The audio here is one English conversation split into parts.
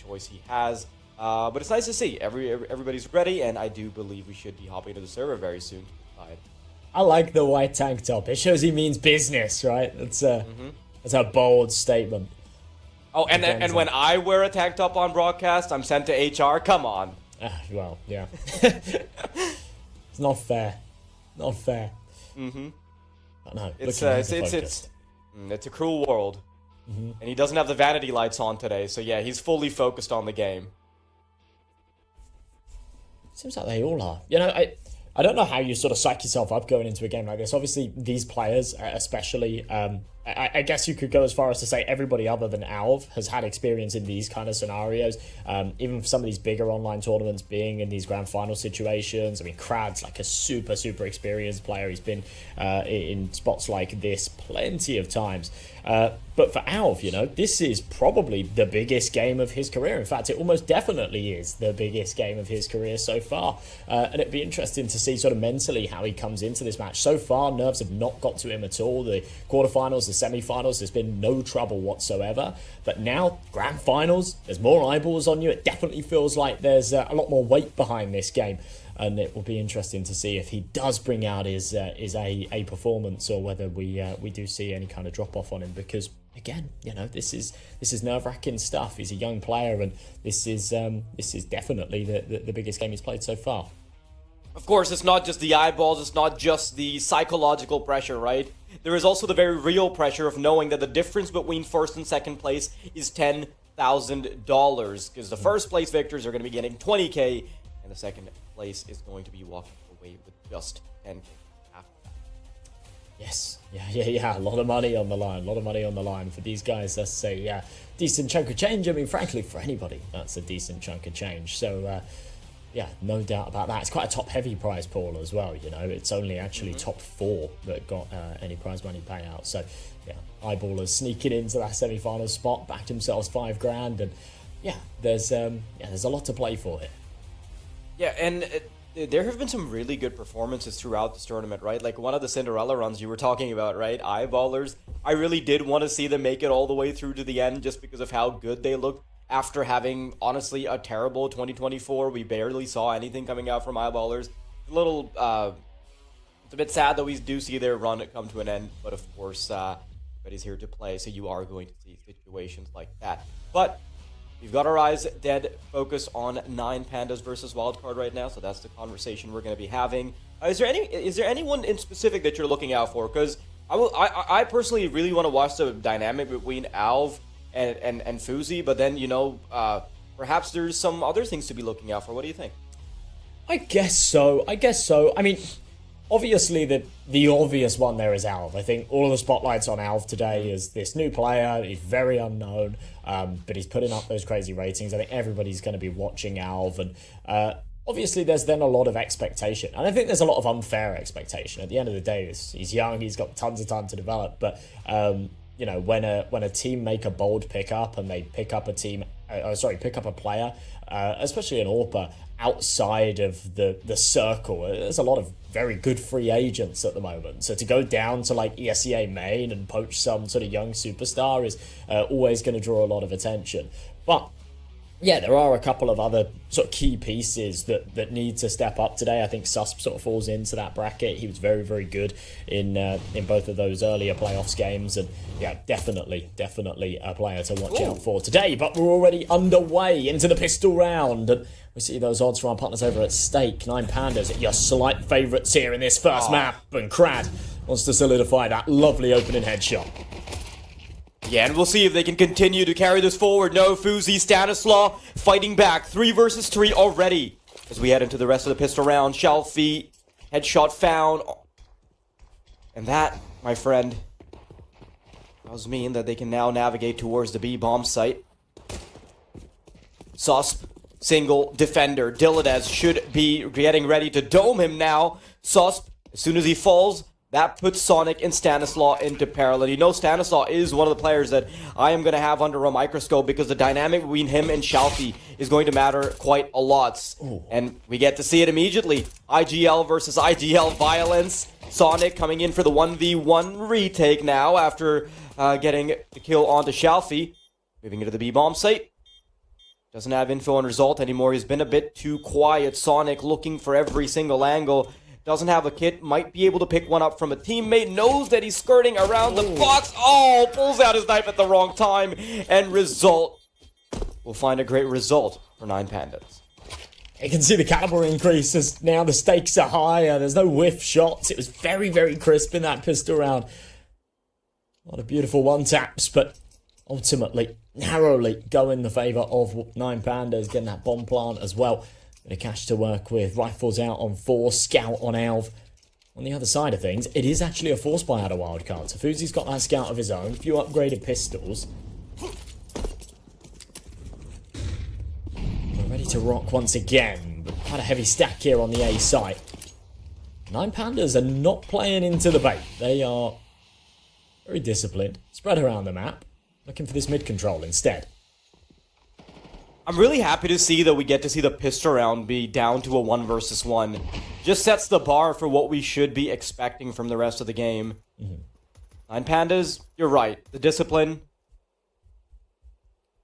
choice he has. But it's nice to see everybody's ready, and I do believe we should be hopping to the server very soon to decide. I like the white tank top. It shows he means business, right? That's a bold statement. Oh, and when I wear a tank top on broadcast, I'm sent to HR. Come on. Well, yeah. It's not fair. Not fair. Mm-hmm. I know. It's a cruel world. Mm-hmm. And he doesn't have the vanity lights on today, so yeah, he's fully focused on the game. Seems like they all are. You know, I don't know how you sort of psych yourself up going into a game like this. Obviously, these players, especially, I guess you could go as far as to say everybody other than Alv has had experience in these kind of scenarios. Even for some of these bigger online tournaments, being in these grand final situations. I mean, Krad's like a super, super experienced player. He's been in spots like this plenty of times. But for Alv, you know, this is probably the biggest game of his career. In fact, it almost definitely is the biggest game of his career so far. And it'd be interesting to see sort of mentally how he comes into this match. So far, nerves have not got to him at all. The quarterfinals, the semi-finals, there's been no trouble whatsoever. But now, grand finals, there's more eyeballs on you. It definitely feels like there's a lot more weight behind this game. And it will be interesting to see if he does bring out his A performance, or whether we do see any kind of drop off on him. Because again, you know, this is nerve-wracking stuff. He's a young player, and this is definitely the biggest game he's played so far. Of course, it's not just the eyeballs, it's not just the psychological pressure, right? There is also the very real pressure of knowing that the difference between first and second place is $10,000, because the first place victors are going to be getting $20K, and the second place is going to be walking away with just $10K after that. Yes, yeah, a lot of money on the line, for these guys. That's a decent chunk of change. I mean, frankly, for anybody, that's a decent chunk of change. So, yeah, no doubt about that. It's quite a top-heavy prize pool as well, you know. It's only actually top 4 that got any prize money payout. So, yeah, eyeballers sneaking into that semi-final spot, backed themselves $5,000, and yeah, there's a lot to play for here. Yeah, and there have been some really good performances throughout this tournament, right? Like one of the Cinderella runs you were talking about, right? Eyeballers. I really did want to see them make it all the way through to the end just because of how good they looked after having, honestly, a terrible 2024. We barely saw anything coming out from Eyeballers. A little, it's a bit sad that we do see their run come to an end, but of course, everybody's here to play, so you are going to see situations like that. But we've got our eyes dead focus on 9 Pandas versus Wildcard right now, so that's the conversation we're going to be having. Is there anyone in specific that you're looking out for? Because I personally really want to watch the dynamic between Alv and Fuzi, but then, you know, perhaps there's some other things to be looking out for. What do you think? I guess so. I mean, obviously, the obvious one there is Alv. I think all of the spotlights on Alv today is this new player. He's very unknown, but he's putting up those crazy ratings. I think everybody's going to be watching Alv, and obviously there's then a lot of expectation. And I think there's a lot of unfair expectation. At the end of the day, he's young, he's got tons of time to develop, but you know, when a team make a bold pickup and they pick up a player, especially an AWPer, outside of the circle, there's a lot of very good free agents at the moment. So to go down to like ESEA main and poach some sort of young superstar is always going to draw a lot of attention. But yeah, there are a couple of other sort of key pieces that need to step up today. I think Susp sort of falls into that bracket. He was very, very good in both of those earlier playoffs games, and yeah, definitely a player to watch out for today. But we're already underway into the pistol round, and we see those odds from our partners over at Stake. 9 Pandas, your slight favourites here in this first map, and Krad wants to solidify that lovely opening headshot. Yeah, and we'll see if they can continue to carry this forward. No, Fuzi, Stanislaw fighting back. 3 versus 3 already. As we head into the rest of the pistol round, Shelfie, headshot found. And that, my friend, does mean that they can now navigate towards the B bomb site. Susp, single defender. Dilladez should be getting ready to dome him now. Susp, as soon as he falls, that puts Sonic and Stanislaw into parallel. You know, Stanislaw is one of the players that I am going to have under a microscope because the dynamic between him and Shelfie is going to matter quite a lot. Ooh. And we get to see it immediately. IGL versus IGL violence. Sonic coming in for the 1v1 retake now after getting the kill onto Shelfie. Moving into the B-bomb site. Doesn't have info on Result anymore. He's been a bit too quiet. Sonic looking for every single angle. Doesn't have a kit. Might be able to pick one up from a teammate. Knows that he's skirting around the box. Oh, pulls out his knife at the wrong time. And Result will find a great result for 9Pandas. You can see the caliber increase as now the stakes are higher. There's no whiff shots. It was very, very crisp in that pistol round. A lot of beautiful one-taps, but ultimately, narrowly go in the favour of 9Pandas, getting that bomb plant as well. Bit of cash to work with. Rifles out on 4, Scout on Alv. On the other side of things, it is actually a force buy out of Wildcard. So Fuzi's got that Scout of his own, a few upgraded pistols. We're ready to rock once again, but quite a heavy stack here on the A site. 9Pandas are not playing into the bait. They are very disciplined, spread around the map, looking for this mid control instead. I'm really happy to see that we get to see the pistol round be down to a 1 versus 1. Just sets the bar for what we should be expecting from the rest of the game. 9Pandas, you're right. The discipline.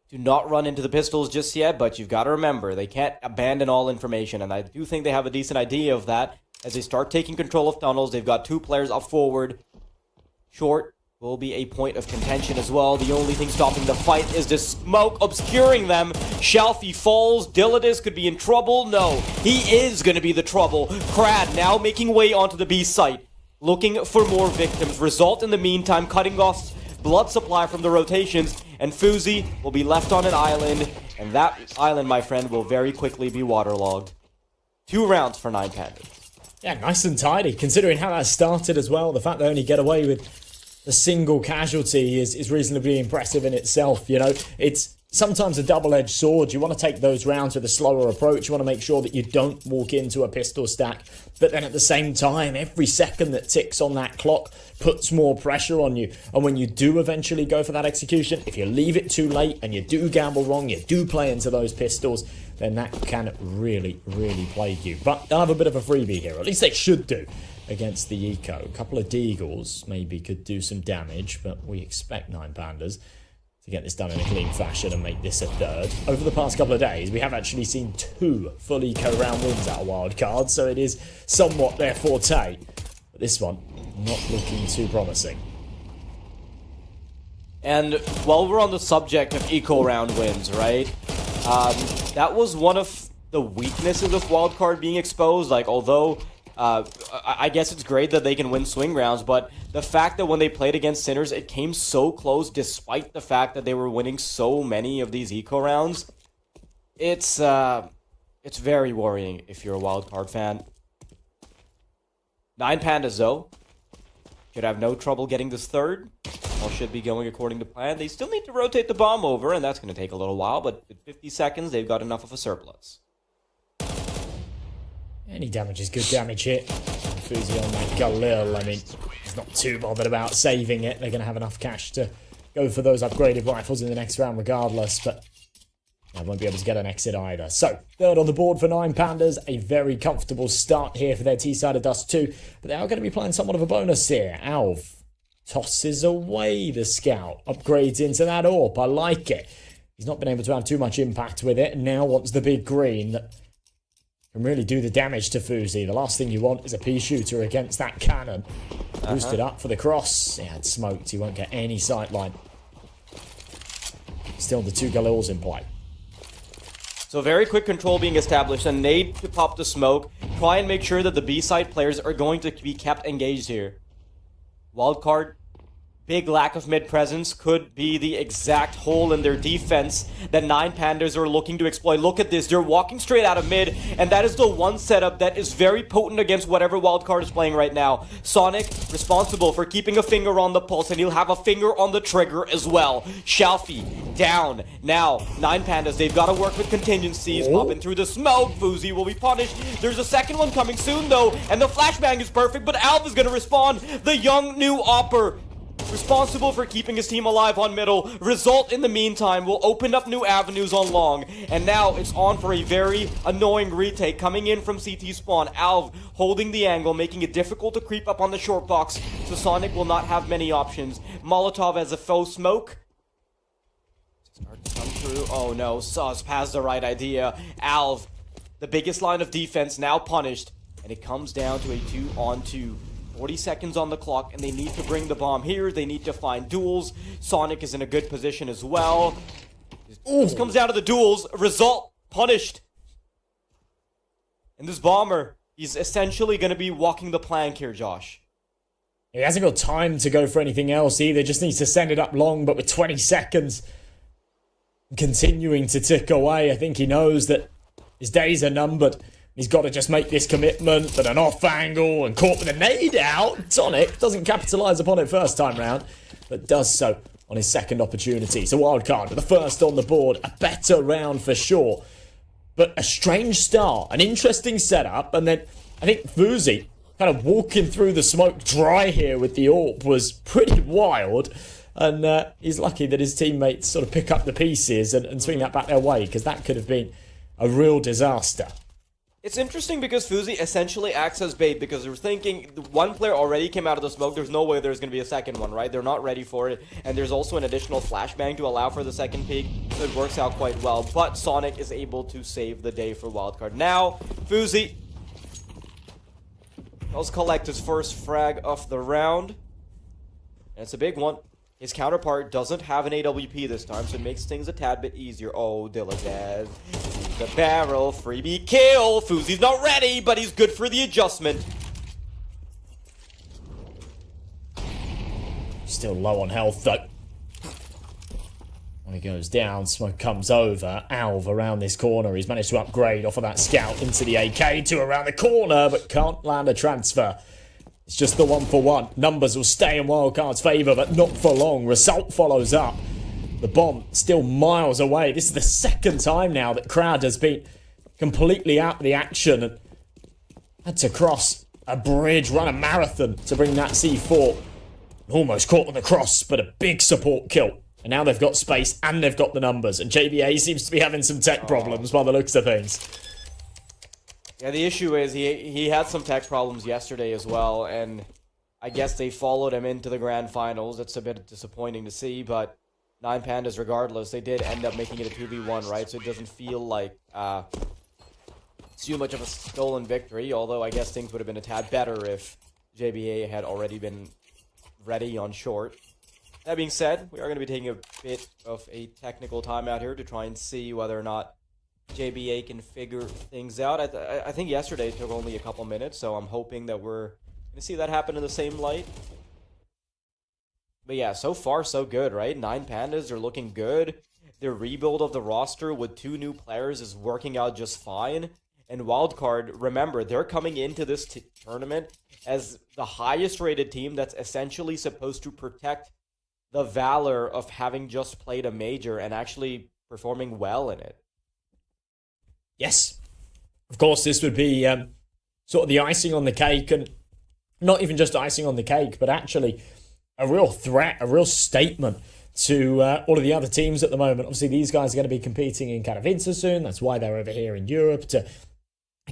Do not run into the pistols just yet, but you've got to remember, they can't abandon all information, and I do think they have a decent idea of that. As they start taking control of tunnels, they've got 2 players up forward. Short will be a point of contention as well. The only thing stopping the fight is the smoke obscuring them. Shalfie falls. Dilladis could be in trouble. No, he is going to be the trouble. Crad now making way onto the B site, looking for more victims. Result in the meantime cutting off blood supply from the rotations, and Fuzi will be left on an island, and that island, my friend, will very quickly be waterlogged. 2 rounds for 9Pandas. Yeah, nice and tidy, considering how that started as well. The fact they only get away with a single casualty is reasonably impressive in itself, you know. It's sometimes a double-edged sword. You want to take those rounds with a slower approach. You want to make sure that you don't walk into a pistol stack. But then at the same time, every second that ticks on that clock puts more pressure on you. And when you do eventually go for that execution, if you leave it too late and you do gamble wrong, you do play into those pistols, then that can really, really plague you. But they'll have a bit of a freebie here. At least they should do against the Eco. A couple of Deagles maybe could do some damage, but we expect 9Pandas to get this done in a clean fashion and make this a third. Over the past couple of days, we have actually seen 2 full Eco round wins out of Wildcard, so it is somewhat their forte. But this one, not looking too promising. And while we're on the subject of Eco round wins, right? That was one of the weaknesses of Wildcard being exposed. Like, although I guess it's great that they can win swing rounds, but the fact that when they played against Sinners, it came so close despite the fact that they were winning so many of these Eco rounds, it's very worrying if you're a Wildcard fan. 9Pandas, though, should have no trouble getting this third. All should be going according to plan. They still need to rotate the bomb over, and that's going to take a little while, but with 50 seconds, they've got enough of a surplus. Any damage is good damage here. Fuzi on that Galil, I mean, he's not too bothered about saving it. They're going to have enough cash to go for those upgraded rifles in the next round regardless, but they won't be able to get an exit either. So, third on the board for 9Pandas. A very comfortable start here for their T-side of Dust 2, but they are going to be playing somewhat of a bonus here. Alv tosses away the Scout, upgrades into that AWP. I like it. He's not been able to have too much impact with it, and now wants the big green that can really do the damage to Fuzi. The last thing you want is a pea shooter against that cannon. Boosted up for the cross. Yeah, it's smoked. He won't get any sightline. Still the 2 Galils in play. So very quick control being established, and nade to pop the smoke. Try and make sure that the B-side players are going to be kept engaged here. Wildcard, big lack of mid-presence, could be the exact hole in their defense that 9Pandas are looking to exploit. Look at this, they're walking straight out of mid, and that is the one setup that is very potent against whatever Wildcard is playing right now. Sonic, responsible for keeping a finger on the pulse, and he'll have a finger on the trigger as well. Shalfie, down. Now, 9Pandas, they've got to work with contingencies, popping through the smoke. Fuzi will be punished. There's a second one coming soon, though, and the flashbang is perfect, but Alv is going to respond. The young new Opper, responsible for keeping his team alive on middle. Result in the meantime will open up new avenues on long. And now it's on for a very annoying retake coming in from CT spawn. Alv holding the angle, making it difficult to creep up on the short box, so Sonic will not have many options. Molotov as a faux smoke. Start through. Oh no, Sus has the right idea. Alv, the biggest line of defense, now punished. And it comes down to a 2-on-2. 40 seconds on the clock, and they need to bring the bomb here. They need to find duels. Sonic is in a good position as well. This comes down to the duels. Result, punished. And this bomber, he's essentially going to be walking the plank here, Josh. He hasn't got time to go for anything else either. Just needs to send it up long, but with 20 seconds continuing to tick away, I think he knows that his days are numbered. He's got to just make this commitment, but an off angle and caught with a nade out. Sonic doesn't capitalise upon it first time round, but does so on his second opportunity. So Wildcard with the first on the board. A better round for sure, but a strange start, an interesting setup, and then I think Fuzi kind of walking through the smoke dry here with the AWP was pretty wild. And he's lucky that his teammates sort of pick up the pieces and swing that back their way, because that could have been a real disaster. It's interesting because Fuzi essentially acts as bait, because they're thinking one player already came out of the smoke. There's no way there's going to be a second one, right? They're not ready for it. And there's also an additional flashbang to allow for the second peek. So it works out quite well. But Sonic is able to save the day for Wildcard. Now, Fuzi does collect his first frag of the round. And it's a big one. His counterpart doesn't have an AWP this time, so it makes things a tad bit easier. Oh, Dilladad. The barrel, freebie kill. Fuzi's not ready, but he's good for the adjustment. Still low on health, though. When he goes down, smoke comes over. Alv around this corner. He's managed to upgrade off of that scout into the AK. 2 around the corner, but can't land a transfer. It's just the 1-for-1. Numbers will stay in Wildcard's favour, but not for long. Result follows up. The bomb still miles away. This is the second time now that Crowd has been completely out of the action and had to cross a bridge, run a marathon to bring that C4. Almost caught on the cross, but a big support kill. And now they've got space and they've got the numbers. And JBA seems to be having some tech problems by the looks of things. Yeah, the issue is he had some tech problems yesterday as well, and I guess they followed him into the grand finals. It's a bit disappointing to see, but 9 Pandas, regardless, they did end up making it a 2v1, right? So it doesn't feel like too much of a stolen victory, although I guess things would have been a tad better if JBA had already been ready on short. That being said, we are going to be taking a bit of a technical timeout here to try and see whether or not JBA can figure things out. I think yesterday it took only a couple minutes, so I'm hoping that we're going to see that happen in the same light. But yeah, so far so good, right? 9 Pandas are looking good. Their rebuild of the roster with 2 new players is working out just fine. And Wildcard, remember, they're coming into this tournament as the highest rated team that's essentially supposed to protect the valor of having just played a major and actually performing well in it. Yes. Of course, this would be sort of the icing on the cake, and not even just icing on the cake, but actually a real threat, a real statement to all of the other teams at the moment. Obviously, these guys are going to be competing in kind of Inter soon. That's why they're over here in Europe, to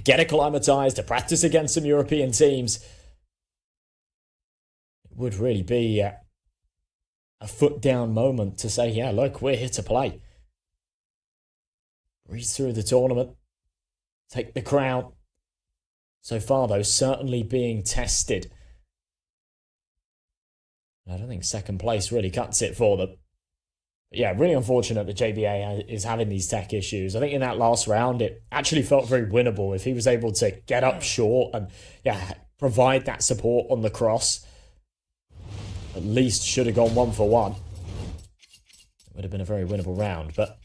get acclimatized, to practice against some European teams. It would really be a foot down moment to say, yeah, look, we're here to play. Breeze through the tournament, take the crown. So far, though, certainly being tested. I don't think second place really cuts it for them. But yeah, really unfortunate that JBA is having these tech issues. I think in that last round, it actually felt very winnable. If he was able to get up short and provide that support on the cross, at least should have gone 1-for-1. It would have been a very winnable round, but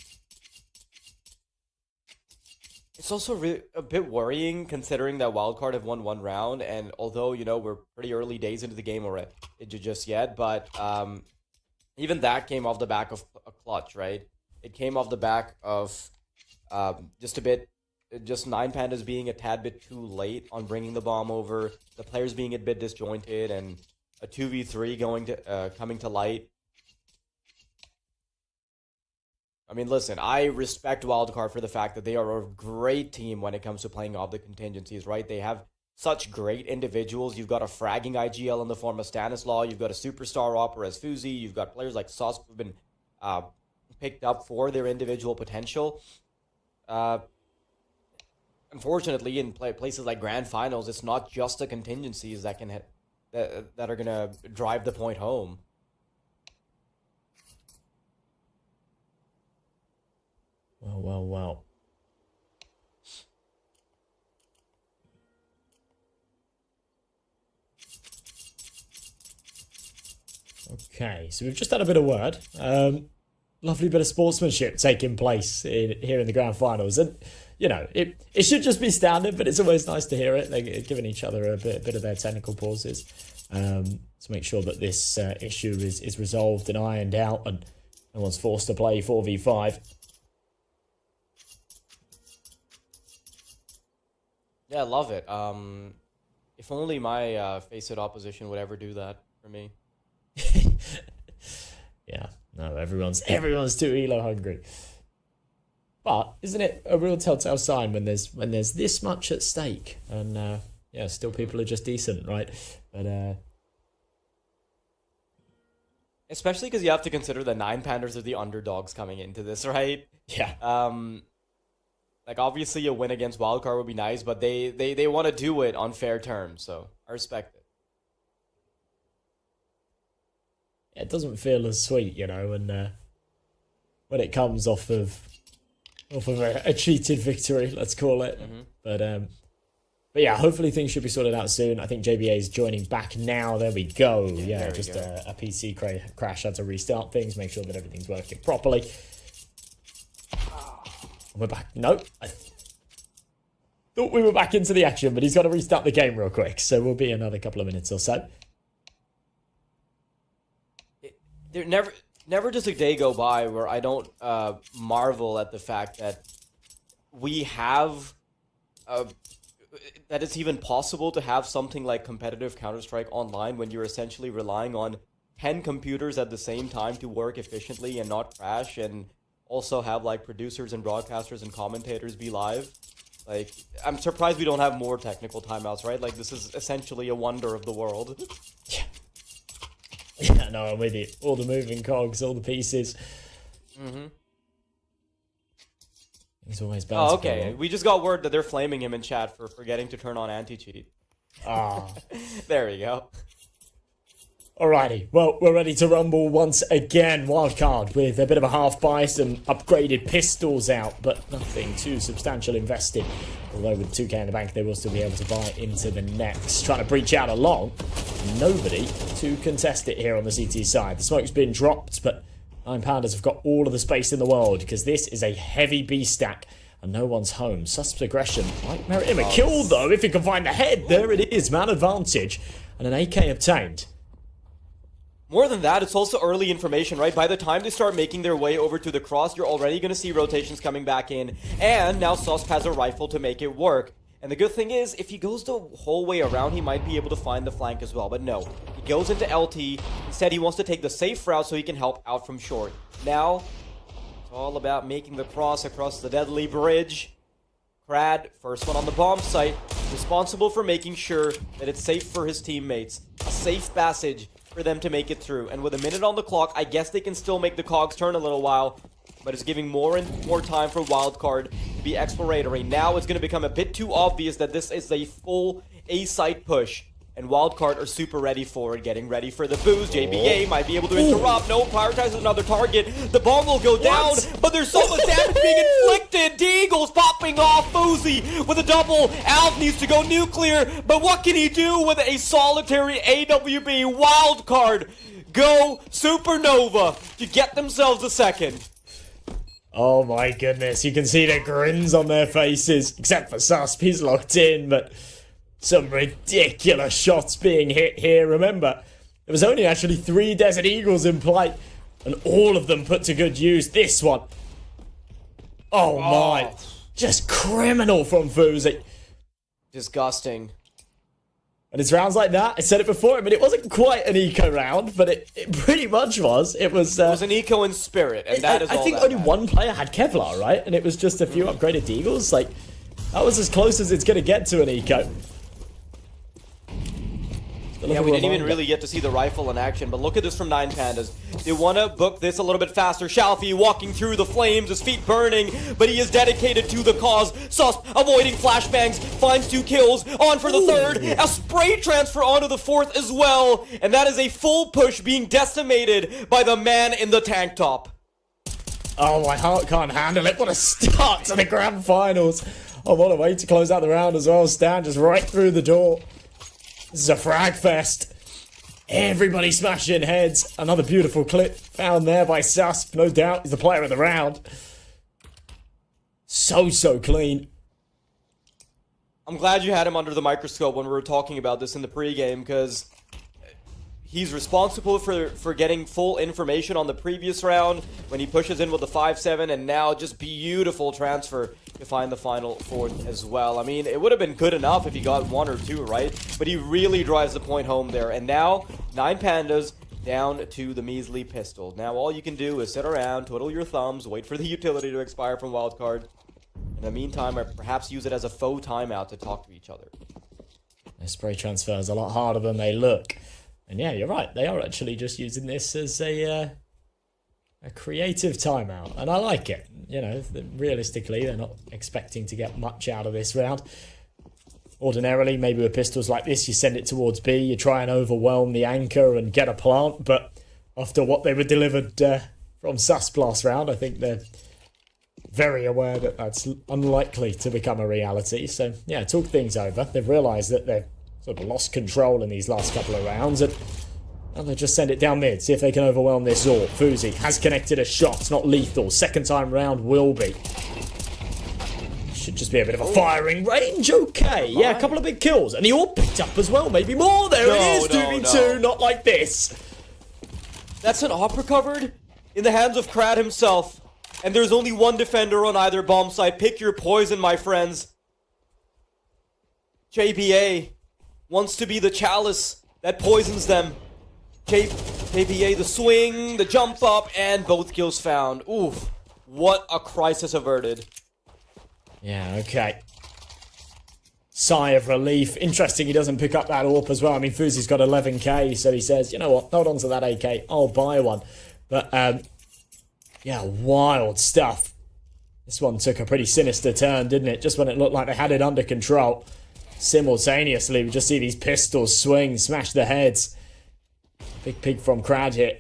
it's also a bit worrying considering that Wildcard have won 1 round, and although, you know, we're pretty early days into the game already just yet, but even that came off the back of a clutch, right? It came off the back of just 9 Pandas being a tad bit too late on bringing the bomb over, the players being a bit disjointed, and a 2v3 coming to light. I mean, listen, I respect Wildcard for the fact that they are a great team when it comes to playing off the contingencies, right? They have such great individuals. You've got a fragging IGL in the form of Stanislaw. You've got a superstar opera as Fuzi. You've got players like Sus who've been picked up for their individual potential. Unfortunately, in places like Grand Finals, it's not just the contingencies that can that are gonna drive the point home. Well. Okay, so we've just had a bit of word. Lovely bit of sportsmanship taking place here in the Grand Finals. And, you know, it should just be standard, but it's always nice to hear it. They're giving each other a bit of their technical pauses to make sure that this issue is resolved and ironed out and no one's forced to play 4v5. Yeah, I love it. If only my face-it opposition would ever do that for me. Yeah, no, everyone's too elo hungry. But isn't it a real telltale sign when there's this much at stake and yeah, still people are just decent, right? But especially because you have to consider the 9 Pandas are the underdogs coming into this, right? Yeah. Like obviously a win against Wildcard would be nice, but they want to do it on fair terms, so I respect it. It doesn't feel as sweet, you know, and when it comes off of a cheated victory, let's call it. Mm-hmm. But yeah, hopefully things should be sorted out soon. I think JBA is joining back now. There we go. Yeah, just a PC crash. Had to restart things, make sure that everything's working properly. We're back. Nope. I thought we were back into the action, but he's got to restart the game real quick. So we'll be another couple of minutes or so. There never does a day go by where I don't marvel at the fact that we have that it's even possible to have something like competitive Counter-Strike online when you're essentially relying on 10 computers at the same time to work efficiently and not crash, and also have like producers and broadcasters and commentators be live. Like, I'm surprised we don't have more technical timeouts, right? Like, this is essentially a wonder of the world. Yeah. Yeah, no, I'm with you. All the moving cogs, all the pieces. Mm-hmm. He's always bouncing. Oh, okay. We just got word that they're flaming him in chat for forgetting to turn on anti-cheat. Ah. There we go. Alrighty, well, we're ready to rumble once again. Wildcard with a bit of a half bias and upgraded pistols out, but nothing too substantial invested. Although with 2k in the bank, they will still be able to buy into the next. Trying to breach out along. Nobody to contest it here on the CT side. The smoke's been dropped, but 9 Pandas have got all of the space in the world because this is a heavy B stack and no one's home. Susp's aggression might merit him a kill, though, if he can find the head. There it is, man advantage, and an AK obtained. More than that, it's also early information, right? By the time they start making their way over to the cross, you're already going to see rotations coming back in. And now Susp has a rifle to make it work. And the good thing is, if he goes the whole way around, he might be able to find the flank as well. But no, he goes into LT. Instead, he wants to take the safe route so he can help out from short. Now, it's all about making the cross across the deadly bridge. Krad, first one on the bomb site, responsible for making sure that it's safe for his teammates. A safe passage for them to make it through. And with a minute on the clock, I guess they can still make the cogs turn a little while, but it's giving more and more time for Wildcard to be exploratory. Now it's going to become a bit too obvious that this is a full A-site push, and Wildcard are super ready for it, getting ready for the boost. JBA might be able to interrupt. No, prioritizes another target. The bomb will go down, but there's so much damage being inflicted. Deagle's popping off. Fuzi with a double. Alf needs to go nuclear, but what can he do with a solitary AWB? Wildcard go supernova to get themselves a second. Oh my goodness, you can see the grins on their faces, except for Susp, he's locked in, but some ridiculous shots being hit here. Remember, there was only actually 3 Desert Eagles in play, and all of them put to good use. This one, oh my, just criminal from Fuzi. Disgusting. And it's rounds like that, I said it before, I mean, it wasn't quite an eco round, but it pretty much was. It was an eco in spirit, and that is all I think only one player had Kevlar, right? And it was just a few upgraded Deagles. Like, that was as close as it's going to get to an eco. The Yeah, we didn't even really get to see the rifle in action, but look at this from 9 Pandas. They want to book this a little bit faster. Shalfie walking through the flames, his feet burning, but he is dedicated to the cause. Susp avoiding flashbangs, finds 2 kills, on for the third, a spray transfer onto the fourth as well, and that is a full push being decimated by the man in the tank top. Oh, my heart can't handle it. What a start to the grand finals. Oh, what a way to close out the round as well. Stan just right through the door. This is a frag fest. Everybody smashing heads. Another beautiful clip found there by Susp. No doubt he's the player of the round. So clean. I'm glad you had him under the microscope when we were talking about this in the pregame, because he's responsible for getting full information on the previous round when he pushes in with the 5-7, and now just beautiful transfer to find the final fourth as well. I mean, it would have been good enough if he got 1 or 2, right? But he really drives the point home there. And now, 9 Pandas down to the measly pistol. Now all you can do is sit around, twiddle your thumbs, wait for the utility to expire from Wildcard. In the meantime, or perhaps use it as a faux timeout to talk to each other. Their spray transfer is a lot harder than they look. And yeah, you're right. They are actually just using this as a creative timeout. And I like it. You know, realistically, they're not expecting to get much out of this round. Ordinarily, maybe with pistols like this, you send it towards B, you try and overwhelm the anchor and get a plant. But after what they were delivered from Susp last round, I think they're very aware that that's unlikely to become a reality. So, yeah, talk things over. They've realised that they've sort of lost control in these last couple of rounds, and they'll just send it down mid, see if they can overwhelm this Zorb. Fuzi has connected a shot, it's not lethal. Second time round will be. Should just be a bit of a firing range, okay. Yeah, a couple of big kills, and the AWP picked up as well, maybe more. There it is, 2v2, not like this. That's an AWP recovered in the hands of Krad himself. And there's only one defender on either bomb site. Pick your poison, my friends. JBA wants to be the chalice that poisons them. JBA, the swing, the jump up, and both kills found. Oof. What a crisis averted. Yeah, okay. Sigh of relief. Interesting he doesn't pick up that AWP as well. I mean, Fuzi's got 11k, so he says, you know what, hold on to that AK, I'll buy one. But, yeah, wild stuff. This one took a pretty sinister turn, didn't it? Just when it looked like they had it under control. Simultaneously, we just see these pistols swing, smash the heads. Big pig from Krad here.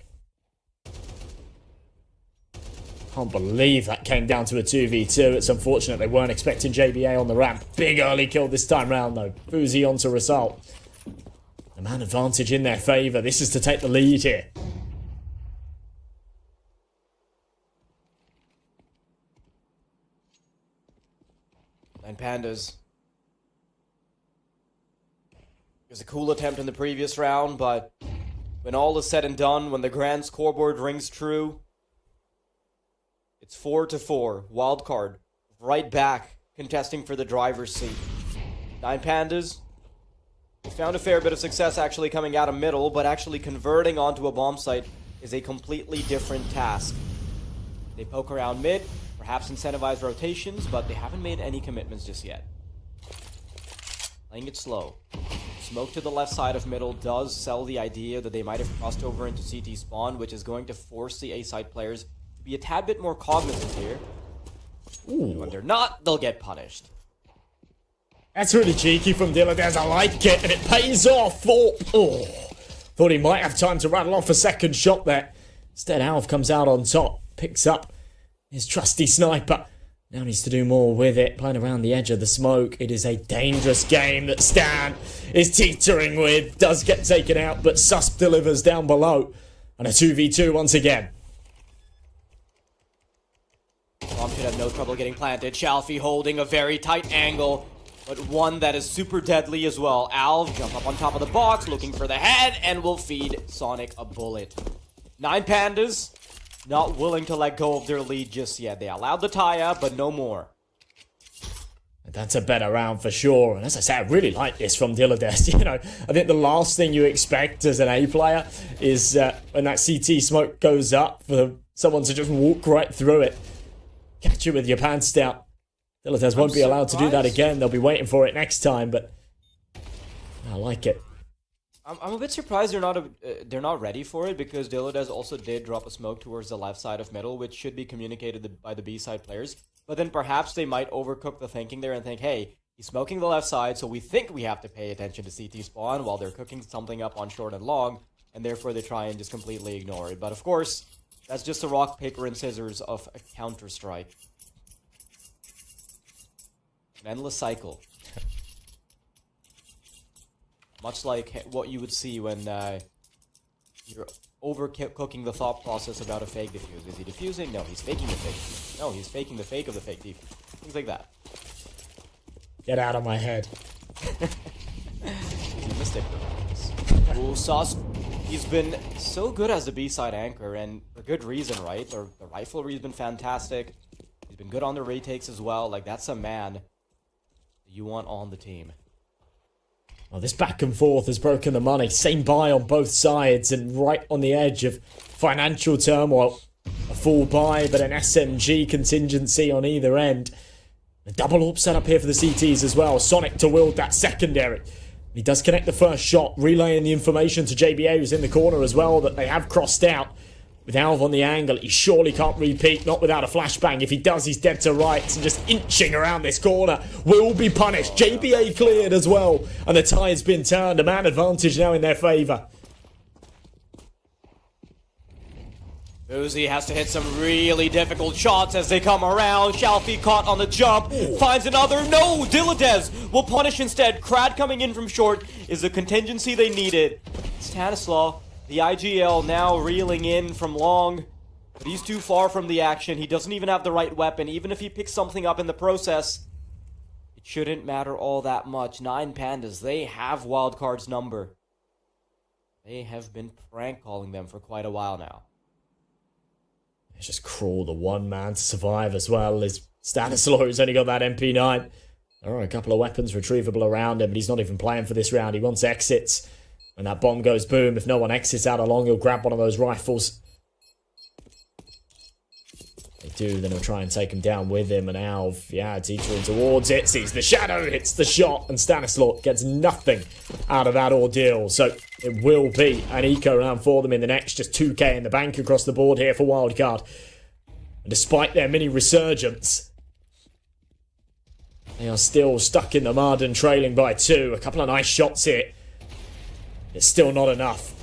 Can't believe that came down to a 2v2. It's unfortunate they weren't expecting JBA on the ramp. Big early kill this time round, though. Fuzi onto result. The man advantage in their favour. This is to take the lead here. And Pandas. It was a cool attempt in the previous round, but when all is said and done, when the grand scoreboard rings true, it's 4-4. Wildcard. Right back, contesting for the driver's seat. 9 Pandas. They found a fair bit of success actually coming out of middle, but actually converting onto a bomb site is a completely different task. They poke around mid, perhaps incentivize rotations, but they haven't made any commitments just yet. Playing it slow. Smoke to the left side of middle does sell the idea that they might have crossed over into CT spawn, which is going to force the A-side players to be a tad bit more cognizant here. Ooh. When they're not, they'll get punished. That's really cheeky from Dilladez. I like it, and it pays off. Oh, thought he might have time to rattle off a second shot there. Instead, Alf comes out on top, picks up his trusty sniper. Now needs to do more with it, playing around the edge of the smoke. It is a dangerous game that Stan is teetering with. Does get taken out, but Susp delivers down below. And a 2v2 once again. Bomb should have no trouble getting planted. Shalfie holding a very tight angle, but one that is super deadly as well. Alv jump up on top of the box, looking for the head, and will feed Sonic a bullet. 9 Pandas not willing to let go of their lead just yet. They allowed the tie-up, but no more. That's a better round for sure. And as I say, I really like this from Dilladez. You know, I think the last thing you expect as an A player is when that CT smoke goes up for someone to just walk right through it. Catch you with your pants down. Dilladez won't be allowed to do that again. They'll be waiting for it next time, but I like it. I'm a bit surprised they're not ready for it, because Dilodez also did drop a smoke towards the left side of middle, which should be communicated by the B side players. But then perhaps they might overcook the thinking there and think, hey, he's smoking the left side, so we think we have to pay attention to CT spawn while they're cooking something up on short and long, and therefore they try and just completely ignore it. But of course, that's just the rock, paper, and scissors of a Counter-Strike. An endless cycle. Much like what you would see when you're overcooking the thought process about a fake defuse. Is he defusing? No, he's faking the fake defuse. No, he's faking the fake of the fake defuse. Things like that. Get out of my head. He's a mistake. Ooh, Sauce. He's been so good as the B-side anchor, and for good reason, right? The riflery's been fantastic. He's been good on the retakes as well. Like, that's a man you want on the team. Well, this back and forth has broken the money. Same buy on both sides and right on the edge of financial turmoil. A full buy, but an SMG contingency on either end. A double AWP set up here for the CTs as well. Sonic to wield that secondary. He does connect the first shot, relaying the information to JBA, who's in the corner as well, that they have crossed out. With Alv on the angle, he surely can't repeat, not without a flashbang. If he does, he's dead to rights and just inching around this corner. Will be punished. JBA cleared as well. And the tide's been turned. A man advantage now in their favour. Uzi has to hit some really difficult shots as they come around. Shalfie caught on the jump. Finds another. No! Dilodez will punish instead. Krad coming in from short is the contingency they needed. Stanislaw, the IGL, now reeling in from long. But he's too far from the action. He doesn't even have the right weapon. Even if he picks something up in the process, it shouldn't matter all that much. 9 Pandas, they have Wildcard's number. They have been prank calling them for quite a while now. It's just cruel, the one man to survive as well as Stanislaw, who's only got that MP9. There are a couple of weapons retrievable around him, but he's not even playing for this round. He wants exits. When that bomb goes boom, if no one exits out along, he'll grab one of those rifles. They do, then he'll try and take him down with him, and Alv, yeah, teetering towards it, sees the shadow, hits the shot, and Stanislaw gets nothing out of that ordeal. So it will be an eco round for them in the next, just 2k in the bank across the board here for Wildcard. And despite their mini resurgence, they are still stuck in the mud and trailing by 2. A couple of nice shots here. It's still not enough.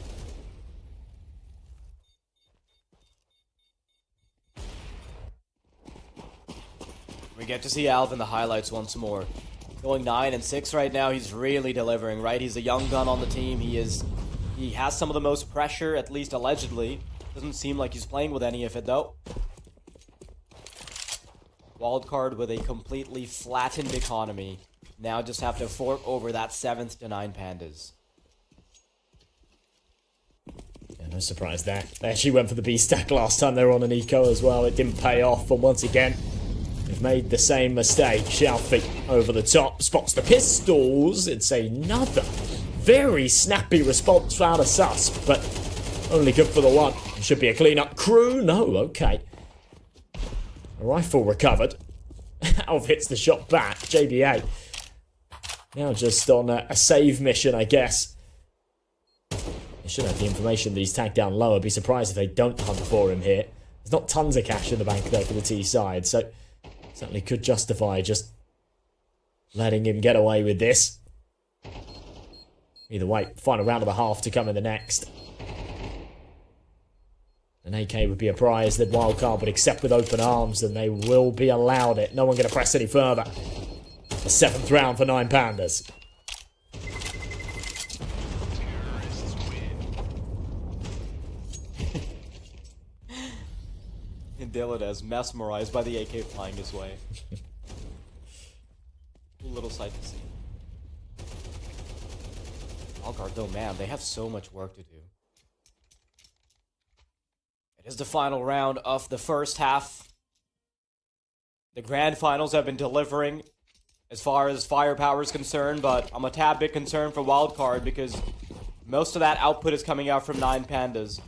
We get to see Alv in the highlights once more. Going 9 and 6 right now, he's really delivering, right? He's a young gun on the team. He has some of the most pressure, at least allegedly. Doesn't seem like he's playing with any of it, though. Wildcard with a completely flattened economy. Now just have to fork over that 7th to 9 Pandas. Yeah, no surprise there. They actually went for the B stack last time they were on an eco as well. It didn't pay off, but once again, they've made the same mistake. Shalfie over the top, spots the pistols. It's another very snappy response out of Sus, but only good for the one. It should be a clean-up. Crew? No, okay. A rifle recovered. Alv hits the shot back. JBA now just on a save mission, I guess. They should have the information that he's tagged down low. I'd be surprised if they don't hunt for him here. There's not tons of cash in the bank though for the T side, so certainly could justify just letting him get away with this. Either way, final round of the half to come in the next. An AK would be a prize that Wildcard would accept with open arms, and they will be allowed it. No one going to press any further. The 7th round for 9 Pandas. Dilodez mesmerized by the AK flying his way. A little sight to see. Wildcard, though, man, they have so much work to do. It is the final round of the first half. The grand finals have been delivering as far as firepower is concerned, but I'm a tad bit concerned for Wildcard because most of that output is coming out from 9 Pandas.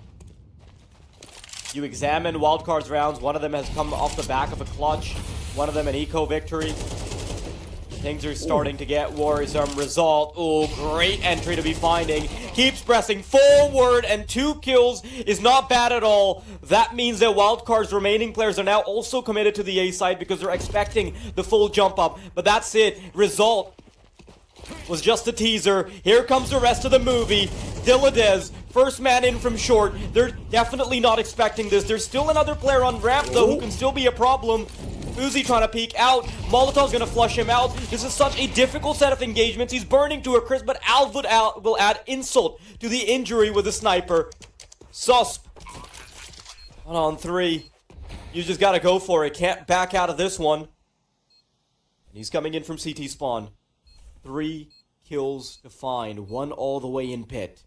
You examine Wildcard's rounds, one of them has come off the back of a clutch, one of them an eco victory. Things are starting to get worrisome. Result. Oh, great entry to be finding. Keeps pressing forward, and 2 kills is not bad at all. That means that Wildcard's remaining players are now also committed to the A side because they're expecting the full jump up. But that's it. Result was just a teaser. Here comes the rest of the movie. Dilladez, first man in from short. They're definitely not expecting this. There's still another player on ramp, though, who can still be a problem. Uzi trying to peek out. Molotov's gonna flush him out. This is such a difficult set of engagements. He's burning to a crisp, but Alv will add insult to the injury with a sniper. Susp. 1-on-3. You just gotta go for it. Can't back out of this one. And he's coming in from CT spawn. 3 kills to find. 1 all the way in pit.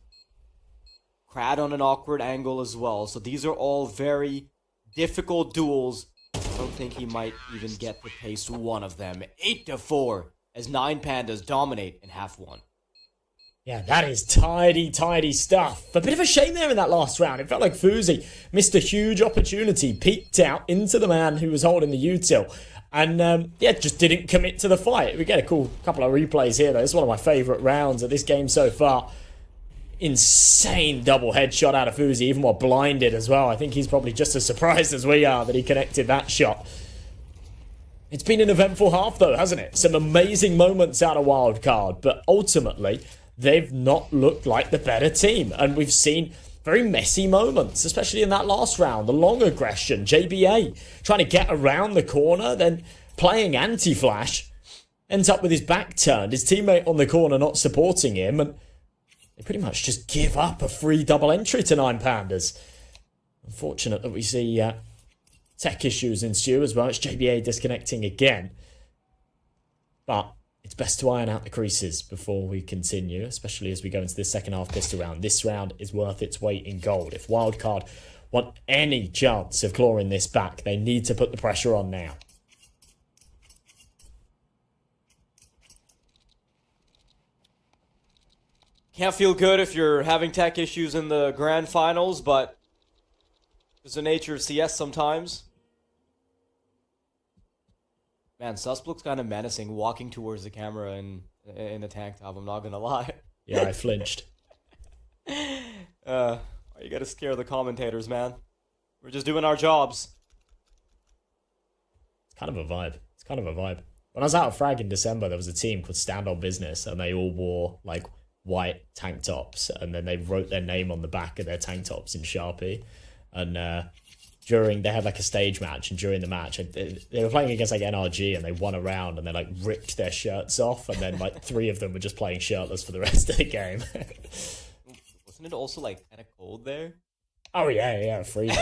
Crad on an awkward angle as well. So these are all very difficult duels. I don't think he might even get to taste one of them. 8-4 as 9 Pandas dominate in half 1. Yeah, that is tidy stuff. A bit of a shame there in that last round. It felt like Fuzi missed a huge opportunity, peeked out into the man who was holding the util, and yeah, just didn't commit to the fight. We get a cool couple of replays here, though. It's one of my favourite rounds of this game so far. Insane double headshot out of Fuzi, even while blinded as well. I think he's probably just as surprised as we are that he connected that shot. It's been an eventful half, though, hasn't it? Some amazing moments out of Wildcard, but ultimately, they've not looked like the better team. And we've seen very messy moments, especially in that last round. The long aggression, JBA trying to get around the corner, then playing anti-flash. Ends up with his back turned, his teammate on the corner not supporting him, and they pretty much just give up a free double entry to 9 Pandas. Unfortunate that we see tech issues ensue as well. It's JBA disconnecting again. But it's best to iron out the creases before we continue, especially as we go into the second half pistol round. This round is worth its weight in gold. If Wildcard want any chance of clawing this back, they need to put the pressure on now. Can't feel good if you're having tech issues in the grand finals, but it's the nature of CS sometimes. Man, Susp looks kind of menacing walking towards the camera in the tank top, I'm not gonna lie. Yeah, I flinched. You gotta scare the commentators, man. We're just doing our jobs. It's kind of a vibe. It's kind of a vibe. When I was out of Frag in December, there was a team called Stand On Business, and they all wore, like, white tank tops, and then they wrote their name on the back of their tank tops in Sharpie. And they had like a stage match, and during the match they were playing against like NRG, and they won a round, and they like ripped their shirts off, and then like 3 of them were just playing shirtless for the rest of the game. Wasn't it also like kind of cold there? Oh yeah, freezing.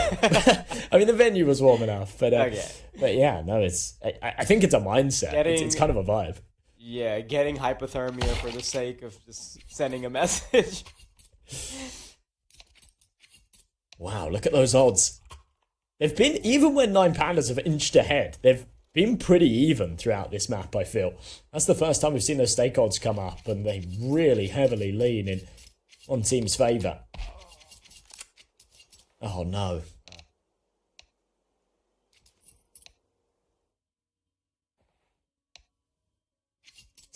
I mean, the venue was warm enough, but yeah, no, I think it's a mindset. It's kind of a vibe. Yeah, getting hypothermia for the sake of just sending a message. Wow, look at those odds. They've been, even when 9 Pandas have inched ahead, they've been pretty even throughout this map, I feel. That's the first time we've seen those stake odds come up, and they really heavily lean in one team's favour. Oh no.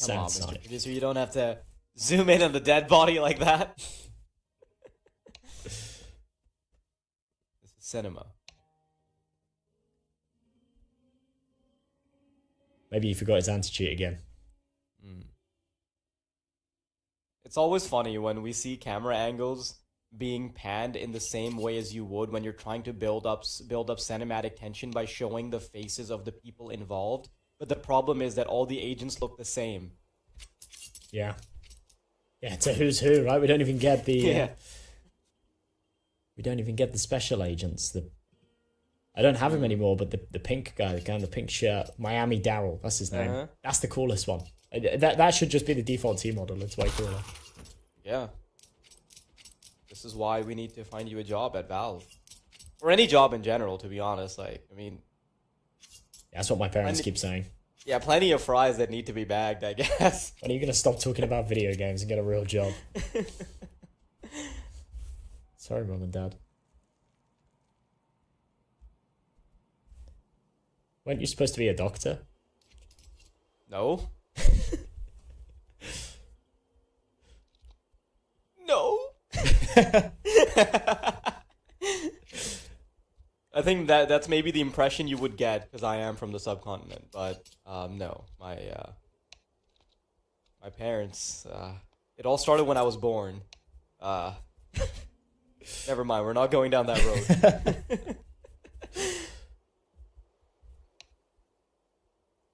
Come on, Mr. Producer, you don't have to zoom in on the dead body like that. This is cinema. Maybe he forgot his anti-cheat again. It's always funny when we see camera angles being panned in the same way as you would when you're trying to build up cinematic tension by showing the faces of the people involved. But the problem is that all the agents look the same. Yeah. Yeah, it's a who's who, right? We don't even get the... we don't even get the special agents. I don't have him anymore, but the pink guy, the guy in the pink shirt, Miami Daryl, that's his name. That's the coolest one. That should just be the default team model. It's way cooler. Yeah. This is why we need to find you a job at Valve. Or any job in general, to be honest. Like, I mean... Yeah, that's what my parents keep saying. Yeah, plenty of fries that need to be bagged, I guess. When are you going to stop talking about video games and get a real job? Sorry, Mum and Dad. Weren't you supposed to be a doctor? No. I think that's maybe the impression you would get because I am from the subcontinent, but no, my parents. It all started when I was born. Never mind, we're not going down that road.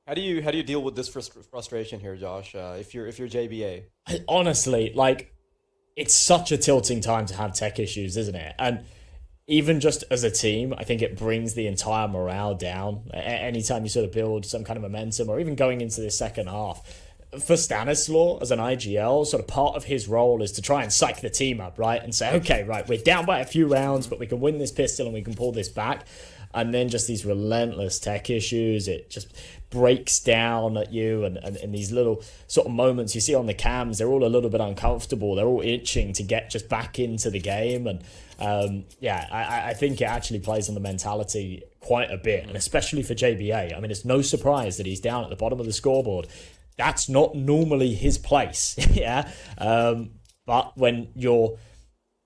How do you deal with this frustration here, Josh? If you're JBA, Honestly, like, it's such a tilting time to have tech issues, isn't it? And even just as a team, I think it brings the entire morale down. Anytime you sort of build some kind of momentum, or even going into the second half. For Stanislaw, as an IGL, sort of part of his role is to try and psych the team up, right? And say, okay, right, we're down by a few rounds, but we can win this pistol and we can pull this back. And then just these relentless tech issues, it just breaks down at you, and these little sort of moments you see on the cams, they're all a little bit uncomfortable. They're all itching to get just back into the game. And I think it actually plays on the mentality quite a bit, and especially for JBA. I mean, it's no surprise that he's down at the bottom of the scoreboard. That's not normally his place, yeah? But when you're,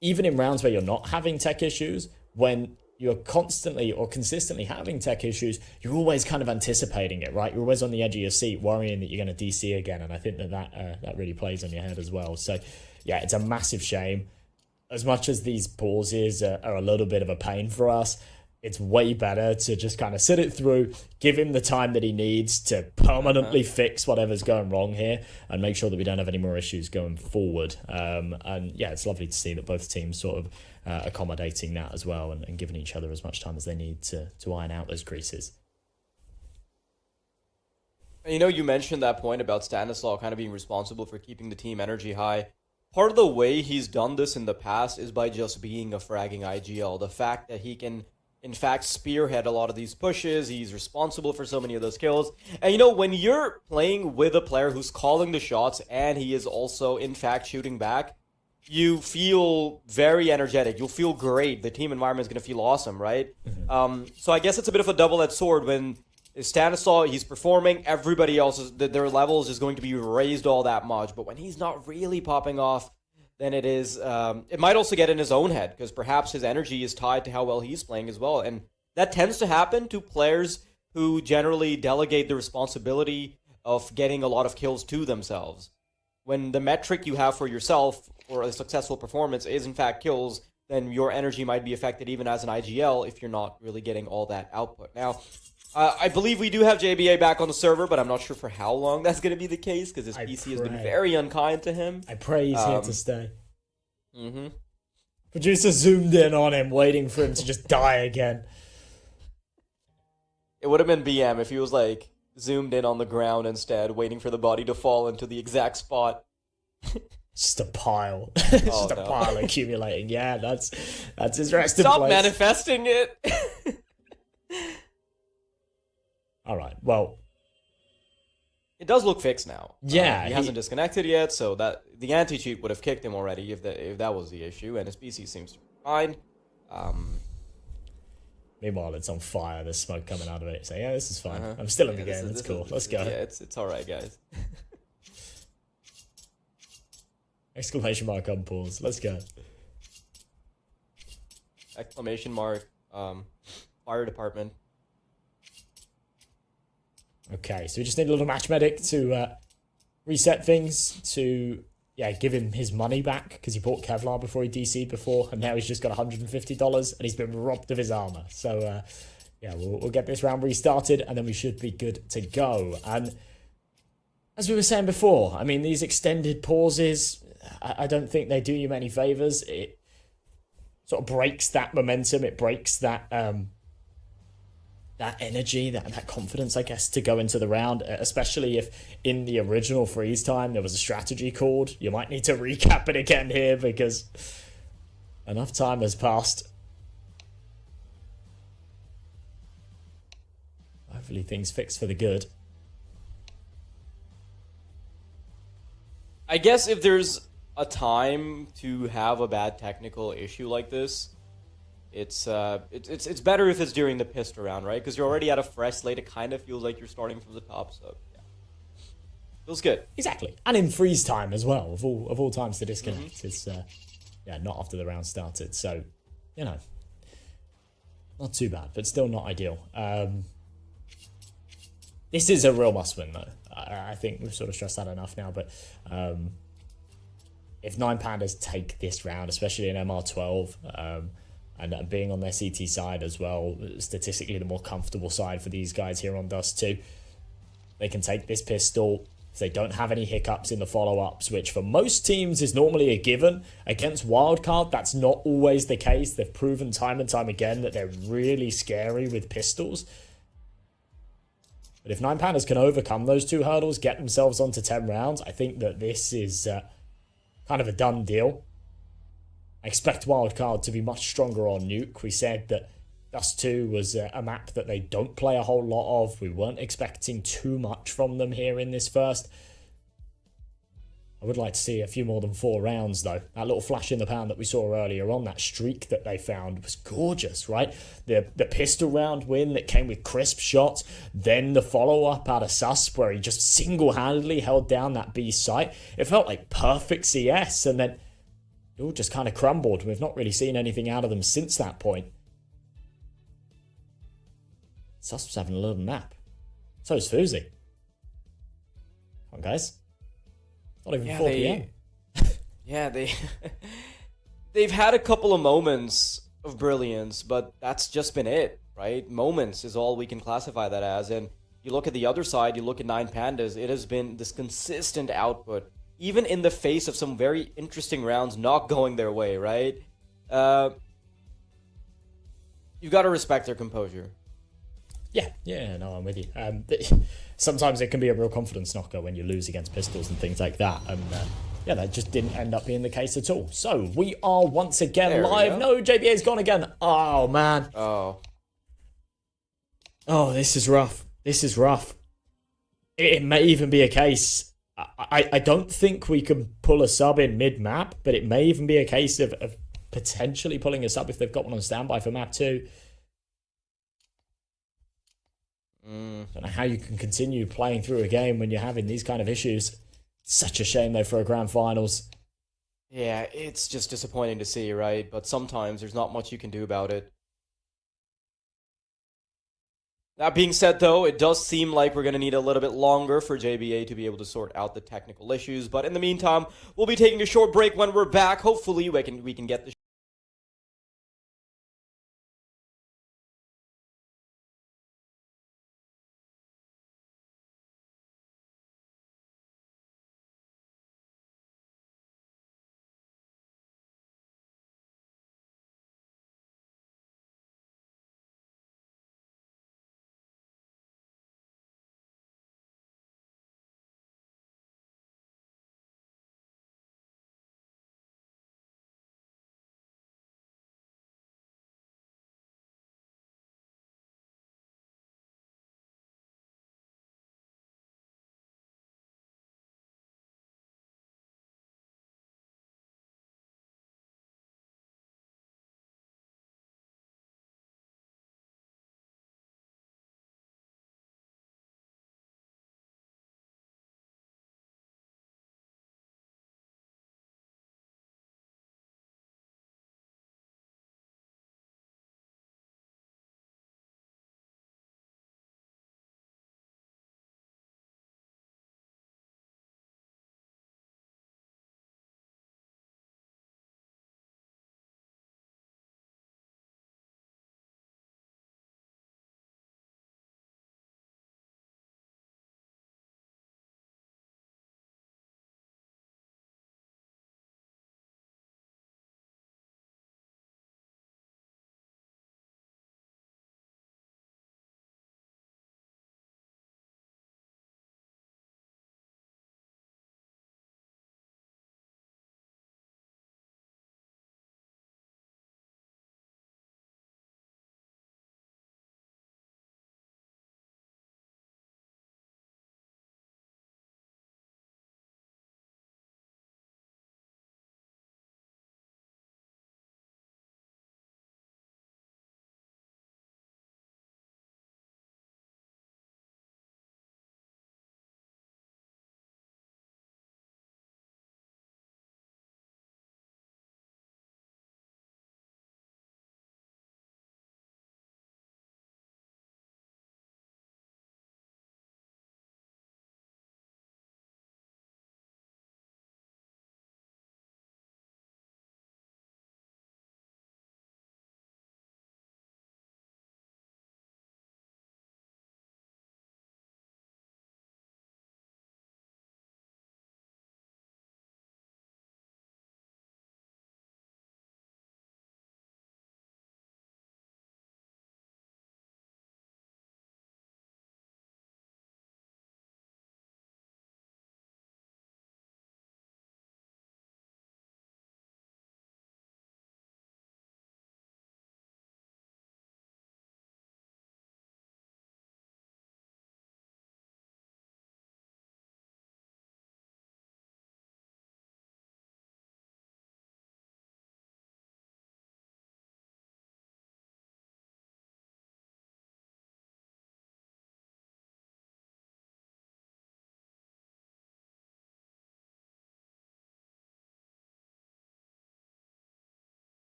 even in rounds where you're not having tech issues, when you're constantly or consistently having tech issues, you're always kind of anticipating it, right? You're always on the edge of your seat, worrying that you're going to DC again, and I think that really plays on your head as well. So, yeah, it's a massive shame. As much as these pauses are a little bit of a pain for us, it's way better to just kind of sit it through, give him the time that he needs to permanently fix whatever's going wrong here, and make sure that we don't have any more issues going forward. And yeah, it's lovely to see that both teams sort of accommodating that as well, and giving each other as much time as they need to iron out those creases. You know, you mentioned that point about Stanislaw kind of being responsible for keeping the team energy high. Part of the way he's done this in the past is by just being a fragging IGL. The fact that he can, in fact, spearhead a lot of these pushes. He's responsible for so many of those kills. And, you know, when you're playing with a player who's calling the shots and he is also, in fact, shooting back, you feel very energetic. You'll feel great. The team environment is going to feel awesome, right? So I guess it's a bit of a double-edged sword when Stanislaw, he's performing, everybody else, their levels is going to be raised all that much. But when he's not really popping off, then it is, it might also get in his own head, because perhaps his energy is tied to how well he's playing as well. And that tends to happen to players who generally delegate the responsibility of getting a lot of kills to themselves. When the metric you have for yourself for a successful performance is in fact kills, then your energy might be affected even as an IGL if you're not really getting all that output. Now, I believe we do have JBA back on the server, but I'm not sure for how long that's going to be the case, because his PC has been very unkind to him. I pray he's here to stay. Producer zoomed in on him, waiting for him to just die again. It would have been BM if he was, like, zoomed in on the ground instead, waiting for the body to fall into the exact spot. Just a pile. Just a pile accumulating. Yeah, that's his resting place. Stop manifesting it! All right, well, it does look fixed now. Yeah, he hasn't disconnected yet, so that the anti-cheat would have kicked him already if that was the issue, and his PC seems to be fine. Meanwhile, it's on fire. There's smoke coming out of it. So yeah, this is fine. I'm still in the game. It's cool. Let's go. Yeah, it's all right, guys. Exclamation mark on pause. Let's go. Exclamation mark. Fire department. Okay, so we just need a little match medic to reset things, to give him his money back, because he bought Kevlar before he DC'd before, and now he's just got $150 and he's been robbed of his armor. So we'll get this round restarted and then we should be good to go. And as we were saying before, I mean, these extended pauses, I don't think they do you many favors. It sort of breaks that momentum. It breaks that that energy, that confidence, I guess, to go into the round, especially if in the original freeze time there was a strategy called. You might need to recap it again here because enough time has passed. Hopefully things fix for the good. I guess if there's a time to have a bad technical issue like this, it's better if it's during the pissed round, right? Because you're already at a fresh slate. It kind of feels like you're starting from the top, so yeah, feels good. Exactly, and in freeze time as well. Of all times to disconnect, it's yeah, not after the round started. So, you know, not too bad, but still not ideal. This is a real must-win, though. I think we've sort of stressed that enough now, but if 9 Pandas take this round, especially in MR12, and being on their CT side as well, statistically the more comfortable side for these guys here on Dust 2, they can take this pistol. If they don't have any hiccups in the follow-ups, which for most teams is normally a given, against Wildcard, that's not always the case. They've proven time and time again that they're really scary with pistols. But if 9 Pandas can overcome those 2 hurdles, get themselves onto 10 rounds, I think that this is kind of a done deal. I expect Wildcard to be much stronger on Nuke. We said that Dust 2 was a map that they don't play a whole lot of. We weren't expecting too much from them here in this first. I would like to see a few more than 4 rounds, though. That little flash in the pan that we saw earlier on, that streak that they found, was gorgeous, right? The pistol round win that came with crisp shots, then the follow-up out of Susp where he just single-handedly held down that B site. It felt like perfect CS, and then it all just kind of crumbled. We've not really seen anything out of them since that point. Susp's having a little nap. So is Fuzi. Come on, guys. It's not even 4 p.m. Yeah, they've had a couple of moments of brilliance, but that's just been it, right? Moments is all we can classify that as. And you look at the other side, you look at 9 Pandas, it has been this consistent output, even in the face of some very interesting rounds not going their way, right? You got to respect their composure. Yeah, no, I'm with you. Sometimes it can be a real confidence knocker when you lose against pistols and things like that. And yeah, that just didn't end up being the case at all. So we are once again live. No, JBA's gone again. Oh, man. Oh, this is rough. This is rough. It may even be a case. I don't think we can pull a sub in mid-map, but it may even be a case of potentially pulling a sub if they've got one on standby for map 2. Don't know how you can continue playing through a game when you're having these kind of issues. Such a shame, though, for a grand finals. Yeah, it's just disappointing to see, right? But sometimes there's not much you can do about it. That being said, though, it does seem like we're going to need a little bit longer for JBA to be able to sort out the technical issues. But in the meantime, we'll be taking a short break. When we're back, hopefully we can get the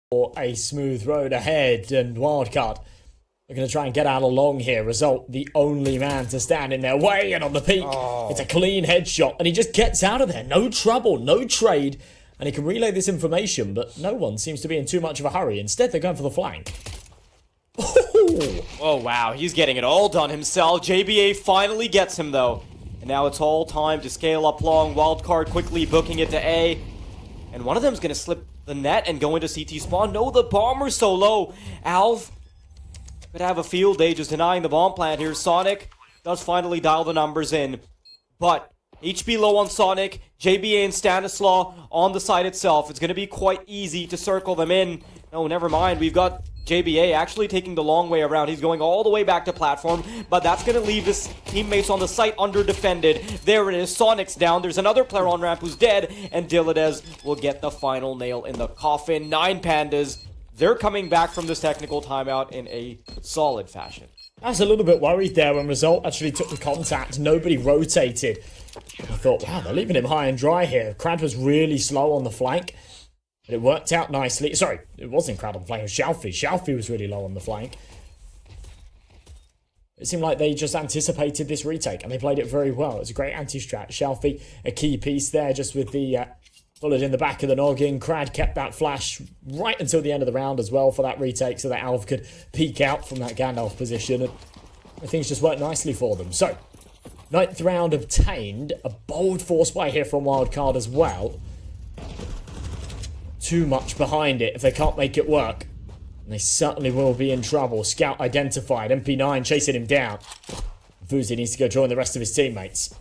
for a smooth road ahead, and Wildcard are going to try and get out along here. Result, the only man to stand in their way, and on the peak, it's a clean headshot, and he just gets out of there. No trouble, no trade, and he can relay this information, but no one seems to be in too much of a hurry. Instead, they're going for the flank. Oh, wow, he's getting it all done himself. JBA finally gets him, though. And now it's all time to scale up long. Wildcard quickly booking it to A. And one of them's going to slip the net and go into CT spawn. No, the bomber's so low. Alv could have a field day just denying the bomb plant here. Sonic does finally dial the numbers in. But HP low on Sonic. JBA and Stanislaw on the side itself. It's going to be quite easy to circle them in. No, never mind. We've got JBA actually taking the long way around. He's going all the way back to platform, but that's going to leave his teammates on the site under-defended. There it is. Sonic's down. There's another player on ramp who's dead, and Diladez will get the final nail in the coffin. 9 Pandas. They're coming back from this technical timeout in a solid fashion. I was a little bit worried there when Result actually took the contact. Nobody rotated. I thought, wow, they're leaving him high and dry here. Crad was really slow on the flank. But it worked out nicely. Sorry, it wasn't Crad on the flank, it was Shalfie. Shalfie was really low on the flank. It seemed like they just anticipated this retake, and they played it very well. It was a great anti-strat. Shalfie, a key piece there, just with the bullet in the back of the noggin. Crad kept that flash right until the end of the round as well for that retake, so that Alv could peek out from that Gandalf position, and things just worked nicely for them. So, 9th round obtained. A bold force play here from Wildcard as well. Too much behind it if they can't make it work. And they certainly will be in trouble. Scout identified. MP9 chasing him down. Fuzi needs to go join the rest of his teammates.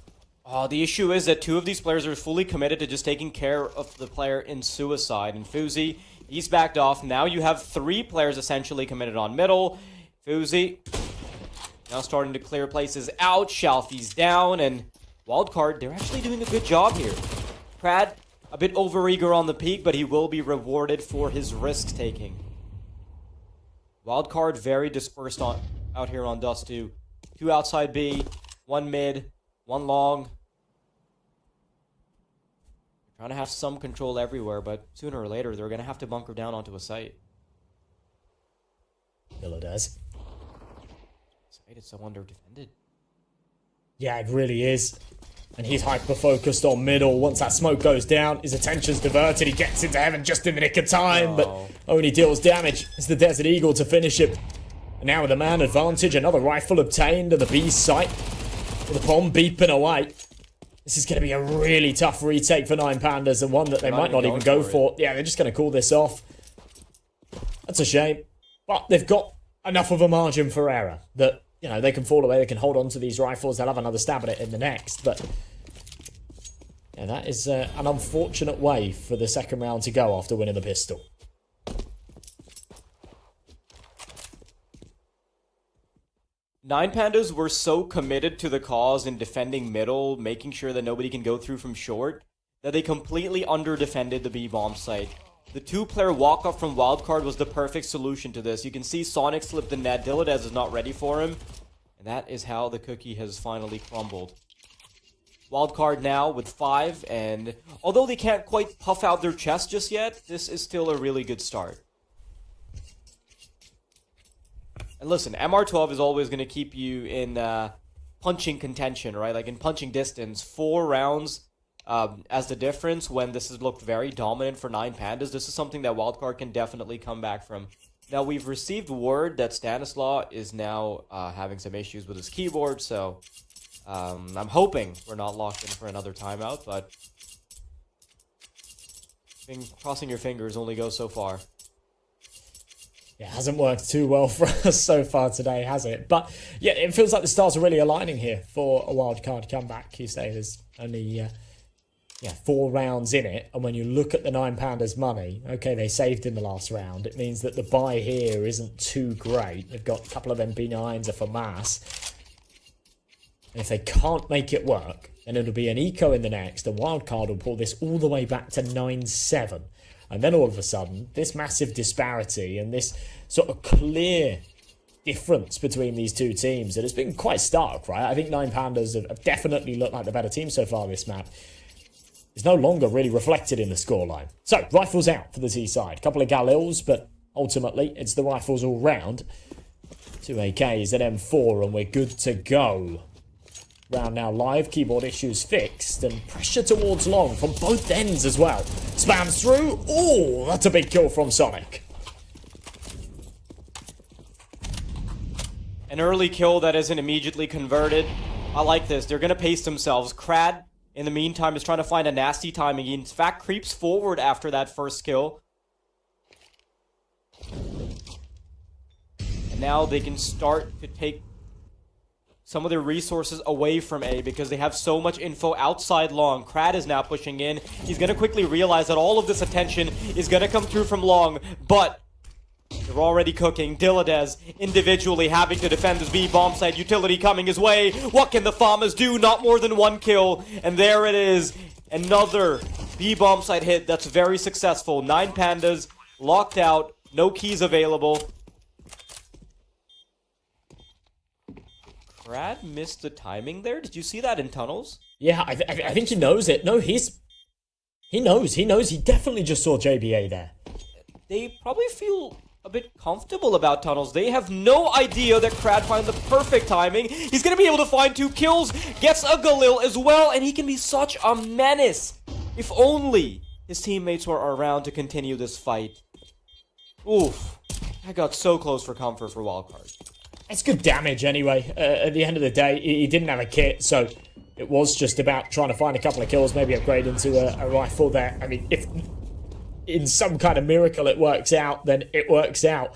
Oh, the issue is that 2 of these players are fully committed to just taking care of the player in suicide. And Fuzi, he's backed off. Now you have 3 players essentially committed on middle. Fuzi now starting to clear places out. Shalfie's down. And Wildcard, they're actually doing a good job here. Crad, a bit overeager on the peak, but he will be rewarded for his risk-taking. Wildcard very dispersed out here on Dust 2. 2 outside B, 1 mid, 1 long. Trying to have some control everywhere, but sooner or later they're going to have to bunker down onto a site. Diladez. Site is so under-defended. Yeah, it really is. And he's hyper-focused on middle. Once that smoke goes down, his attention's diverted. He gets into heaven just in the nick of time, but only deals damage. It's the Desert Eagle to finish it. And now with a man advantage, another rifle obtained at the B site. With the bomb beeping away. This is going to be a really tough retake for 9 Pandas, and one that they might not even go for. Yeah, they're just going to call this off. That's a shame. But they've got enough of a margin for error that, you know, they can fall away, they can hold on to these rifles, they'll have another stab at it in the next, but yeah, that is an unfortunate way for the second round to go after winning the pistol. Nine Pandas were so committed to the cause in defending middle, making sure that nobody can go through from short, that they completely under-defended the B-bomb site. The 2-player walk-up from Wildcard was the perfect solution to this. You can see Sonic slip the net. Diladez is not ready for him. And that is how the cookie has finally crumbled. Wildcard now with 5, and although they can't quite puff out their chest just yet, this is still a really good start. And listen, MR12 is always going to keep you in punching contention, right? Like in punching distance. 4 rounds as the difference when this has looked very dominant for 9 Pandas. This is something that Wildcard can definitely come back from. Now, we've received word that Stanislaw is now having some issues with his keyboard, so I'm hoping we're not locked in for another timeout, but crossing your fingers only goes so far. Yeah, it hasn't worked too well for us so far today, has it? But yeah, it feels like the stars are really aligning here for a Wildcard comeback. You say there's only 4 rounds in it, and when you look at the 9 Pandas money, okay, they saved in the last round. It means that the buy here isn't too great. They've got a couple of MP9s, a FAMAS. And if they can't make it work, then it'll be an eco in the next, and Wildcard will pull this all the way back to 9-7. And then all of a sudden, this massive disparity and this sort of clear difference between these two teams, that has been quite stark, right? I think 9 Pandas have definitely looked like the better team so far this map. is no longer really reflected in the scoreline. So, rifles out for the T side. Couple of Galils, but ultimately, it's the rifles all round. 2 AKs at M4, and we're good to go. Round now live, keyboard issues fixed, and pressure towards long from both ends as well. Spams through. Oh, that's a big kill from Sonic. An early kill that isn't immediately converted. I like this. They're going to pace themselves. Crad, in the meantime, is trying to find a nasty timing. He, in fact, creeps forward after that first kill. And now they can start to take some of their resources away from A because they have so much info outside long. Crad is now pushing in. He's going to quickly realize that all of this attention is going to come through from long, but they're already cooking. Diladez individually having to defend this B bomb site. Utility coming his way. What can the Farmers do? Not more than one kill. And there it is. Another B bomb site hit that's very successful. 9 Pandas locked out. No keys available. Crad missed the timing there. Did you see that in tunnels? Yeah, I think he knows it. No, he knows. He definitely just saw JBA there. They probably feel a bit comfortable about tunnels. They have no idea that Crad found the perfect timing. He's going to be able to find 2 kills, gets a Galil as well, and he can be such a menace. If only his teammates were around to continue this fight. Oof. I got so close for comfort for Wildcard. It's good damage anyway. At the end of the day, he didn't have a kit, so it was just about trying to find a couple of kills, maybe upgrade into a rifle there. I mean, if in some kind of miracle it works out, then it works out.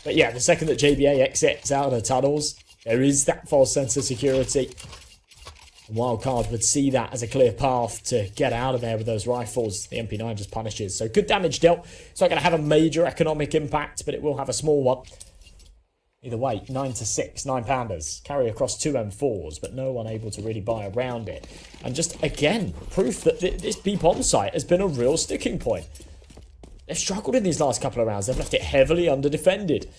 But yeah, the second that JBA exits out of the tunnels, there is that false sense of security. Wildcard would see that as a clear path to get out of there with those rifles. The MP9 just punishes. So good damage dealt. It's not going to have a major economic impact, but it will have a small one. Either way, 9-6, 9 Pandas. Carry across 2 M4s, but no one able to really buy around it. And just, again, proof that this B-bomb site has been a real sticking point. They've struggled in these last couple of rounds. They've left it heavily under-defended.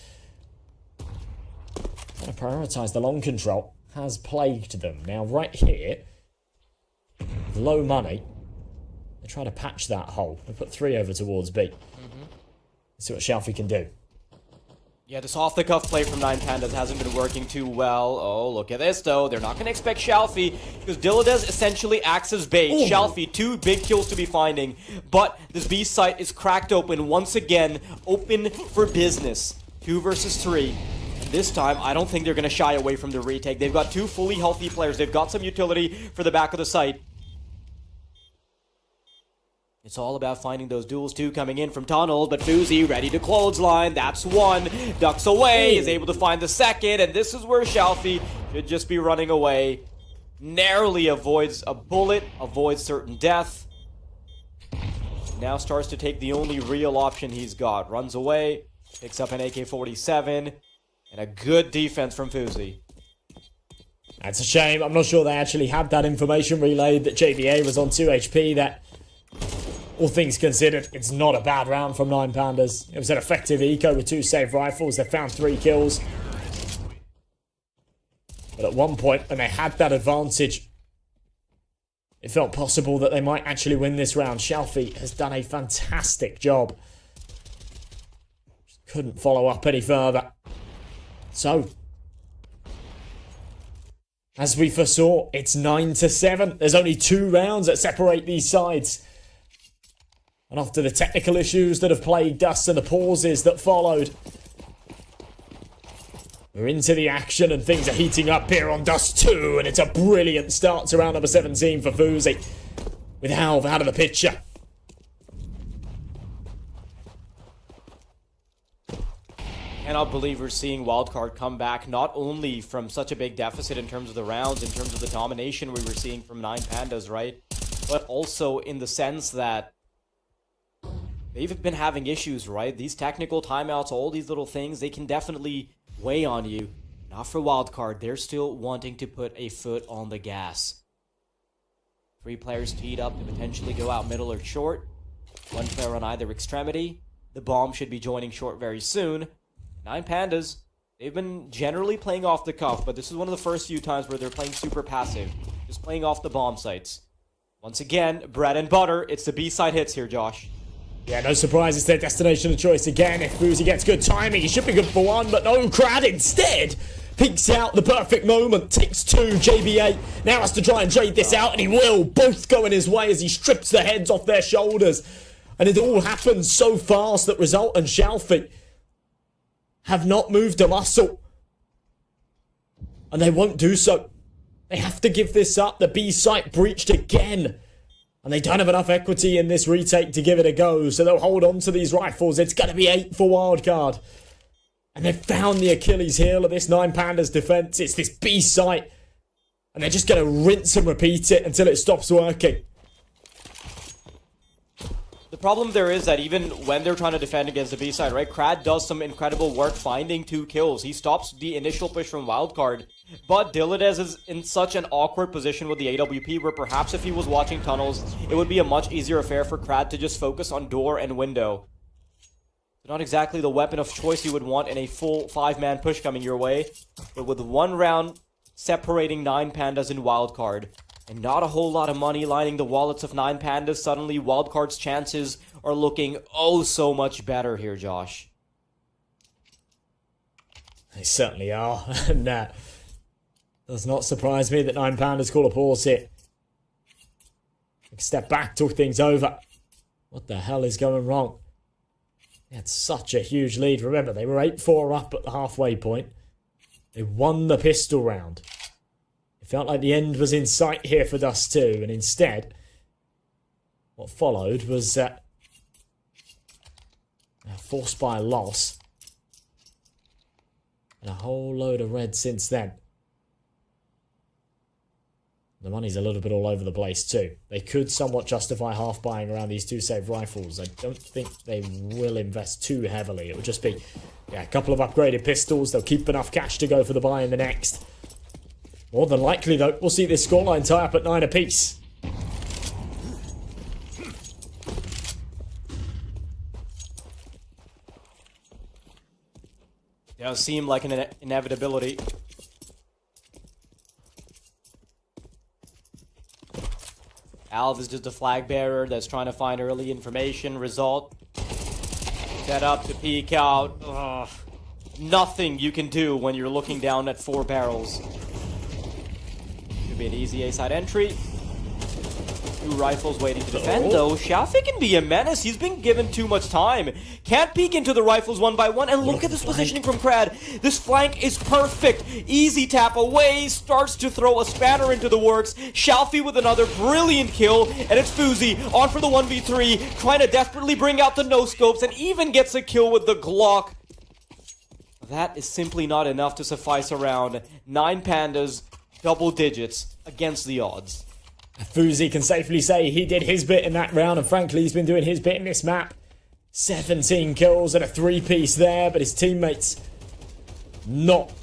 Trying to prioritise the long control has plagued them. Now, right here, low money, they're trying to patch that hole. They put 3 over towards B. Let's see what Shelfie can do. Yeah, this off-the-cuff play from 9 Pandas hasn't been working too well. Oh, look at this, though. They're not going to expect Shelfie because Diladez essentially acts as bait. Ooh. Shelfie, 2 big kills to be finding. But this B site is cracked open once again. Open for business. 2 versus 3. And this time, I don't think they're going to shy away from the retake. They've got 2 fully healthy players. They've got some utility for the back of the site. It's all about finding those duels too coming in from tunnels, but Fuzi ready to clothesline. That's 1. Ducks away, is able to find the 2nd, and this is where Shelfie should just be running away. Narrowly avoids a bullet, avoids certain death. Now starts to take the only real option he's got. Runs away, picks up an AK-47, and a good defense from Fuzi. That's a shame. I'm not sure they actually had that information relayed that JVA was on 2 HP. That, all things considered, it's not a bad round from 9 Pandas. It was an effective eco with 2 saved rifles. They found 3 kills. But at one point, when they had that advantage, it felt possible that they might actually win this round. Shelfie has done a fantastic job. Just couldn't follow up any further. So, as we foresaw, it's 9-7. There's only 2 rounds that separate these sides. And after the technical issues that have plagued us and the pauses that followed, we're into the action and things are heating up here on Dust 2. And it's a brilliant start to round number 17 for Fuzi, with Halve out of the picture. Cannot believe we're seeing Wildcard come back not only from such a big deficit in terms of the rounds, in terms of the domination we were seeing from 9 Pandas, right? But also in the sense that they've been having issues, right? These technical timeouts, all these little things, they can definitely weigh on you. Not for Wildcard. They're still wanting to put a foot on the gas. 3 players teed up to potentially go out middle or short. 1 player on either extremity. The bomb should be joining short very soon. 9 Pandas, they've been generally playing off the cuff, but this is one of the first few times where they're playing super passive. Just playing off the bomb sites. Once again, bread and butter. It's the B-side hits here, Josh. Yeah, no surprise, it's their destination of choice again. If Fuzi gets good timing, he should be good for one, but no, Crad instead peeks out the perfect moment, takes two. JBA now has to try and trade this out, and he will. Both going his way as he strips the heads off their shoulders. And it all happens so fast that Result and Shalfie have not moved a muscle. And they won't do so. They have to give this up. The B site breached again. And they don't have enough equity in this retake to give it a go. So they'll hold on to these rifles. It's going to be 8 for Wildcard. And they've found the Achilles heel of this 9 Pandas defense. It's this B site. And they're just going to rinse and repeat it until it stops working. The problem there is that even when they're trying to defend against the B-side, right, Crad does some incredible work finding 2 kills. He stops the initial push from Wildcard, but Dilladez is in such an awkward position with the AWP where perhaps if he was watching tunnels, it would be a much easier affair for Crad to just focus on door and window. So not exactly the weapon of choice you would want in a full 5-man push coming your way, but with 1 round separating 9 Pandas in Wildcard, and not a whole lot of money lining the wallets of 9 Pandas, suddenly Wildcard's chances are looking oh so much better here, Josh. They certainly are. And does not surprise me that 9 Pandas call a pause here. Step back, talk things over. What the hell is going wrong? They had such a huge lead. Remember, they were 8-4 up at the halfway point. They won the pistol round. It felt like the end was in sight here for Dust 2, and instead, what followed was forced by a loss, and a whole load of red since then. The money's a little bit all over the place too. They could somewhat justify half buying around these 2 saved rifles. I don't think they will invest too heavily. It would just be a couple of upgraded pistols. They'll keep enough cash to go for the buy in the next. More than likely, though, we'll see this scoreline tie up at 9 apiece. It does seem like an inevitability. Alv is just a flag bearer that's trying to find early information. Result. Set up to peek out. Ugh. Nothing you can do when you're looking down at 4 barrels. Could be an easy A-side entry. 2 rifles waiting to defend, though. Xiaofei can be a menace. He's been given too much time. Can't peek into the rifles one by one. And look at this positioning from Crad. This flank is perfect. Easy tap away. Starts to throw a spanner into the works. Xiaofei with another brilliant kill. And it's Fuzi on for the 1v3. Trying to desperately bring out the no-scopes. And even gets a kill with the Glock. That is simply not enough to suffice around. 9 Pandas. Double digits against the odds. Fuzi can safely say he did his bit in that round, and frankly, he's been doing his bit in this map. 17 kills and a 3-piece there, but his teammates not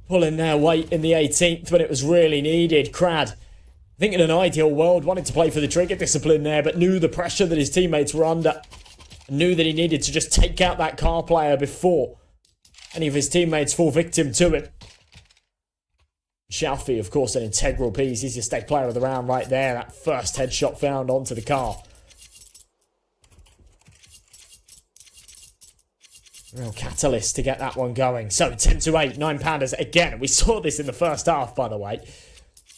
pulling their weight in the 18th when it was really needed. Crad, I think in an ideal world, wanted to play for the trigger discipline there, but knew the pressure that his teammates were under. And knew that he needed to just take out that car player before any of his teammates fall victim to him. Xiaofei, of course, an integral piece. He's your state player of the round right there. That first headshot found onto the car. Real catalyst to get that one going. So, 10-8, 9 Pandas again. We saw this in the first half, by the way.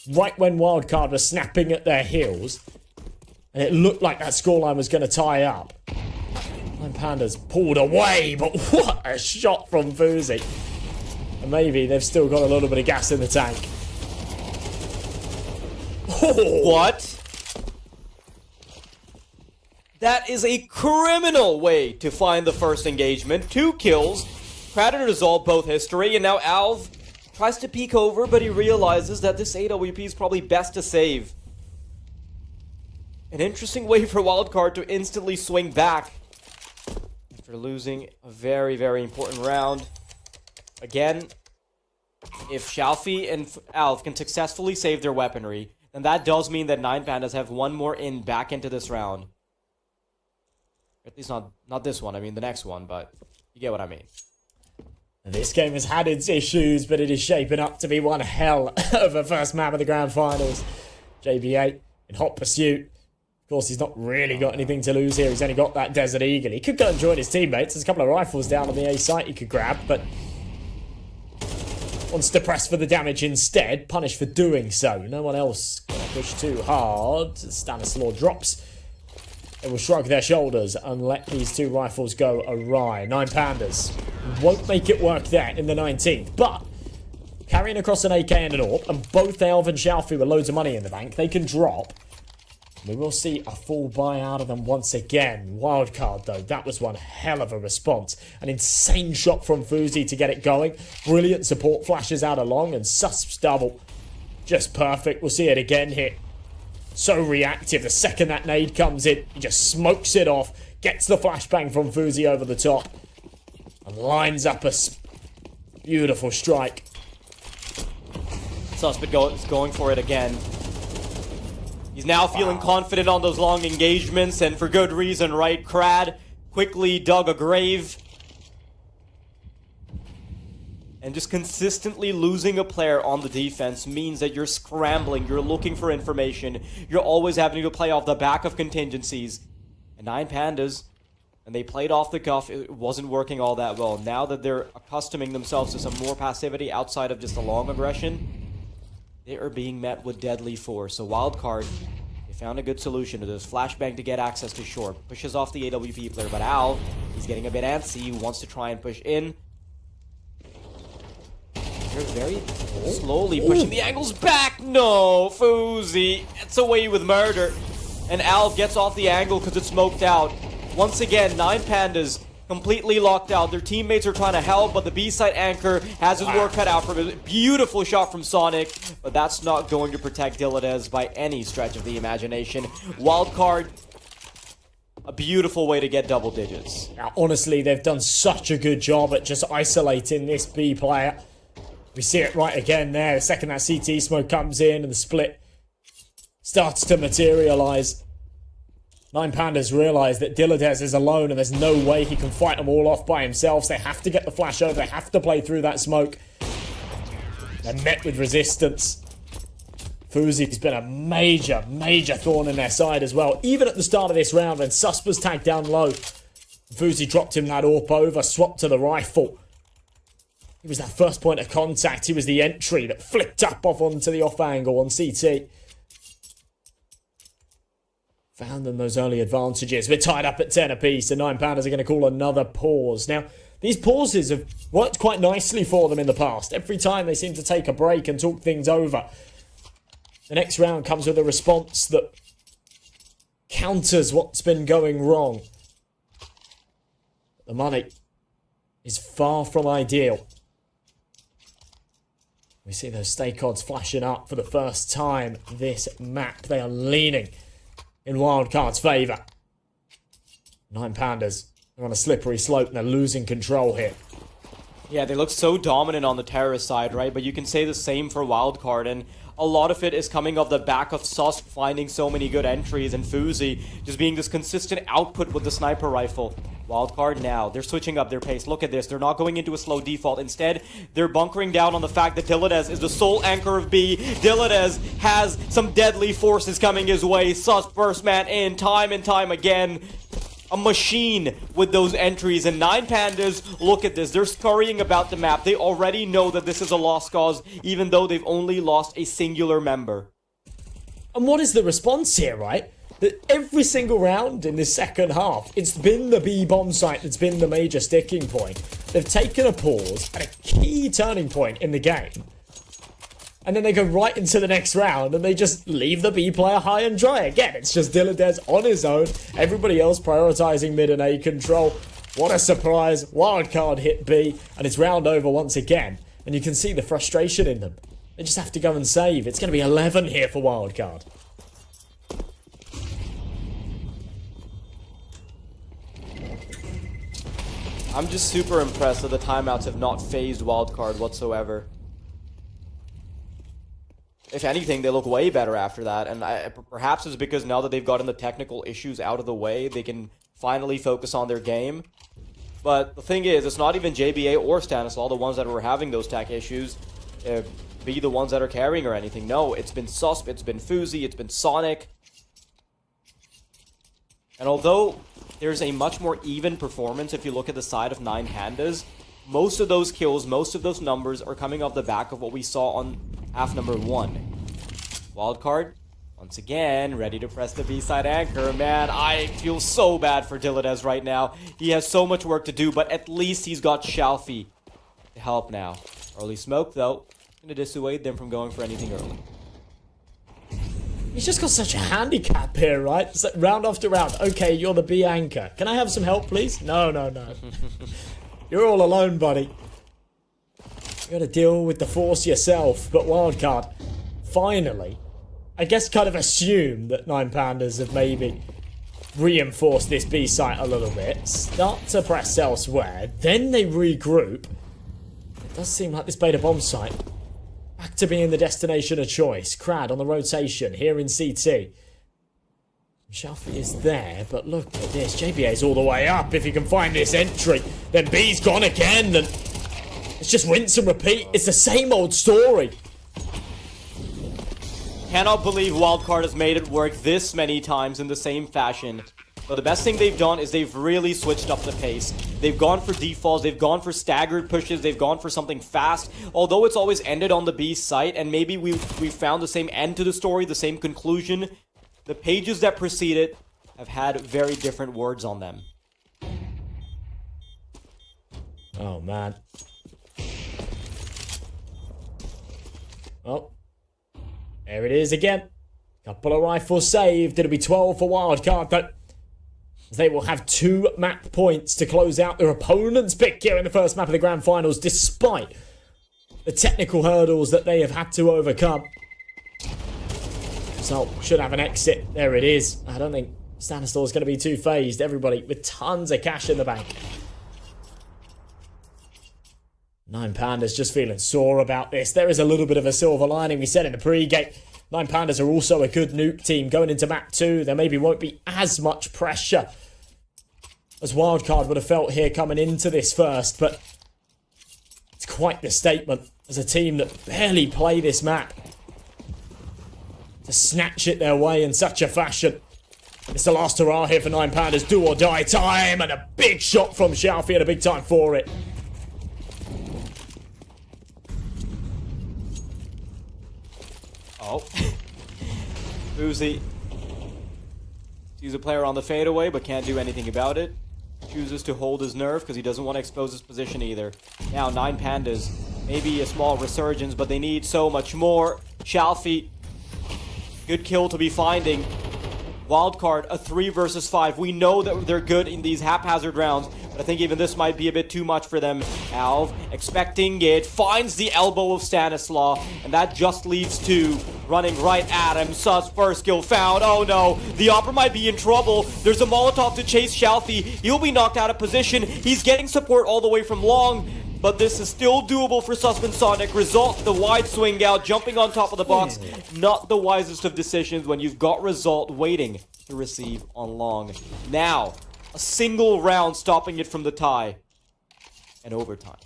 Right when Wildcard was snapping at their heels. And it looked like that scoreline was going to tie up. 9 Pandas pulled away, but what a shot from Fuzi. And maybe they've still got a little bit of gas in the tank. Oh. What? That is a criminal way to find the first engagement. 2 kills. Crowd and Result both history. And now Alv tries to peek over, but he realizes that this AWP is probably best to save. An interesting way for Wildcard to instantly swing back after losing a very, very important round. Again, if Xiaofei and Alv can successfully save their weaponry, then that does mean that 9 Pandas have one more in back into this round. At least not this one, I mean the next one, but you get what I mean. This game has had its issues, but it is shaping up to be one hell of a first map of the grand finals. JB8 in hot pursuit. Of course, he's not really got anything to lose here. He's only got that Desert Eagle. He could go and join his teammates. There's a couple of rifles down on the A site he could grab, but wants to press for the damage instead. Punished for doing so. No one else gonna push too hard. Stanislaw drops. They will shrug their shoulders and let these two rifles go awry. 9 Pandas won't make it work there in the 19th, but carrying across an AK and an AWP, and both Elv and Xiaofu with loads of money in the bank, they can drop. We will see a full buy out of them once again. Wildcard, though, that was one hell of a response. An insane shot from Fuzi to get it going. Brilliant support flashes out along, and Susp's double. Just perfect. We'll see it again here. So reactive. The second that nade comes in, he just smokes it off, gets the flashbang from Fuzi over the top, and lines up a beautiful strike. Suspect is going for it again. He's now feeling confident on those long engagements, and for good reason, right? Crad quickly dug a grave. And just consistently losing a player on the defense means that you're scrambling, you're looking for information, you're always having to play off the back of contingencies. And 9 Pandas, and they played off the cuff, it wasn't working all that well. Now that they're accustoming themselves to some more passivity outside of just a long aggression, they are being met with deadly force. So Wildcard, they found a good solution to this. Flashbang to get access to short. Pushes off the AWP player, but Al, he's getting a bit antsy. He wants to try and push in. They're very slowly pushing the angles back. No, Fuzi, it's away with murder. And Al gets off the angle because it's smoked out. Once again, 9 Pandas completely locked out. Their teammates are trying to help, but the B-side anchor has his work cut out for him. Beautiful shot from Sonic, but that's not going to protect Diladez by any stretch of the imagination. Wildcard, a beautiful way to get double digits. Now, honestly, they've done such a good job at just isolating this B player. We see it right again there. The second that CT smoke comes in and the split starts to materialize, 9 Pandas realize that Diladez is alone and there's no way he can fight them all off by himself. So they have to get the flash over. They have to play through that smoke. They're met with resistance. Fuzi's been a major, major thorn in their side as well. Even at the start of this round when Sus was tagged down low, Fuzi dropped him that AWP over, swapped to the rifle. He was that first point of contact. He was the entry that flicked up off onto the off angle on CT. Found them those early advantages. We're tied up at 10 apiece, and 9 Pandas are going to call another pause. Now, these pauses have worked quite nicely for them in the past. Every time they seem to take a break and talk things over. The next round comes with a response that counters what's been going wrong. The money is far from ideal. We see those stake odds flashing up for the first time this map. They are leaning in Wildcard's favour. 9 Pandas are on a slippery slope and they're losing control here. Yeah, they look so dominant on the terrorist side, right? But you can say the same for Wildcard, and a lot of it is coming off the back of Sus finding so many good entries and Fuzi just being this consistent output with the sniper rifle. Wildcard now, they're switching up their pace. Look at this, they're not going into a slow default. Instead, they're bunkering down on the fact that Diladez is the sole anchor of B. Diladez has some deadly forces coming his way. Sus first man in time and time again. A machine with those entries, and 9 Pandas, look at this, they're scurrying about the map. They already know that this is a lost cause, even though they've only lost a singular member. And what is the response here, right? That every single round in this second half, it's been the B bomb site that's been the major sticking point. They've taken a pause at a key turning point in the game. And then they go right into the next round and they just leave the B player high and dry. Again, it's just Diladez on his own. Everybody else prioritizing mid and A control. What a surprise. Wildcard hit B and it's round over once again. And you can see the frustration in them. They just have to go and save. It's going to be 11 here for Wildcard. I'm just super impressed that the timeouts have not phased Wildcard whatsoever. If anything, they look way better after that, and perhaps it's because now that they've gotten the technical issues out of the way, they can finally focus on their game. But the thing is, it's not even JBA or Stanislaw, the ones that were having those tech issues, be the ones that are carrying or anything. No, it's been Susp, it's been Fuzi, it's been Sonic. And although there's a much more even performance if you look at the side of 9 Pandas, most of those kills, most of those numbers are coming off the back of what we saw on half number 1. Wildcard, once again, ready to press the B-side anchor. Man, I feel so bad for Diladez right now. He has so much work to do, but at least he's got Shalfie to help now. Early smoke, though, going to dissuade them from going for anything early. He's just got such a handicap here, right? It's like round after round. Okay, you're the B anchor. Can I have some help, please? No. You're all alone, buddy. You gotta deal with the force yourself. But Wildcard, finally, I guess kind of assume that 9 Pandas have maybe reinforced this B site a little bit. Start to press elsewhere. Then they regroup. It does seem like this beta bomb site back to being the destination of choice. Crad on the rotation here in CT. Shalfie is there, but look at this. JBA's all the way up. If he can find this entry, then B's gone again. Then it's just rinse and repeat. It's the same old story. Cannot believe Wildcard has made it work this many times in the same fashion. But the best thing they've done is they've really switched up the pace. They've gone for defaults, they've gone for staggered pushes, they've gone for something fast. Although it's always ended on the B site, and maybe we found the same end to the story, the same conclusion, the pages that precede it have had very different words on them. Oh, man. Oh. There it is again. Couple of rifles saved. It'll be 12 for Wildcard, though. They will have 2 map points to close out their opponent's pick here in the first map of the Grand Finals, despite the technical hurdles that they have had to overcome. So, should have an exit. There it is. I don't think Stanislaw is going to be too phased. Everybody with tons of cash in the bank. 9 Pandas just feeling sore about this. There is a little bit of a silver lining. We said in the pre-game, 9 Pandas are also a good nuke team. Going into map 2, there maybe won't be as much pressure as Wildcard would have felt here coming into this first, but it's quite the statement as a team that barely play this map to snatch it their way in such a fashion. It's the last hurrah here for 9 Pandas. Do or die time, and a big shot from Shalfie and a big time for it. Oh. Uzi sees a player on the fadeaway, but can't do anything about it. Chooses to hold his nerve because he doesn't want to expose his position either. Now, 9 Pandas. Maybe a small resurgence, but they need so much more. Shalfie. Good kill to be finding. Wildcard, a 3 versus 5. We know that they're good in these haphazard rounds, but I think even this might be a bit too much for them. Alv, expecting it, finds the elbow of Stanislaw, and that just leaves 2 running right at him. Sus, first kill found. Oh no, the Opera might be in trouble. There's a Molotov to chase Shalfie. He'll be knocked out of position. He's getting support all the way from long, but this is still doable for Suspensonic. Result, the wide swing out, jumping on top of the box. Not the wisest of decisions when you've got Result waiting to receive on long. Now, a single round stopping it from the tie. And overtime.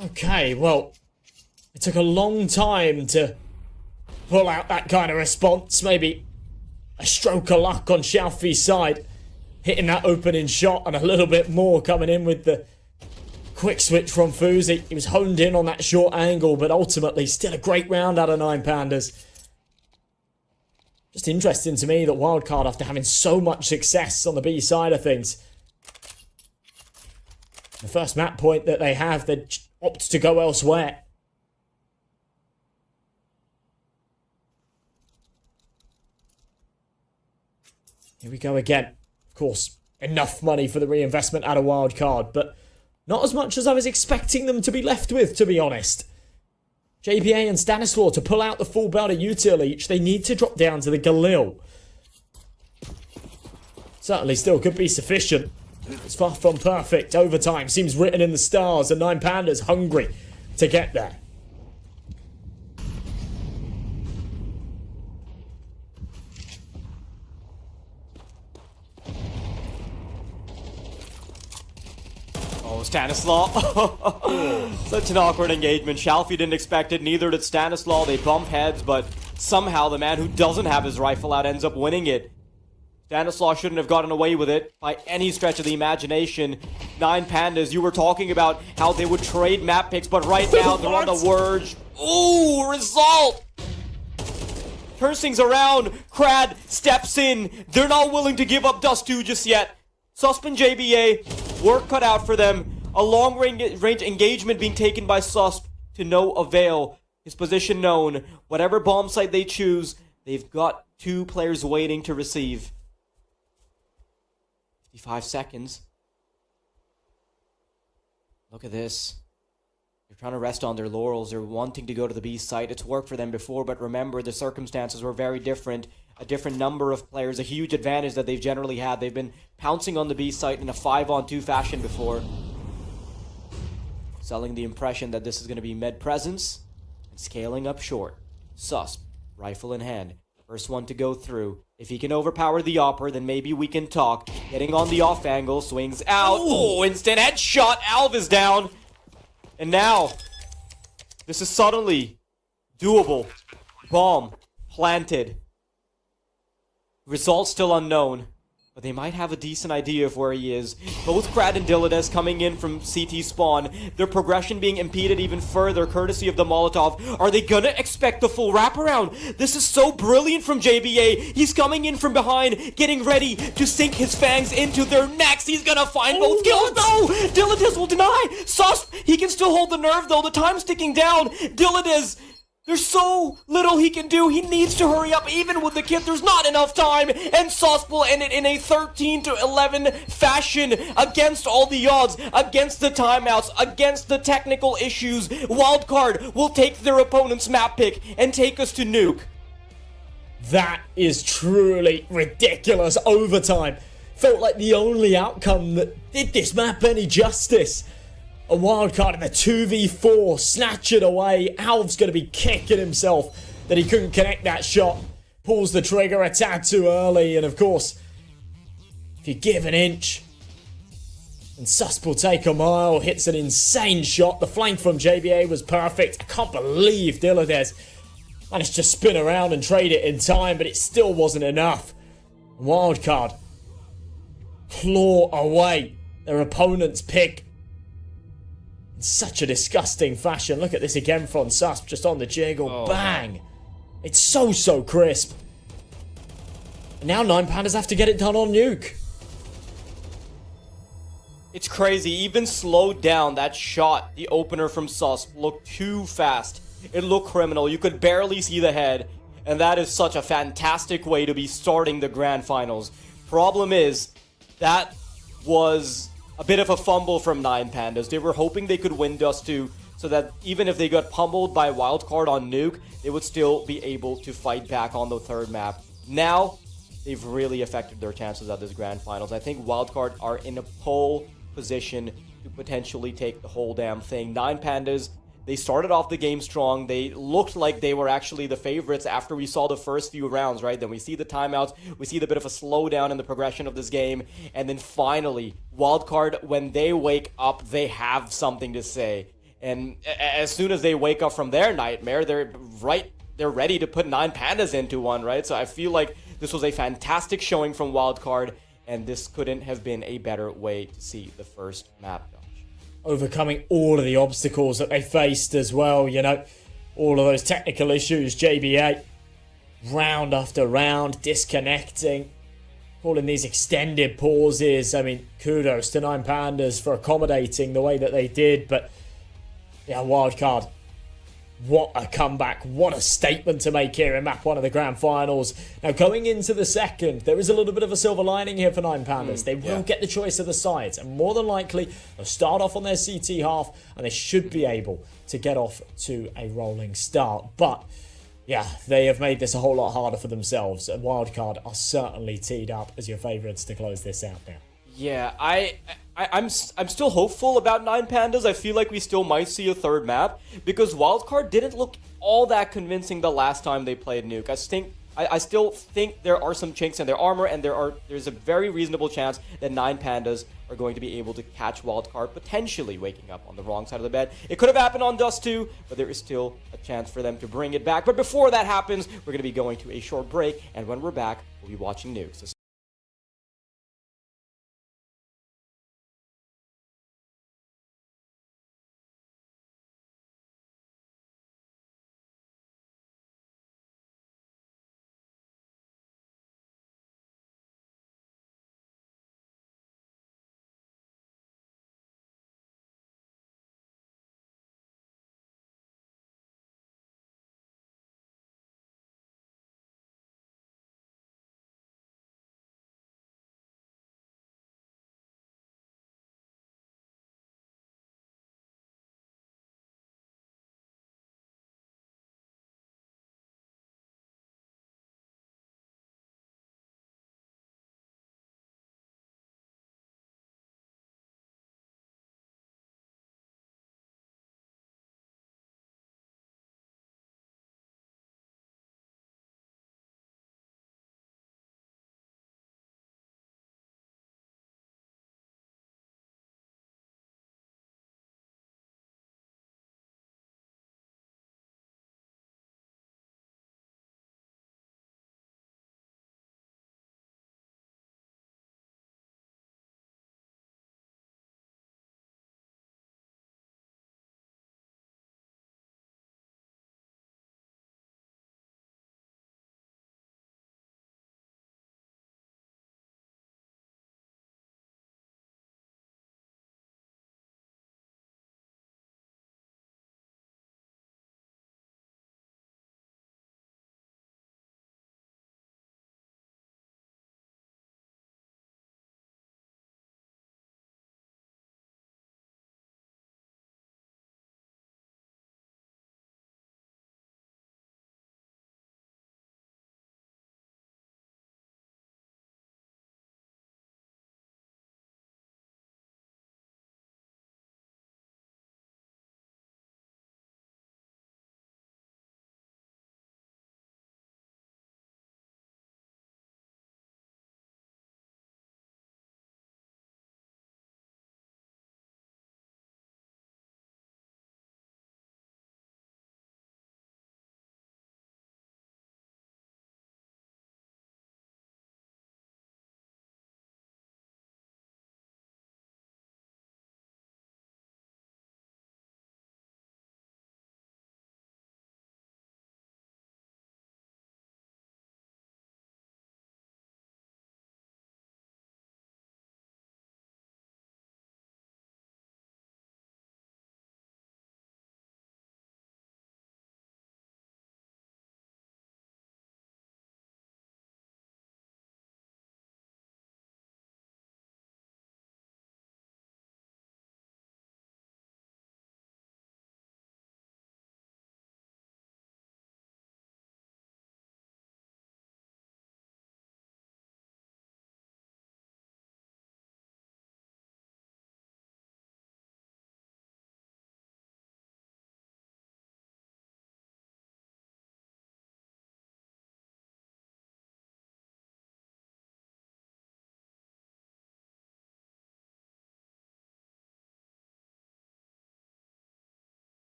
Okay, well, it took a long time to pull out that kind of response. Maybe a stroke of luck on Shalfie's side, hitting that opening shot, and a little bit more coming in with the quick switch from Fuzi. He was honed in on that short angle, but ultimately still a great round out of 9 Pandas. Just interesting to me that Wildcard, after having so much success on the B side of things, the first map point that they have, they opt to go elsewhere. Here we go again. Of course, enough money for the reinvestment out of Wildcard, but not as much as I was expecting them to be left with, to be honest. JPA and Stanislaw to pull out the full belt of util each. They need to drop down to the Galil. Certainly still could be sufficient. It's far from perfect. Overtime seems written in the stars, and 9 Pandas hungry to get there. Oh, Stanislaw. Such an awkward engagement. Shalfie didn't expect it, neither did Stanislaw. They bump heads, but somehow the man who doesn't have his rifle out ends up winning it. Stanislaw shouldn't have gotten away with it by any stretch of the imagination. 9Pandas, you were talking about how they would trade map picks, but right now they're on the verge. Ooh, result! Turns things around. Crad steps in. They're not willing to give up Dust 2 just yet. Susp and JBA, work cut out for them. A long-range engagement being taken by Susp to no avail. His position known. Whatever bomb site they choose, they've got 2 players waiting to receive. 55 seconds. Look at this. They're trying to rest on their laurels. They're wanting to go to the B site. It's worked for them before, but remember, the circumstances were very different. A different number of players, a huge advantage that they've generally had. They've been pouncing on the B site in a 5-on-2 fashion before. Selling the impression that this is going to be med presence and scaling up short. Susp, rifle in hand. First one to go through. If he can overpower the Opper, then maybe we can talk. Getting on the off angle, swings out. Oh, instant headshot. Alv is down. And now, this is suddenly doable. Bomb planted. Result still unknown, but they might have a decent idea of where he is. Both Krad and Dilides coming in from CT spawn. Their progression being impeded even further, courtesy of the Molotov. Are they gonna expect the full wraparound? This is so brilliant from JBA. He's coming in from behind, getting ready to sink his fangs into their necks. He's gonna find both kills. No! Dilides will deny! Susp, he can still hold the nerve though. The time's ticking down. Dilides, there's so little he can do. He needs to hurry up. Even with the kit, there's not enough time. And Susp will end it in a 13-11 fashion against all the odds, against the timeouts, against the technical issues. Wildcard will take their opponent's map pick and take us to Nuke. That is truly ridiculous overtime. Felt like the only outcome that did this map any justice. A wildcard in the 2v4, snatch it away. Alv's going to be kicking himself that he couldn't connect that shot. Pulls the trigger a tad too early, and of course, if you give an inch, and Susp will take a mile, hits an insane shot. The flank from JBA was perfect. I can't believe Dilides managed to spin around and trade it in time, but it still wasn't enough. Wildcard claw away their opponent's pick in such a disgusting fashion. Look at this again from Susp, just on the jiggle. Oh, bang! It's so crisp. And now 9Pandas have to get it done on Nuke. It's crazy. Even slowed down, that shot, the opener from Susp, looked too fast. It looked criminal. You could barely see the head. And that is such a fantastic way to be starting the grand finals. Problem is, that was a bit of a fumble from 9Pandas. They were hoping they could win Dust 2 so that even if they got pummeled by Wildcard on Nuke, they would still be able to fight back on the third map. Now, they've really affected their chances at this grand finals. I think Wildcard are in a pole position to potentially take the whole damn thing. 9Pandas, they started off the game strong. They looked like they were actually the favorites after we saw the first few rounds, right? Then we see the timeouts, we see the bit of a slowdown in the progression of this game, and then finally, Wildcard, when they wake up, they have something to say. And as soon as they wake up from their nightmare, they're ready to put 9Pandas into one, right? So I feel like this was a fantastic showing from Wildcard, and this couldn't have been a better way to see the first map. Overcoming all of the obstacles that they faced as well, you know, all of those technical issues. JBA, round after round, disconnecting, calling these extended pauses. I mean, kudos to 9Pandas for accommodating the way that they did, but yeah, Wildcard, what a comeback, what a statement to make here in map 1 of the grand finals. Now, going into the second, there is a little bit of a silver lining here for 9Pandas. They will get the choice of the sides, and more than likely, they'll start off on their CT half, and they should be able to get off to a rolling start. But, yeah, they have made this a whole lot harder for themselves, and Wildcard are certainly teed up as your favourites to close this out now. Yeah, I'm still hopeful about 9Pandas. I feel like we still might see a third map because Wildcard didn't look all that convincing the last time they played Nuke. I think I still think there are some chinks in their armor, and there's a very reasonable chance that 9 Pandas are going to be able to catch Wildcard, potentially waking up on the wrong side of the bed. It could have happened on Dust 2, but there is still a chance for them to bring it back. But before that happens, we're going to be going to a short break, and when we're back, we'll be watching Nuke. So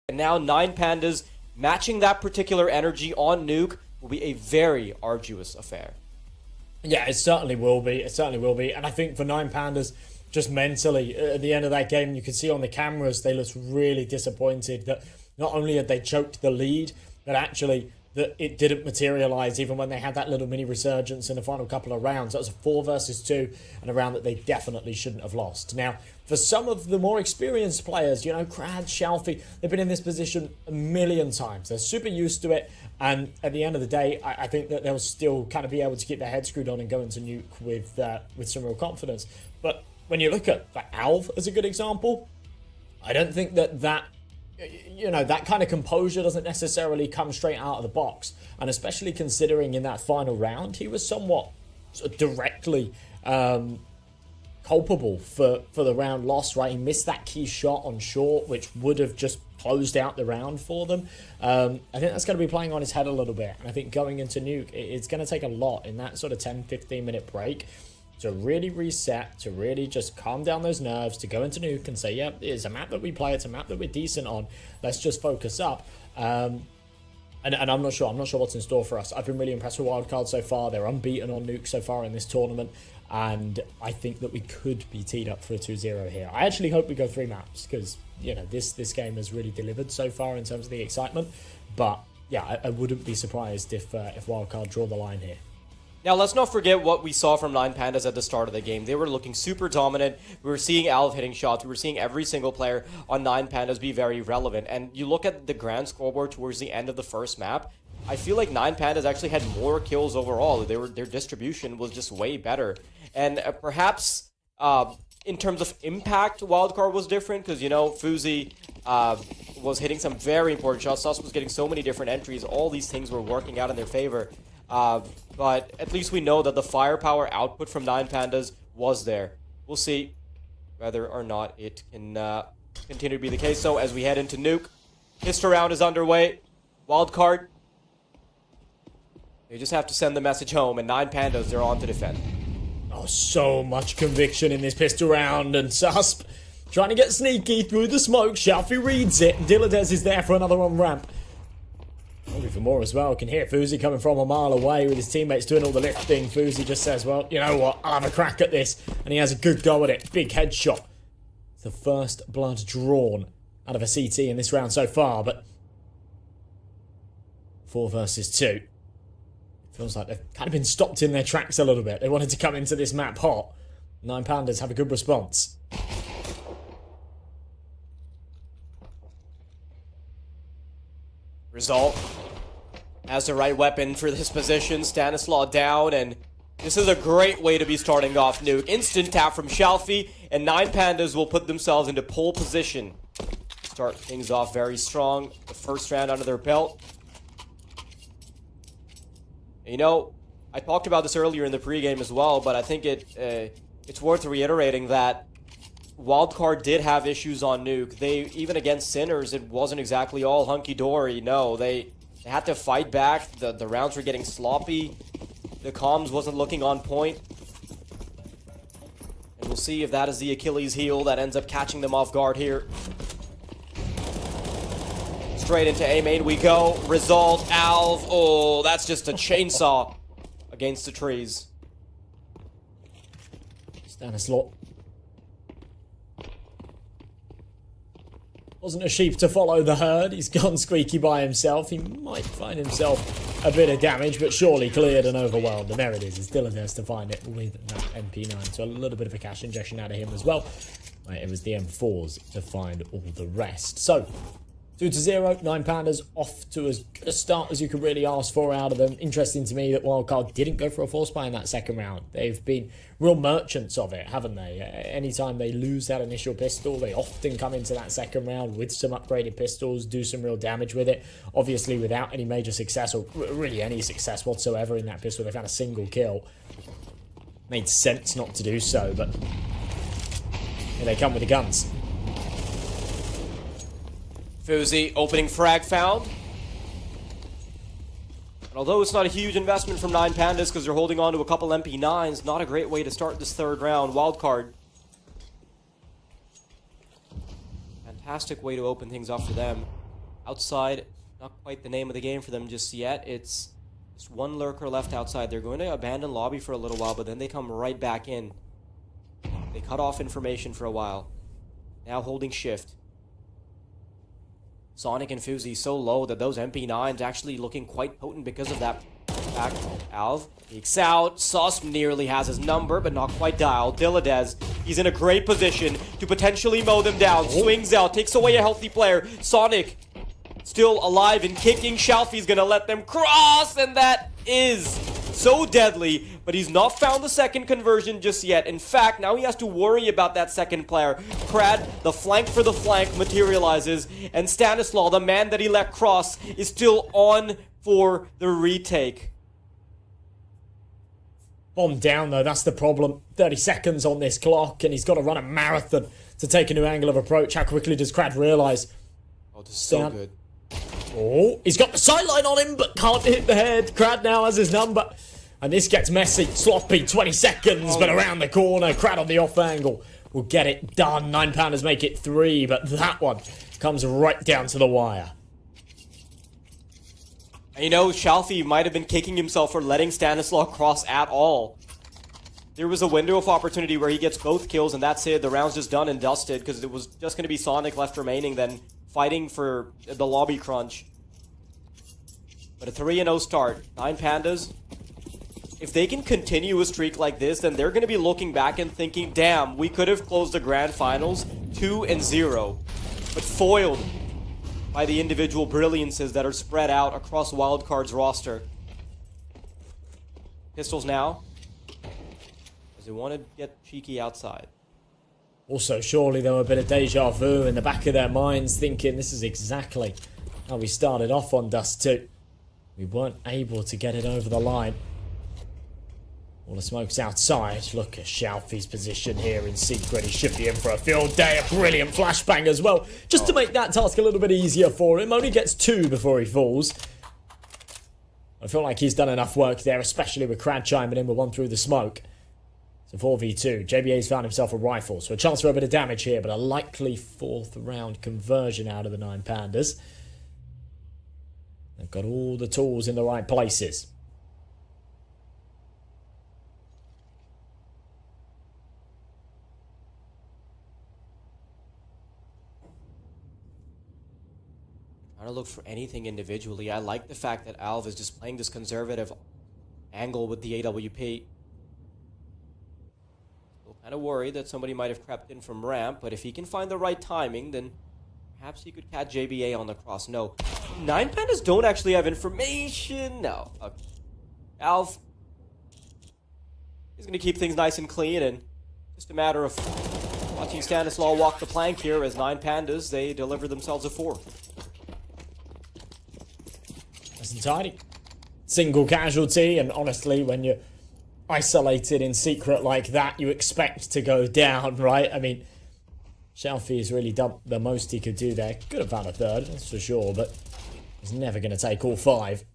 And now 9 Pandas matching that particular energy on Nuke will be a very arduous affair. Yeah, it certainly will be. It certainly will be. And I think for 9 Pandas, just mentally, at the end of that game, you could see on the cameras, they looked really disappointed that not only had they choked the lead, but actually that it didn't materialise even when they had that little mini resurgence in the final couple of rounds. That was a 4 versus 2 and a round that they definitely shouldn't have lost. Now, for some of the more experienced players, you know, Krad, Shalfie, they've been in this position a million times. They're super used to it, and at the end of the day, I think that they'll still kind of be able to keep their head screwed on and go into Nuke with some real confidence. But when you look at Alv as a good example, I don't think that you know, that kind of composure doesn't necessarily come straight out of the box. And especially considering in that final round, he was somewhat sort of directly culpable for the round loss, right? He missed that key shot on short, which would have just closed out the round for them. I think that's going to be playing on his head a little bit. And I think going into Nuke, it's going to take a lot in that sort of 10-15 minute break to really reset, to really just calm down those nerves, to go into Nuke and say, yep, it's a map that we play, it's a map that we're decent on, let's just focus up. And I'm not sure what's in store for us. I've been really impressed with Wildcard so far. They're unbeaten on Nuke so far in this tournament, and I think that we could be teed up for a 2-0 here. I actually hope we go 3 maps, because, you know, this game has really delivered so far in terms of the excitement, but yeah, I wouldn't be surprised if Wildcard draw the line here. Now, let's not forget what we saw from 9 Pandas at the start of the game. They were looking super dominant. We were seeing Alv hitting shots. We were seeing every single player on 9 Pandas be very relevant. And you look at the grand scoreboard towards the end of the first map, I feel like 9 Pandas actually had more kills overall. Their distribution was just way better. And perhaps in terms of impact, Wildcard was different because, you know, Fuzi was hitting some very important shots. Sus was getting so many different entries. All these things were working out in their favor. But at least we know that the firepower output from 9 Pandas was there. We'll see whether or not it can continue to be the case. So as we head into Nuke, History round is underway. Wildcard, they just have to send the message home, and 9 Pandas, they're on to defend. Oh, so much conviction in this pistol round, and Susp trying to get sneaky through the smoke. Shalfie reads it. Diladez is there for another on ramp. Probably for more as well. Can hear Fuzi coming from a mile away with his teammates doing all the lifting. Fuzi just says, well, you know what, I'll have a crack at this. And he has a good go at it. Big headshot. It's the first blood drawn out of a CT in this round so far, but 4 versus 2. Feels like they've kind of been stopped in their tracks a little bit. They wanted to come into this map hot. 9 Pandas have a good response. Result has the right weapon for this position. Stanislaw down, and this is a great way to be starting off Nuke. Instant tap from Shalfie, and 9 Pandas will put themselves into pole position. Start things off very strong. The first round under their belt. You know, I talked about this earlier in the pregame as well, but I think it's worth reiterating that Wildcard did have issues on Nuke. They, even against Sinners, it wasn't exactly all hunky-dory. No, they had to fight back. The rounds were getting sloppy. The comms wasn't looking on point. And we'll see if that is the Achilles heel that ends up catching them off guard here. Straight into A main we go. Result, Alv. Oh, that's just a chainsaw against the trees. Stanislaw wasn't a sheep to follow the herd. He's gone squeaky by himself. He might find himself a bit of damage, but surely cleared and overwhelmed. And there it is. It's Diladez to find it with that MP9. So a little bit of a cash injection out of him as well. Right, it was the M4s to find all the rest. So 2-0, 9 Pandas off to as good a start as you could really ask for out of them. Interesting to me that Wildcard didn't go for a force buy in that second round. They've been real merchants of it, haven't they? Anytime they lose that initial pistol, they often come into that second round with some upgraded pistols, do some real damage with it. Obviously, without any major success, or really any success whatsoever in that pistol, they found a single kill. Made sense not to do so, but here they come with the guns. Fuzi, opening frag found. And although it's not a huge investment from 9 Pandas because they're holding on to a couple MP9s, not a great way to start this third round. Wildcard. Fantastic way to open things up for them. outside, not quite the name of the game for them just yet. It's just one lurker left outside. They're going to abandon lobby for a little while, but then they come right back in. They cut off information for a while. Now holding shift. Sonic and Fuzzy so low that those MP9s actually looking quite potent because of that fact. Alv peeks out. Sauce nearly has his number, but not quite dialed. Diladez, he's in a great position to potentially mow them down. Swings out, takes away a healthy player. Sonic still alive and kicking. Shalfie's gonna let them cross, and that is so deadly, but he's not found the second conversion just yet. In fact, now he has to worry about that second player. Krad, the flank for the flank, materializes, and Stanislaw, the man that he let cross, is still on for the retake. Bomb down, though, that's the problem. 30 seconds on this clock, and he's got to run a marathon to take a new angle of approach. How quickly does Krad realise? Oh, this is so good. Oh, he's got the sideline on him, but can't hit the head. Krad now has his number. And this gets messy. Sloppy, 20 seconds, but around the corner. Krad on the off angle will get it done. 9 Pandas make it 3, but that one comes right down to the wire. You know, Shalfie might have been kicking himself for letting Stanislaw cross at all. There was a window of opportunity where he gets both kills, and that's it. The round's just done and dusted, because it was just going to be Sonic left remaining, then fighting for the lobby crunch. But a 3-0 start. 9 Pandas. If they can continue a streak like this, then they're going to be looking back and thinking, damn, we could have closed the grand finals 2-0. But foiled by the individual brilliances that are spread out across Wildcard's roster. Pistols now, as they want to get cheeky outside. Also, surely there were a bit of deja vu in the back of their minds, thinking this is exactly how we started off on Dust 2. We weren't able to get it over the line. All the smoke's outside. Look at Shalfie's position here in secret. He should be in for a field day. A brilliant flashbang as well, just to make that task a little bit easier for him. Only gets 2 before he falls. I feel like he's done enough work there, especially with Krad chiming in with one through the smoke. So 4v2. JBA's found himself a rifle, so a chance for a bit of damage here, but a likely 4th round conversion out of the 9 Pandas. They've got all the tools in the right places. Trying to look for anything individually. I like the fact that Alv is just playing this conservative angle with the AWP. Still kind of worried that somebody might have crept in from ramp, but if he can find the right timing, then perhaps he could catch JBA on the cross. No. 9 Pandas don't actually have information. No. Okay. Alv is going to keep things nice and clean, and just a matter of watching Stanislaw walk the plank here as 9 Pandas, they deliver themselves a 4. Nice and tidy. Single casualty, and honestly, when you're isolated in secret like that, you expect to go down, right? I mean, Shalfie has really done the most he could do there. Could have found a 3rd, that's for sure, but he's never going to take all 5.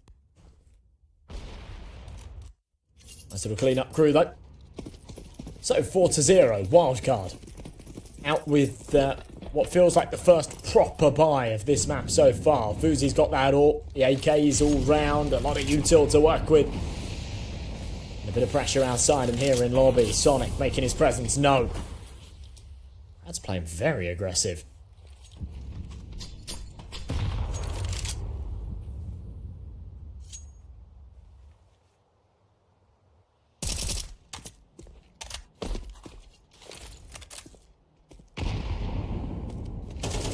Nice little clean-up crew, though. So, 4-0, Wildcard. Out with what feels like the first proper buy of this map so far. Fuzi's got that all. The AK's all round. A lot of util to work with. And a bit of pressure outside and here in lobby. Sonic making his presence known. That's playing very aggressive.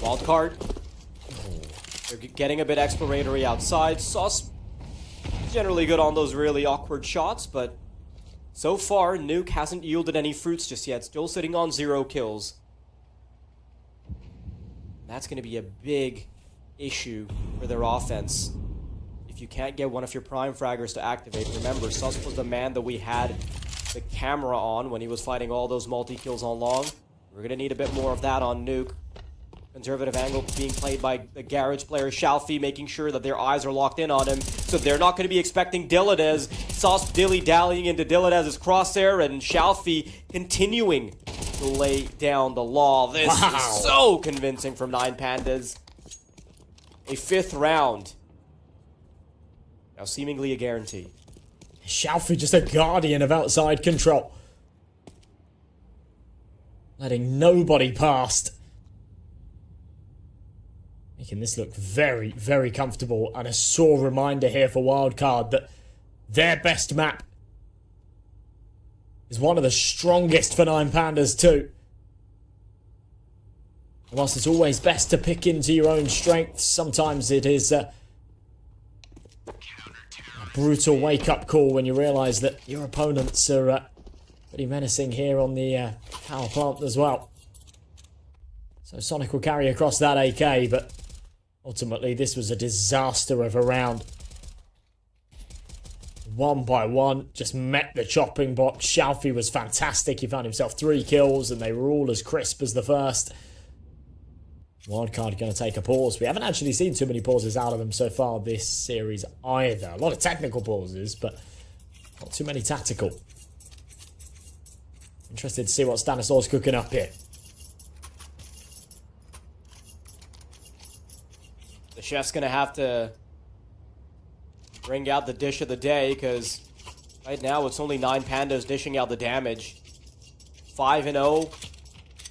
Wildcard. They're getting a bit exploratory outside. Sauce generally good on those really awkward shots, but so far Nuke hasn't yielded any fruits just yet. Still sitting on 0 kills. That's going to be a big issue for their offense. If you can't get one of your prime fraggers to activate, remember, Sus was the man that we had the camera on when he was fighting all those multi-kills on long. We're going to need a bit more of that on Nuke. Conservative angle being played by the garage player Shalfie, making sure that their eyes are locked in on him, so they're not going to be expecting Diladez. Sauce dilly-dallying into Diladez's crosshair, and Shalfie continuing to lay down the law. This is so convincing from 9 Pandas. a 5th round. Now seemingly a guarantee. Xiaofu just a guardian of outside control. Letting nobody past. Making this look very, very comfortable. And a sore reminder here for Wildcard that their best map is one of the strongest for 9 Pandas too. And whilst it's always best to pick into your own strengths, sometimes it is a brutal wake-up call when you realise that your opponents are pretty menacing here on the power plant as well. So Sonic will carry across that AK, but ultimately this was a disaster of a round. 1 by 1, just met the chopping block. Xiaofu was fantastic. He found himself 3 kills, and they were all as crisp as the first. Wildcard going to take a pause. We haven't actually seen too many pauses out of them so far this series either. A lot of technical pauses, but not too many tactical. Interested to see what Stanislaus cooking up here. The chef's going to have to bring out the dish of the day, because right now it's only 9 Pandas dishing out the damage. 5-0,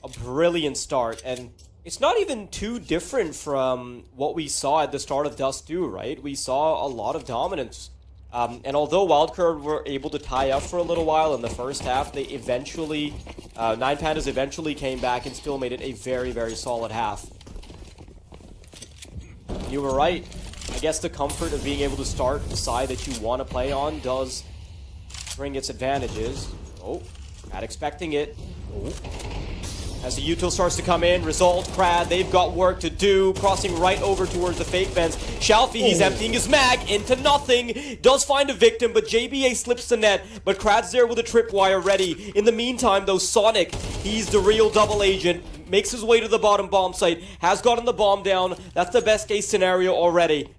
a brilliant start, and it's not even too different from what we saw at the start of Dust 2, right? We saw a lot of dominance. And although Wildcard were able to tie up for a little while in the first half, they eventually, 9 Pandas eventually came back and still made it a very, very solid half. You were right. I guess the comfort of being able to start the side that you want to play on does bring its advantages. Oh, not expecting it. Oh. As the util starts to come in, Result, Krad, they've got work to do. Crossing right over towards the fake vents. Xiaofu, he's emptying his mag into nothing. Does find a victim, but JBA slips the net. But Krad's there with a tripwire ready. In the meantime, though, Sonic, he's the real double agent. Makes his way to the bottom bomb site. Has gotten the bomb down. That's the best case scenario already.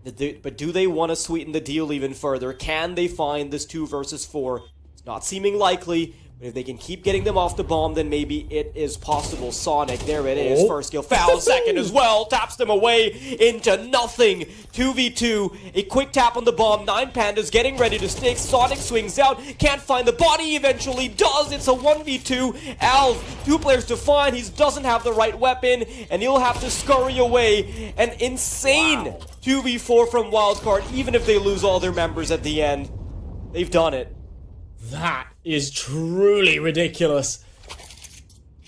But do they want to sweeten the deal even further? Can they find this 2 versus 4? It's not seeming likely. But if they can keep getting them off the bomb, then maybe it is possible. Sonic, there it is. First kill, foul, second as well. Taps them away into nothing. 2v2, a quick tap on the bomb. 9 Pandas getting ready to stick. Sonic swings out, can't find the body, eventually does. It's a 1v2. Alv, 2 players to find. He doesn't have the right weapon, and he'll have to scurry away. An insane 2v4 from Wildcard, even if they lose all their members at the end. They've done it. That is truly ridiculous.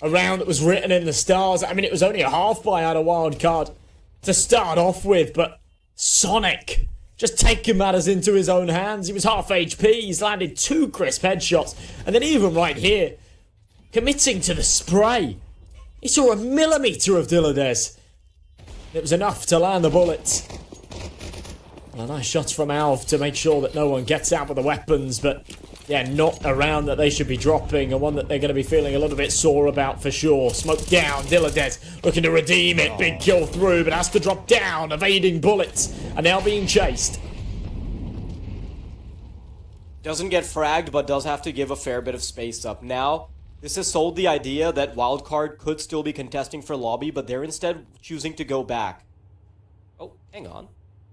A round that was written in the stars. I mean, it was only a half buy out of Wildcard to start off with, but Sonic just taking matters into his own hands. He was half HP. He's landed 2 crisp headshots. And then even right here, committing to the spray. He saw a millimetre of Dilladez. It was enough to land the bullets. Well, nice shots from Alv to make sure that no one gets out with the weapons, but yeah, not a round that they should be dropping, and one that they're going to be feeling a little bit sore about for sure. Smoke down, Dilladez looking to redeem it. Big kill through, but has to drop down, evading bullets, and now being chased. Doesn't get fragged, but does have to give a fair bit of space up. Now, this has sold the idea that Wildcard could still be contesting for lobby, but they're instead choosing to go back. Oh, hang on.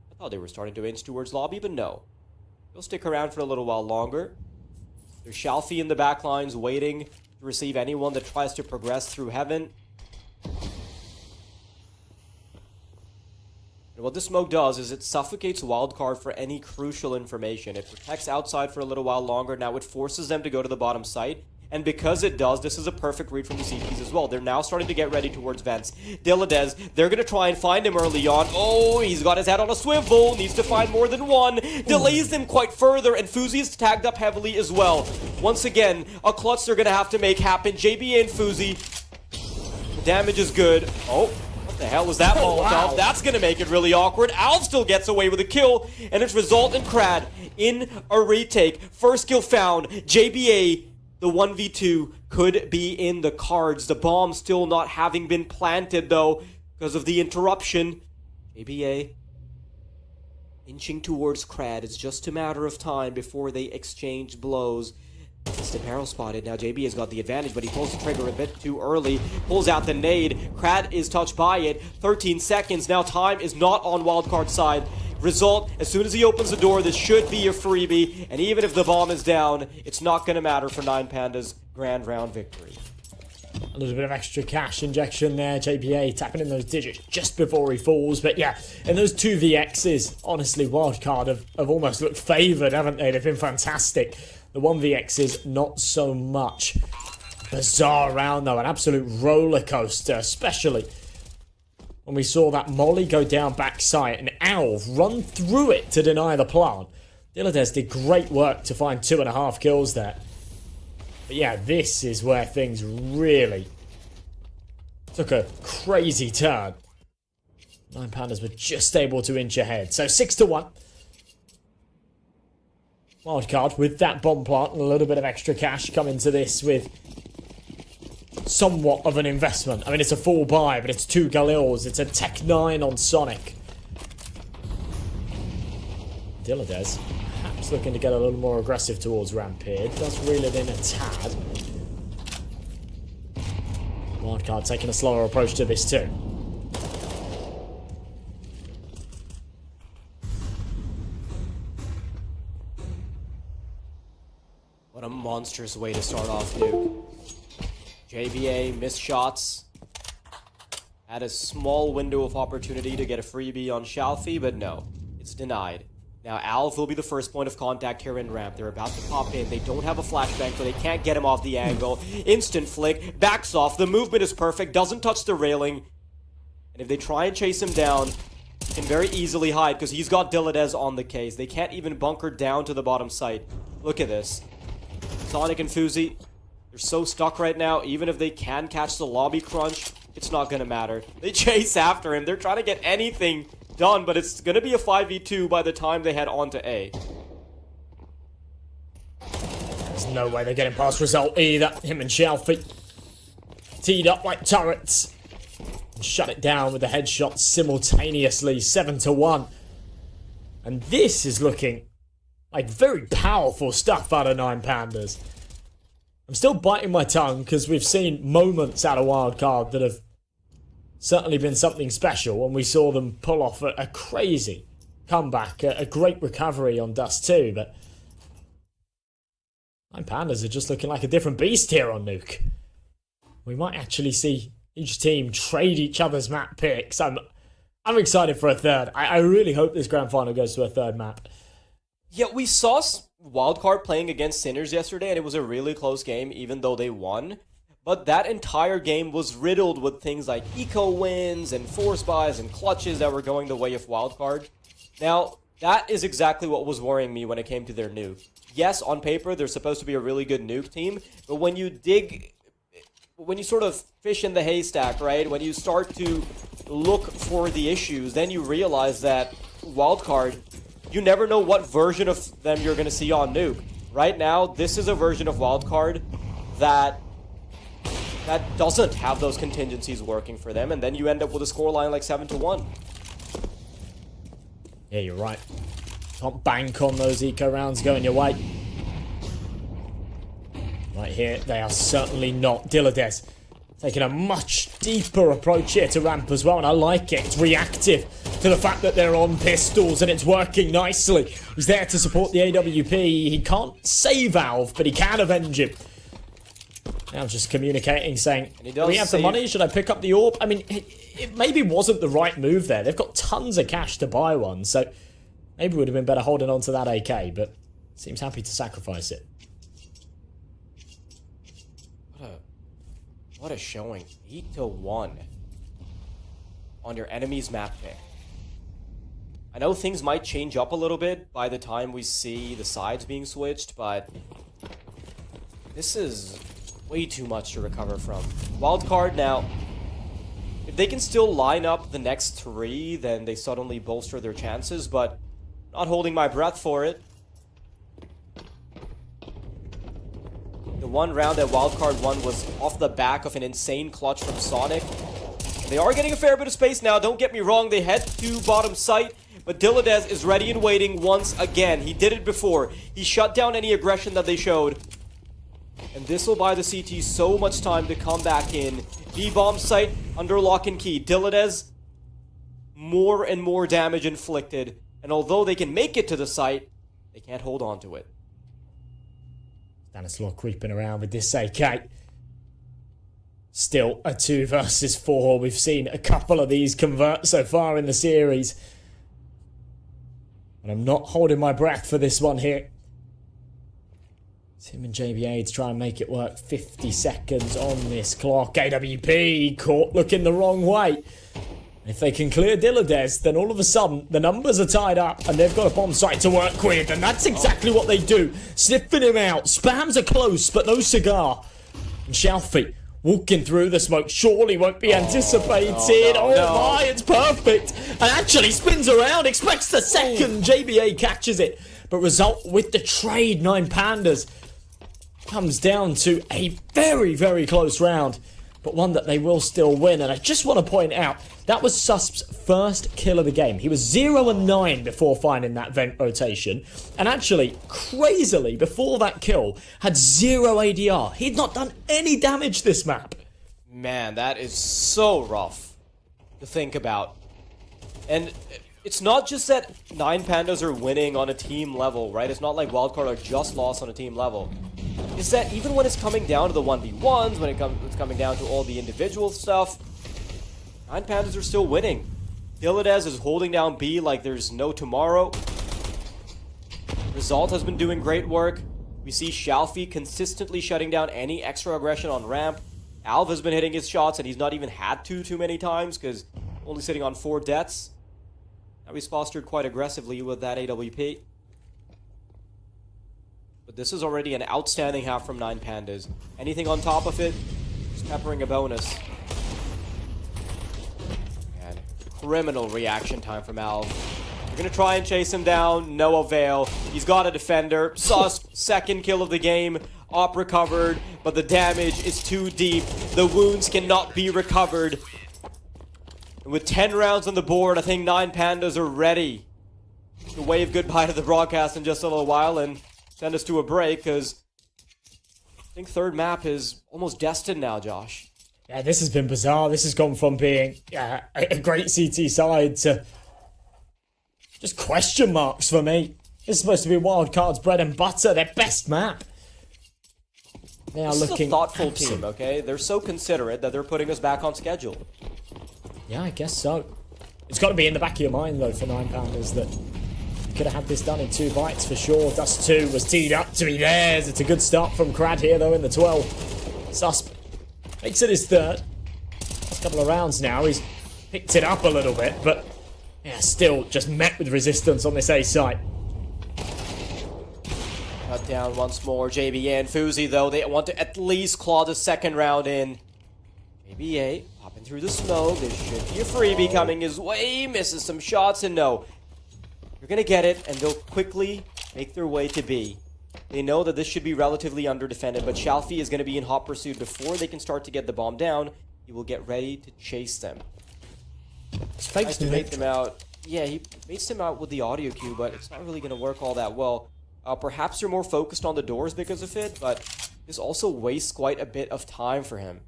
I thought they were starting to inch towards lobby, but no. They'll stick around for a little while longer. There's Xiaofu in the back lines waiting to receive anyone that tries to progress through heaven. And what this smoke does is it suffocates Wildcard for any crucial information. It protects outside for a little while longer. Now it forces them to go to the bottom site. And because it does, this is a perfect read from the CPs as well. They're now starting to get ready towards vents. Dilladez, they're going to try and find him early on. Oh, he's got his head on a swivel. Needs to find more than one. Delays them quite further, and Fuzi is tagged up heavily as well. Once again, a clutch they're going to have to make happen. JBA and Fuzi. The damage is good. Oh, what the hell was that Molotov? Wow. That's going to make it really awkward. Alv still gets away with a kill, and it's Result and Krad in a retake. First kill found. JBA... The 1v2 could be in the cards. The bomb still not having been planted, though, because of the interruption. JBA inching towards Krad. It's just a matter of time before they exchange blows. Instant barrel spotted. Now JB has got the advantage, but he pulls the trigger a bit too early. Pulls out the nade. Krat is touched by it. 13 seconds. Now time is not on Wildcard's side. Result, as soon as he opens the door, this should be a freebie. And even if the bomb is down, it's not going to matter for 9Pandas' grand round victory. A little bit of extra cash injection there. JPA tapping in those digits just before he falls. But yeah, in those 2 VXs, honestly, Wildcard have almost looked favoured, haven't they? They've been fantastic. The 1 VXs, not so much. Bizarre round, though. An absolute roller coaster, especially when we saw that Molly go down backside and Alv run through it to deny the plant. Dilades did great work to find 2.5 kills there. But yeah, this is where things really took a crazy turn. 9Pandas were just able to inch ahead. So 6-1. Wildcard with that bomb plant and a little bit of extra cash come into this with somewhat of an investment. I mean, it's a full buy, but it's 2 Galils. It's a Tech 9 on Sonic. Dilades perhaps looking to get a little more aggressive towards Rampage. Does reel it in a tad. Wildcard taking a slower approach to this too. What a monstrous way to start off Nuke. JBA missed shots. Had a small window of opportunity to get a freebie on Shalfie, but no, it's denied. Now Alv will be the first point of contact here in ramp. They're about to pop in. They don't have a flashbang, so they can't get him off the angle. Instant flick, backs off. The movement is perfect, doesn't touch the railing. And if they try and chase him down, he can very easily hide because he's got Dilades on the case. They can't even bunker down to the bottom site. Look at this. Sonic and Fuzi, they're so stuck right now. Even if they can catch the lobby crunch, it's not gonna matter. They chase after him. They're trying to get anything done, but it's gonna be a 5v2 by the time they head on to A. There's no way they're getting past result either. Him and Shalfie teed up like turrets. And shut it down with the headshots simultaneously. 7-1. And this is looking like very powerful stuff out of 9Pandas. I'm still biting my tongue because we've seen moments out of Wildcard that have certainly been something special when we saw them pull off a crazy comeback, a great recovery on Dust 2, but 9Pandas are just looking like a different beast here on Nuke. We might actually see each team trade each other's map picks. I'm excited for a third. I really hope this grand final goes to a third map. Yeah, we saw Wildcard playing against Sinners yesterday, and it was a really close game, even though they won. But that entire game was riddled with things like eco wins and force buys and clutches that were going the way of Wildcard. Now, that is exactly what was worrying me when it came to their nuke. Yes, on paper, they're supposed to be a really good nuke team, but when you sort of fish in the haystack, right? When you start to look for the issues, then you realize that Wildcard, you never know what version of them you're going to see on Nuke. Right now, this is a version of Wildcard that doesn't have those contingencies working for them, and then you end up with a scoreline like 7-1. Yeah, you're right. Can't bank on those eco rounds going your way. Right here, they are certainly not. Dilades taking a much deeper approach here to ramp as well, and I like it. It's reactive to the fact that they're on pistols, and it's working nicely. He's there to support the AWP. He can't save Alv, but he can avenge him. Now just communicating, saying, do we have the money? Should I pick up the AWP? I mean, it maybe wasn't the right move there. They've got tons of cash to buy one, so maybe it would have been better holding on to that AK, but seems happy to sacrifice it. What a showing. 8-1 on your enemy's map pick. I know things might change up a little bit by the time we see the sides being switched, but this is way too much to recover from. Wildcard now, if they can still line up the next 3, then they suddenly bolster their chances, but not holding my breath for it. The one round that Wildcard won was off the back of an insane clutch from Sonic. They are getting a fair bit of space now, don't get me wrong, they head to bottom site, but Dilades is ready and waiting once again. He did it before. He shut down any aggression that they showed. And this will buy the CT so much time to come back in. B-bomb site under lock and key. Diladez, more and more damage inflicted. And although they can make it to the site, they can't hold on to it. Stanislaw creeping around with this AK. Still a 2 versus 4. We've seen a couple of these convert so far in the series. And I'm not holding my breath for this one here. It's him and JBA to try and make it work. 50 seconds on this clock. AWP caught looking the wrong way. If they can clear Diladez, then all of a sudden the numbers are tied up and they've got a bomb site to work with. And that's exactly what they do. Sniffing him out. Spams are close, but no cigar. And Shalfie walking through the smoke surely won't be anticipated. My, it's perfect. And actually spins around, expects the second. JBA catches it. But result with the trade, 9 Pandas. Comes down to a very, very close round, but one that they will still win. And I just want to point out, that was Susp's first kill of the game. He was 0 and 9 before finding that vent rotation. And actually, crazily, before that kill, had 0 ADR. He'd not done any damage this map. Man, that is so rough to think about. And it's not just that 9 Pandas are winning on a team level, right? It's not like Wildcard are just lost on a team level. It's that even when it's coming down to the 1v1s, when it's coming down to all the individual stuff, 9 Pandas are still winning. Diladez is holding down B like there's no tomorrow. Result has been doing great work. We see Shalfie consistently shutting down any extra aggression on ramp. Alv has been hitting his shots and he's not even had to too many times because only sitting on 4 deaths. Now he's postured quite aggressively with that AWP. But this is already an outstanding half from 9 Pandas. Anything on top of it, just peppering a bonus. And criminal reaction time from Alv. We're gonna try and chase him down, no avail. He's got a defender. Sus, second kill of the game. Op recovered, but the damage is too deep. The wounds cannot be recovered. And with 10 rounds on the board, I think 9 Pandas are ready to wave goodbye to the broadcast in just a little while and send us to a break, because I think third map is almost destined now, Josh. Yeah, this has been bizarre. This has gone from being a great CT side to just question marks for me. This is supposed to be Wildcard's bread and butter, their best map. They are this looking is a thoughtful team, okay? They're so considerate that they're putting us back on schedule. Yeah, I guess so. It's got to be in the back of your mind, though, for 9 Pandas that you could have had this done in 2 bites for sure. Dust 2 was teed up to be theirs. It's a good start from Crad here, though, in the 12. Susp makes it his third. Last couple of rounds now, he's picked it up a little bit, but yeah, still just met with resistance on this A site. Cut down once more. JBA and Fuzi, though, they want to at least claw the second round in. JBA popping through the smoke. There should be a freebie coming his way. Misses some shots, and no. They're going to get it, and they'll quickly make their way to B. They know that this should be relatively under-defended, but Shalfie is going to be in hot pursuit before they can start to get the bomb down. He will get ready to chase them. Tries to bait them out. Yeah, he baits them out with the audio cue, but it's not really going to work all that well. Perhaps they're more focused on the doors because of it, but this also wastes quite a bit of time for him.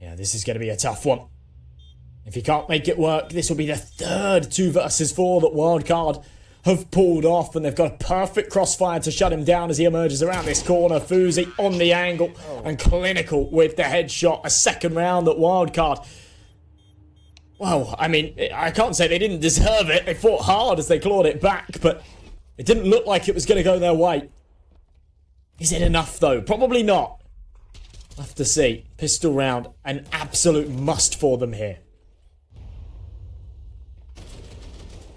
Yeah, this is going to be a tough one. If he can't make it work, this will be the third 2 versus 4 that Wildcard have pulled off, and they've got a perfect crossfire to shut him down as he emerges around this corner. Fuzi on the angle and clinical with the headshot. A second round that Wildcard, well, I mean, I can't say they didn't deserve it. They fought hard as they clawed it back, but it didn't look like it was going to go their way. Is it enough, though? Probably not. We'll have to see. Pistol round, an absolute must for them here.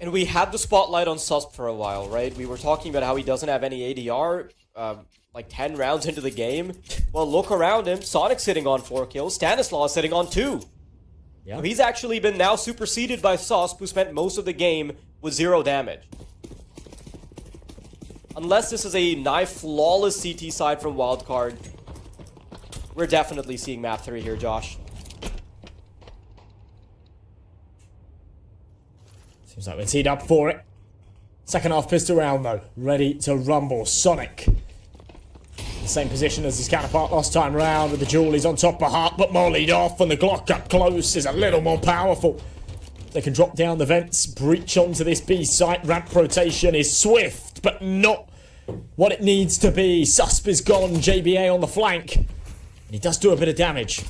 And we had the spotlight on Susp for a while, right? We were talking about how he doesn't have any ADR, like 10 rounds into the game. Well, look around him. Sonic's sitting on 4 kills. Stanislaw is sitting on 2. Yeah. So he's actually been now superseded by Susp, who spent most of the game with 0 damage. Unless this is a flawless CT side from Wildcard, we're definitely seeing map 3 here, Josh. Seems like we're teed up for it. Second half pistol round though, ready to rumble. Sonic, the same position as his counterpart last time round with the jewel. He's on top of Heart, but mollied off, and the Glock up close is a little more powerful. They can drop down the vents, breach onto this B site. Ramp rotation is swift, but not what it needs to be. Susp is gone, JBA on the flank, and he does do a bit of damage.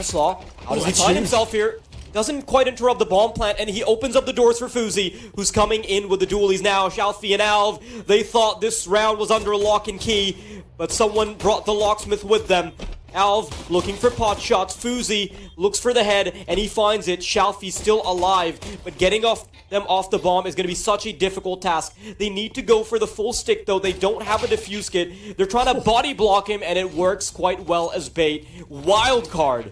Slaw, how does he find himself here? Doesn't quite interrupt the bomb plant, and he opens up the doors for Fuzi, who's coming in with the dualies now. Shalfi and Alv, they thought this round was under lock and key, but someone brought the locksmith with them. Alv looking for pot shots. Fuzi looks for the head, and he finds it. Shalfi's still alive, but getting them off the bomb is going to be such a difficult task. They need to go for the full stick, though. They don't have a defuse kit. They're trying to body block him, and it works quite well as bait. Wildcard.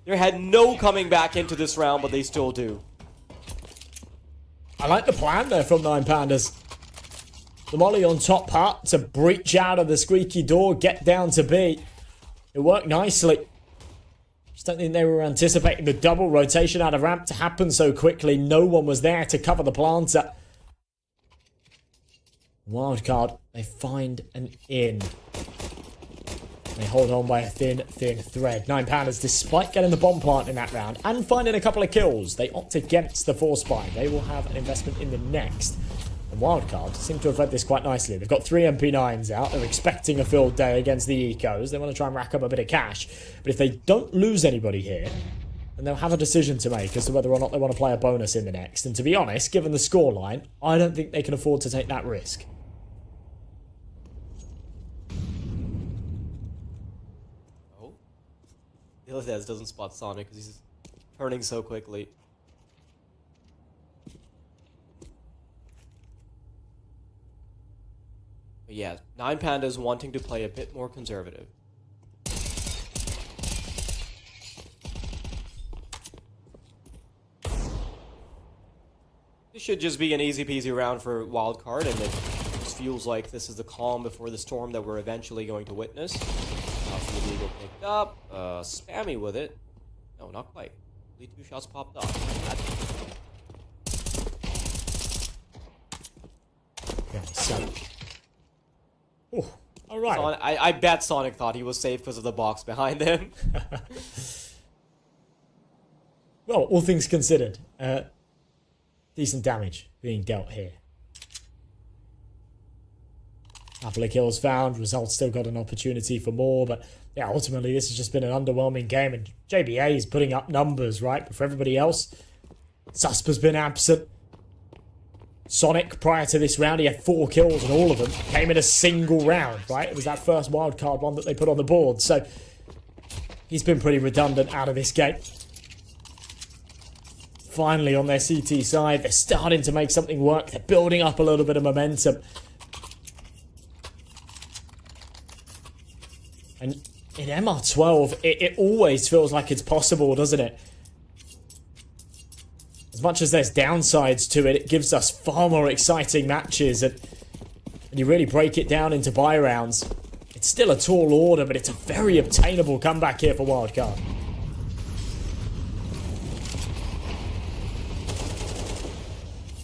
They had no coming back into this round, but they still do. I like the plan there from 9 Pandas. The molly on top part to breach out of the squeaky door, get down to B. It worked nicely. Just don't think they were anticipating the double rotation out of ramp to happen so quickly. No one was there to cover the planter. Wildcard, they find an in. They hold on by a thin thread. 9 Pandas, despite getting the bomb plant in that round and finding a couple of kills, they opt against the force buy. They will have an investment in the next. And Wildcard seem to have read this quite nicely. They've got 3 MP9s out. They're expecting a field day against the Ecos. They want to try and rack up a bit of cash. But if they don't lose anybody here, then they'll have a decision to make as to whether or not they want to play a bonus in the next. And to be honest, given the scoreline, I don't think they can afford to take that risk. Illides doesn't spot Sonic because he's turning so quickly. But yeah, 9 Pandas wanting to play a bit more conservative. This should just be an easy peasy round for Wildcard, and it just feels like this is the calm before the storm that we're eventually going to witness. Illegal picked up, spammy with it. No, not quite. Only 2 shots popped off. Okay, so. Oh, alright. I bet Sonic thought he was safe because of the box behind him. Well, all things considered, decent damage being dealt here. Couple of kills found, Results still got an opportunity for more, but yeah, ultimately this has just been an underwhelming game, and JBA is putting up numbers, right? But for everybody else, Susp has been absent. Sonic, prior to this round, he had 4 kills, and all of them came in a single round, right? It was that first wildcard one that they put on the board, so he's been pretty redundant out of this game. Finally, on their CT side, they're starting to make something work. They're building up a little bit of momentum. And in MR12, it always feels like it's possible, doesn't it? As much as there's downsides to it, it gives us far more exciting matches. And you really break it down into buy rounds. It's still a tall order, but it's a very obtainable comeback here for Wildcard.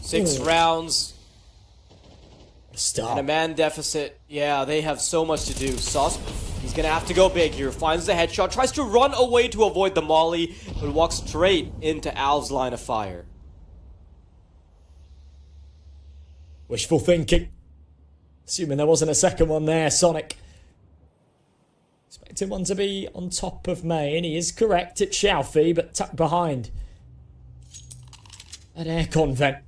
Six rounds. Stop. And a man deficit. Yeah, they have so much to do. Susp, he's going to have to go big here. Finds the headshot. Tries to run away to avoid the molly, but walks straight into Al's line of fire. Wishful thinking. Assuming there wasn't a second one there, Sonic. Expecting one to be on top of main. He is correct. It's Xiaofi, but tucked behind that aircon vent.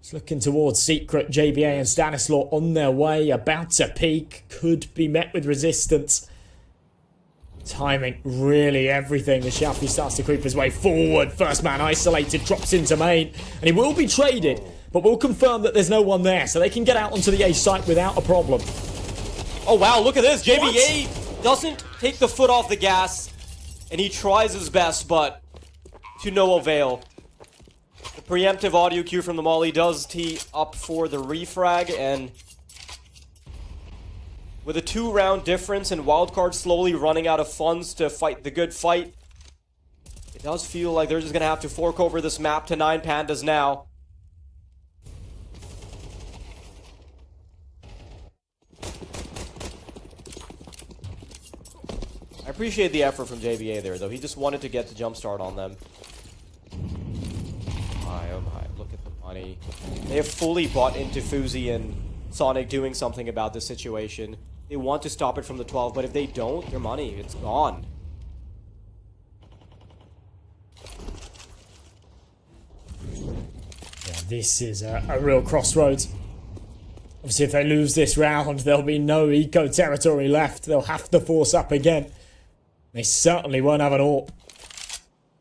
It's looking towards Secret. JBA and Stanislaw on their way. About to peak. Could be met with resistance. Timing, really everything. The Xiaofi starts to creep his way forward. First man isolated, drops into main. And he will be traded, but we'll confirm that there's no one there. So they can get out onto the A site without a problem. Oh wow, look at this. JBA doesn't take the foot off the gas. And he tries his best, but to no avail. The preemptive audio cue from the molly does tee up for the refrag, and with a 2-round difference and Wildcard slowly running out of funds to fight the good fight, it does feel like they're just going to have to fork over this map to 9 Pandas now. I appreciate the effort from JBA there, though. He just wanted to get the jump start on them. Oh my, look at the money. They have fully bought into Fuzi and Sonic doing something about this situation. They want to stop it from the 12, but if they don't, their money, it's gone. Yeah, this is a real crossroads. Obviously, if they lose this round, there'll be no eco territory left. They'll have to force up again. They certainly won't have an AWP.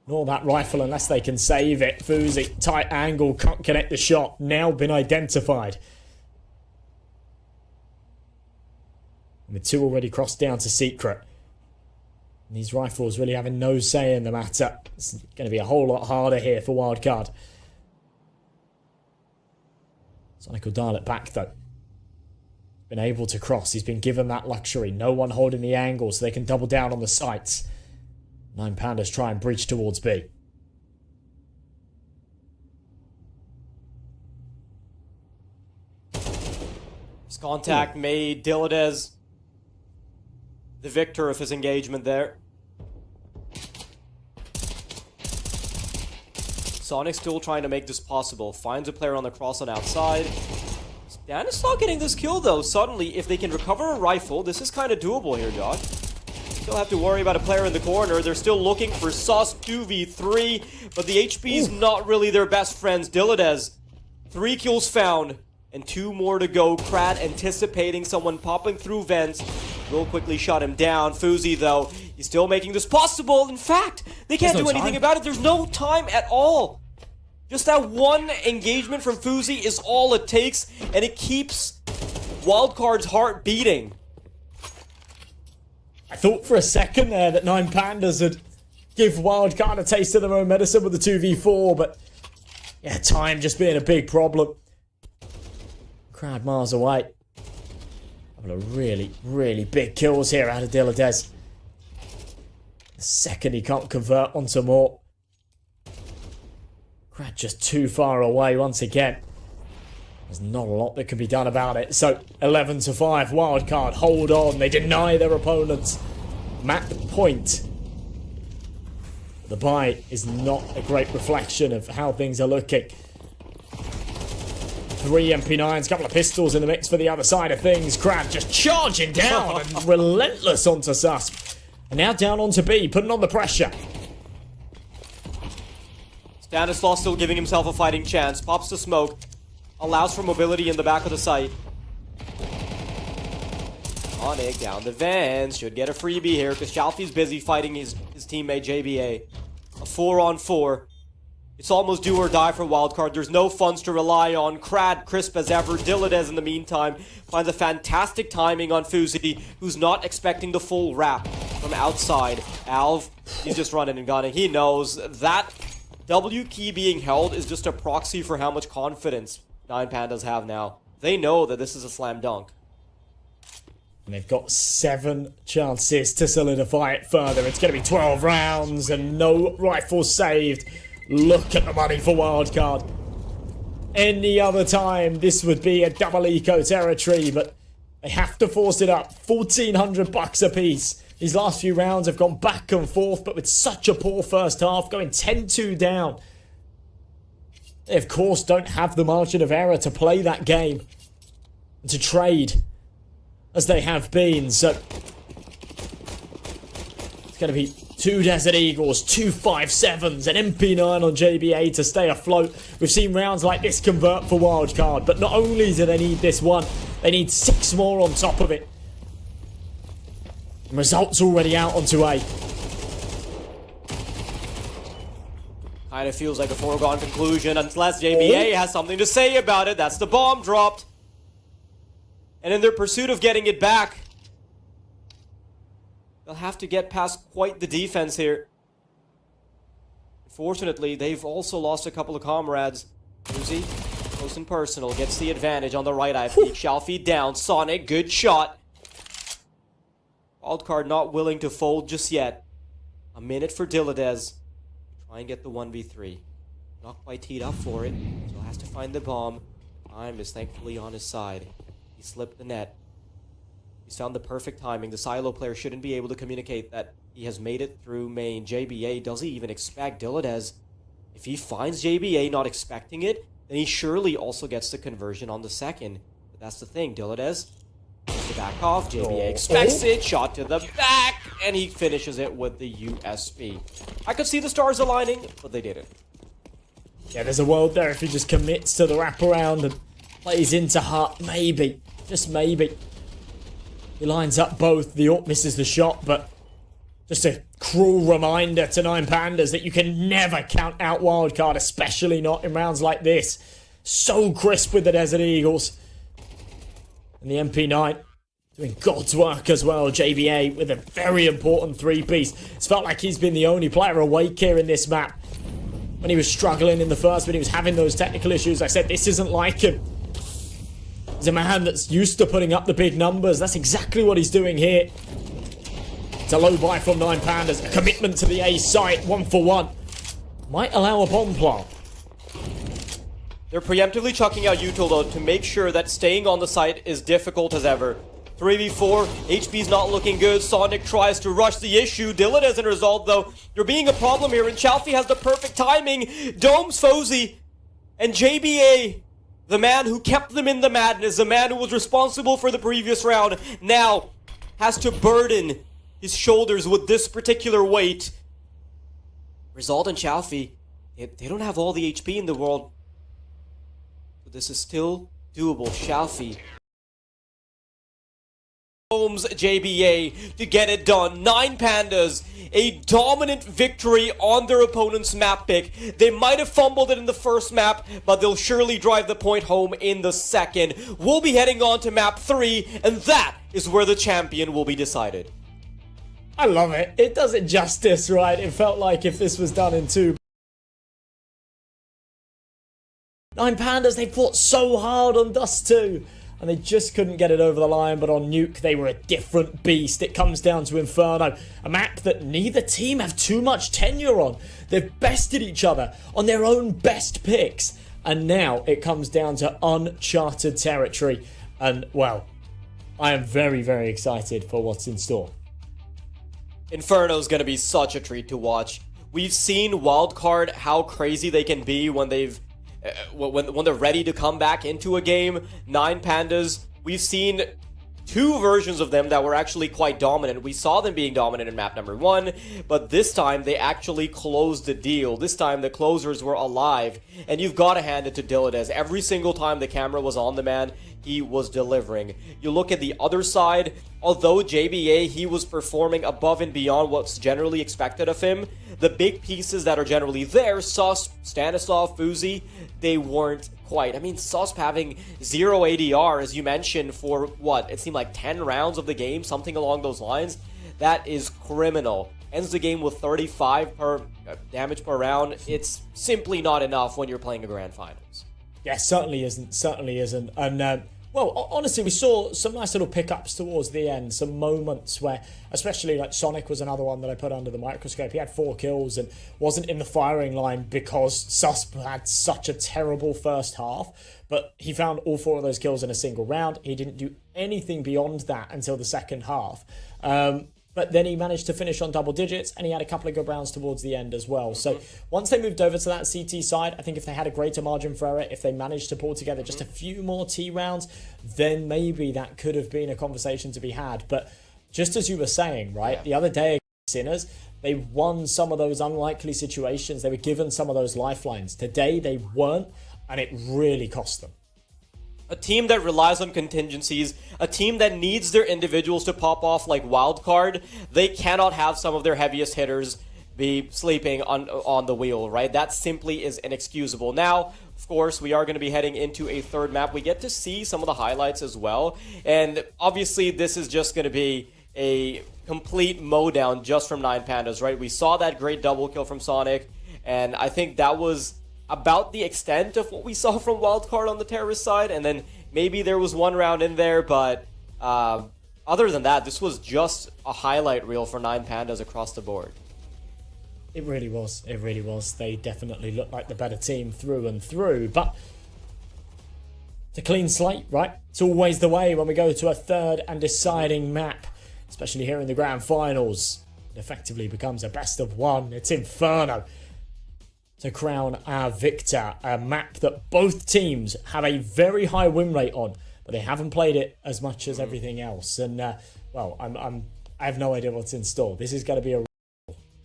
Nor that rifle unless they can save it. Fuzi, tight angle, can't connect the shot. Now been identified. With 2 already crossed down to secret. And these rifles really having no say in the matter. It's going to be a whole lot harder here for Wildcard. Sonic will dial it back though. Been able to cross. He's been given that luxury. No one holding the angle so they can double down on the sights. 9 Pandas try and breach towards B. This contact made Dilladez the victor of his engagement there. Sonic still trying to make this possible. Finds a player on the cross on outside. Stanislaw getting this kill though. Suddenly, if they can recover a rifle, this is kind of doable here, Josh. Still have to worry about a player in the corner. They're still looking for Sauce 2v3, but the HP's not really their best friends. Dilladez, 3 kills found, and 2 more to go. Krad anticipating someone popping through vents. Will quickly shut him down. Fuzi, though, he's still making this possible. In fact, they can't do anything about it. There's no time at all. Just that one engagement from Fuzi is all it takes, and it keeps Wildcard's heart beating. I thought for a second there that 9 Pandas would give Wildcard a taste of their own medicine with the 2v4, but yeah, time just being a big problem. Crowd miles away. A couple of really, really big kills here out of Dilladez. The second he can't convert onto more. Crowd just too far away once again. There's not a lot that can be done about it. So 11-5, Wildcard hold on. They deny their opponents map point. The buy is not a great reflection of how things are looking. 3 MP9s, couple of pistols in the mix for the other side of things. Crab just charging down and relentless onto Susp. And now down onto B, putting on the pressure. Stanislaw still giving himself a fighting chance. Pops the smoke. Allows for mobility in the back of the site. Sonic down the vents. Should get a freebie here because Shalfie's busy fighting his teammate JBA. A 4-on-4. It's almost do or die for Wildcard. There's no funds to rely on. Krad, crisp as ever. Dilladez in the meantime finds a fantastic timing on Fuzi, who's not expecting the full wrap from outside. Alv, he's just running and gunning. He knows that W key being held is just a proxy for how much confidence 9 Pandas have now. They know that this is a slam dunk. And they've got 7 chances to solidify it further. It's going to be 12 rounds and no rifle saved. Look at the money for Wildcard. Any other time, this would be a double eco territory, but they have to force it up. $1,400 a piece. These last few rounds have gone back and forth, but with such a poor first half, going 10-2 down. They, of course, don't have the margin of error to play that game. And to trade, as they have been, so it's going to be 2 Desert Eagles, 2 5.7s, an MP9 on JBA to stay afloat. We've seen rounds like this convert for Wildcard, but not only do they need this one, they need 6 more on top of it. And results already out onto A. Kind of feels like a foregone conclusion unless JBA has something to say about it. That's the bomb dropped. And in their pursuit of getting it back, they'll have to get past quite the defense here. Unfortunately, they've also lost a couple of comrades. Uzi, close and personal, gets the advantage on the right eye peak. Shalfie down. Sonic, good shot. Wildcard not willing to fold just yet. A minute for Dilladez. Try and get the 1v3. Not quite teed up for it. Still has to find the bomb. Time is thankfully on his side. He slipped the net. He's found the perfect timing. The silo player shouldn't be able to communicate that he has made it through main. JBA, does he even expect Diladez? If he finds JBA not expecting it, then he surely also gets the conversion on the second. But that's the thing, Diladez to back off. JBA expects it, shot to the back, and he finishes it with the USP. I could see the stars aligning, but they didn't. Yeah, there's a world there if he just commits to the wraparound and plays into Hut. Maybe, just maybe. He lines up both. The AWP misses the shot, but just a cruel reminder to 9Pandas that you can never count out Wildcard, especially not in rounds like this. So crisp with the Desert Eagles. And the MP9 doing God's work as well. JBA with a very important three-piece. It's felt like he's been the only player awake here in this map. When he was struggling in the first, when he was having those technical issues, I said this isn't like him. He's a man that's used to putting up the big numbers. That's exactly what he's doing here. It's a low buy from 9Pandas. A commitment to the A site, 1-for-1. Might allow a bomb plant. They're preemptively chucking out Util though to make sure that staying on the site is difficult as ever. 3v4, HP's not looking good. Sonic tries to rush the issue. Dylan isn't resolved though. You're being a problem here, and Chalfie has the perfect timing. Domes, Fozy, and JBA, the man who kept them in the madness, the man who was responsible for the previous round, now has to burden his shoulders with this particular weight. Result in Chalfie, they don't have all the HP in the world. But this is still doable. Chalfie. Holmes, JBA to get it done. 9Pandas, a dominant victory on their opponent's map pick. They might have fumbled it in the first map, but they'll surely drive the point home in the second. We'll be heading on to map 3, and that is where the champion will be decided. I love it. It does it justice, right? It felt like if this was done in 2. 9Pandas, they fought so hard on Dust 2. And they just couldn't get it over the line, but on Nuke, they were a different beast. It comes down to Inferno, a map that neither team have too much tenure on. They've bested each other on their own best picks. And now it comes down to uncharted territory. And, well, I am very, very excited for what's in store. Inferno's gonna be such a treat to watch. We've seen Wildcard, how crazy they can be when when they're ready to come back into a game. 9Pandas, we've seen two versions of them that were actually quite dominant. We saw them being dominant in map number 1, but this time they actually closed the deal. This time the closers were alive, and you've got to hand it to Diladez. Every single time the camera was on the man, he was delivering. You look at the other side, although JBA, he was performing above and beyond what's generally expected of him, the big pieces that are generally there, Susp, Stanislav, Fuzi, they weren't quite. I mean, Susp having 0 ADR, as you mentioned, for what? It seemed like 10 rounds of the game, something along those lines. That is criminal. Ends the game with 35 damage per round. It's simply not enough when you're playing a Grand Finals. Yeah, certainly isn't. Certainly isn't. And, well, honestly, we saw some nice little pickups towards the end. Some moments where, especially like Sonic was another one that I put under the microscope. He had 4 kills and wasn't in the firing line because Susp had such a terrible first half. But he found all 4 of those kills in a single round. He didn't do anything beyond that until the second half. But then he managed to finish on double digits, and he had a couple of good rounds towards the end as well. So once they moved over to that CT side, I think if they had a greater margin for error, if they managed to pull together just a few more T rounds, then maybe that could have been a conversation to be had. But just as you were saying, right, the other day against Sinners, they won some of those unlikely situations. They were given some of those lifelines. Today, they weren't, and it really cost them. A team that relies on contingencies, a team that needs their individuals to pop off like Wildcard, they cannot have some of their heaviest hitters be sleeping on the wheel, right? That simply is inexcusable. Now, of course, we are going to be heading into a third map. We get to see some of the highlights as well, and obviously this is just going to be a complete mowdown just from 9Pandas, right? We saw that great double kill from Sonic, and I think that was about the extent of what we saw from Wildcard on the terrorist side, and then maybe there was one round in there, but other than that, this was just a highlight reel for 9Pandas across the board. It really was. It really was. They definitely looked like the better team through and through, but It's a clean slate, right? It's always the way when we go to a third and deciding map, especially here in the grand finals. It effectively becomes a best of one. It's Inferno to crown our victor. A map that both teams have a very high win rate on, but they haven't played it as much as everything else. And well, I have no idea what's in store. This is going to be a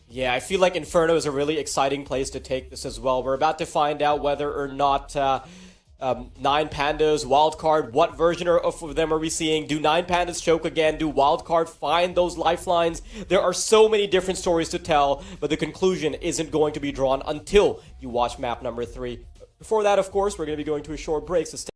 Yeah, I feel like Inferno is a really exciting place to take this as well. We're about to find out whether or not 9 Pandas, Wildcard, what version of them are we seeing? Do 9 Pandas choke again? Do Wildcard find those lifelines? There are so many different stories to tell, but the conclusion isn't going to be drawn until you watch map number 3. Before that, of course, we're going to be going to a short break, so stay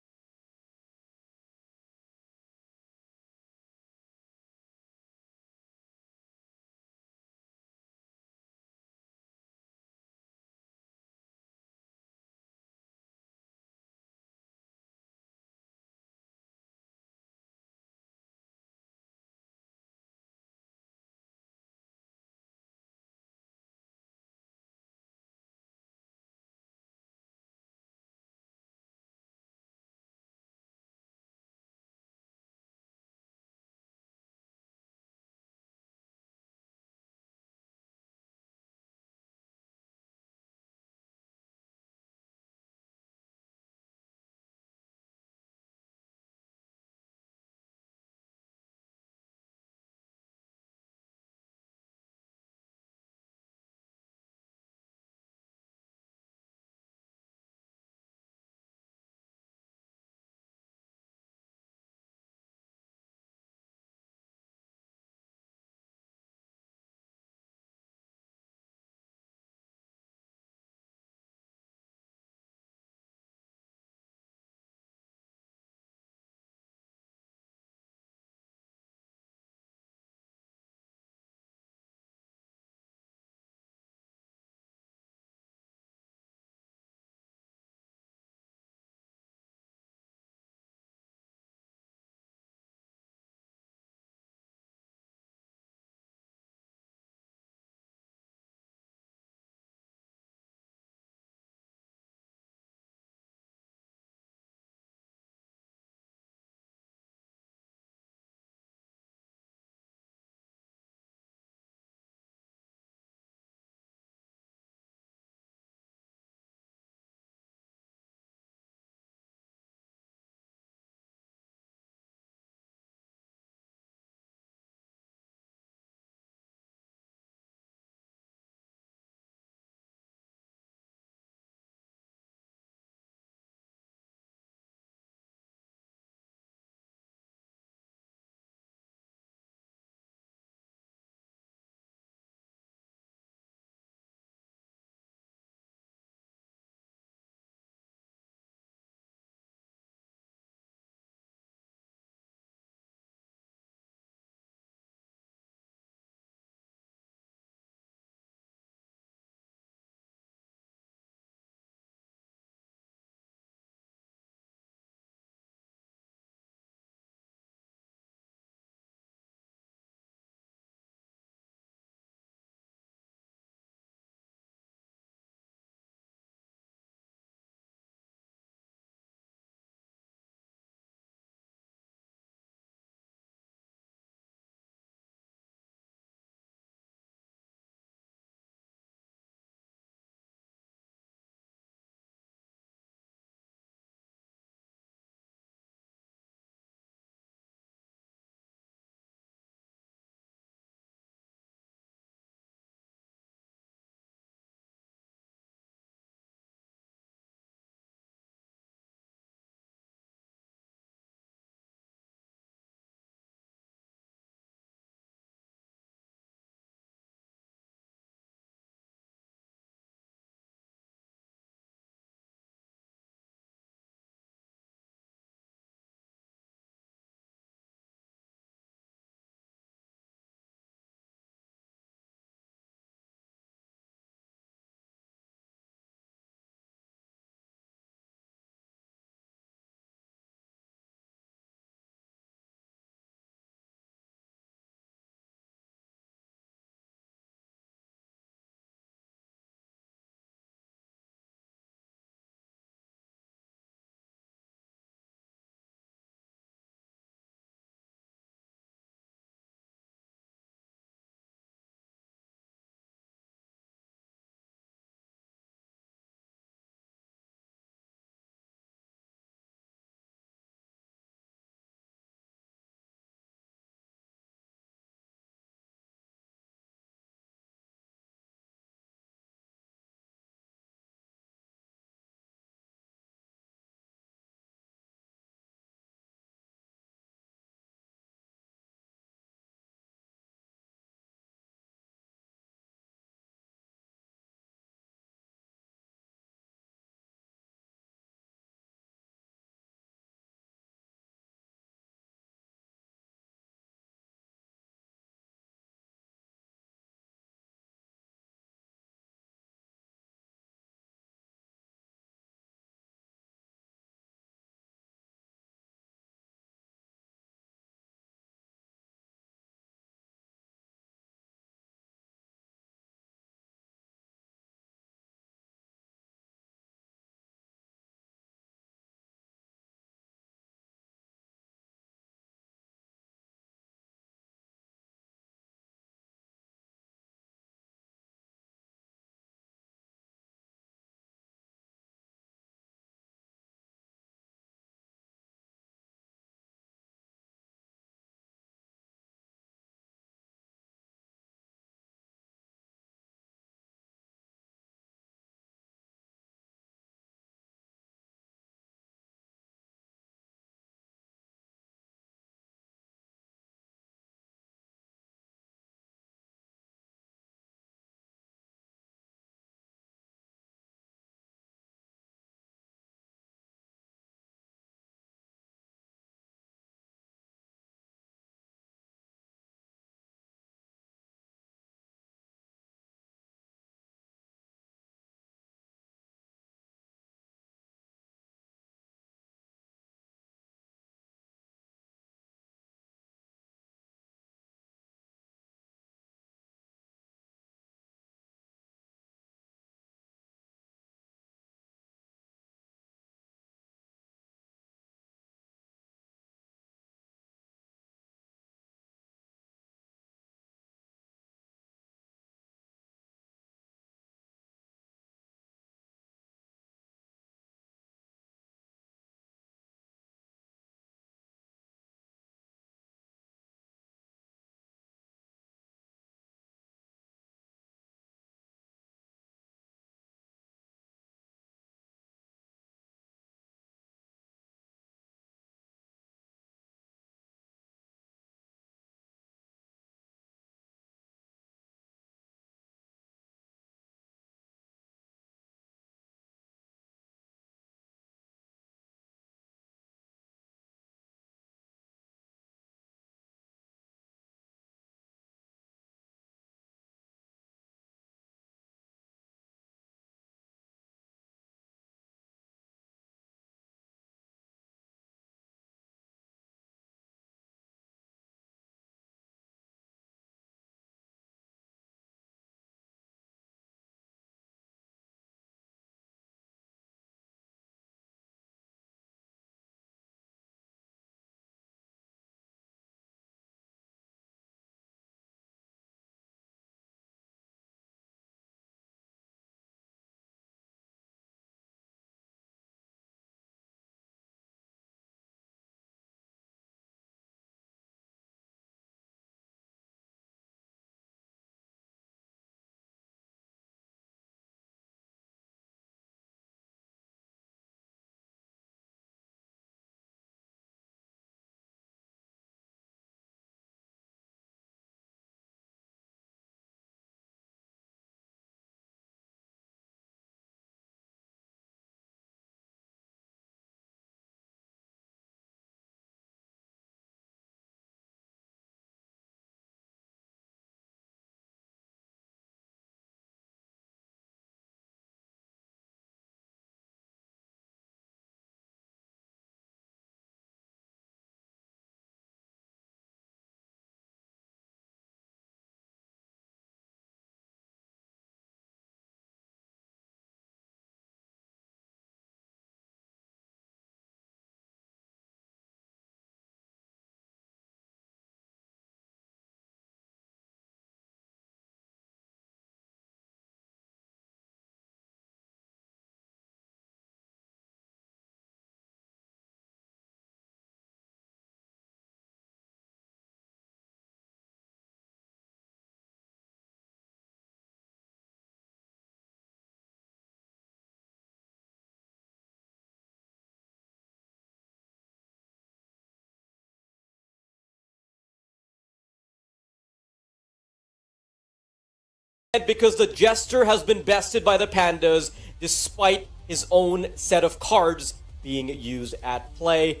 because the Jester has been bested by the Pandas despite his own set of cards being used at play.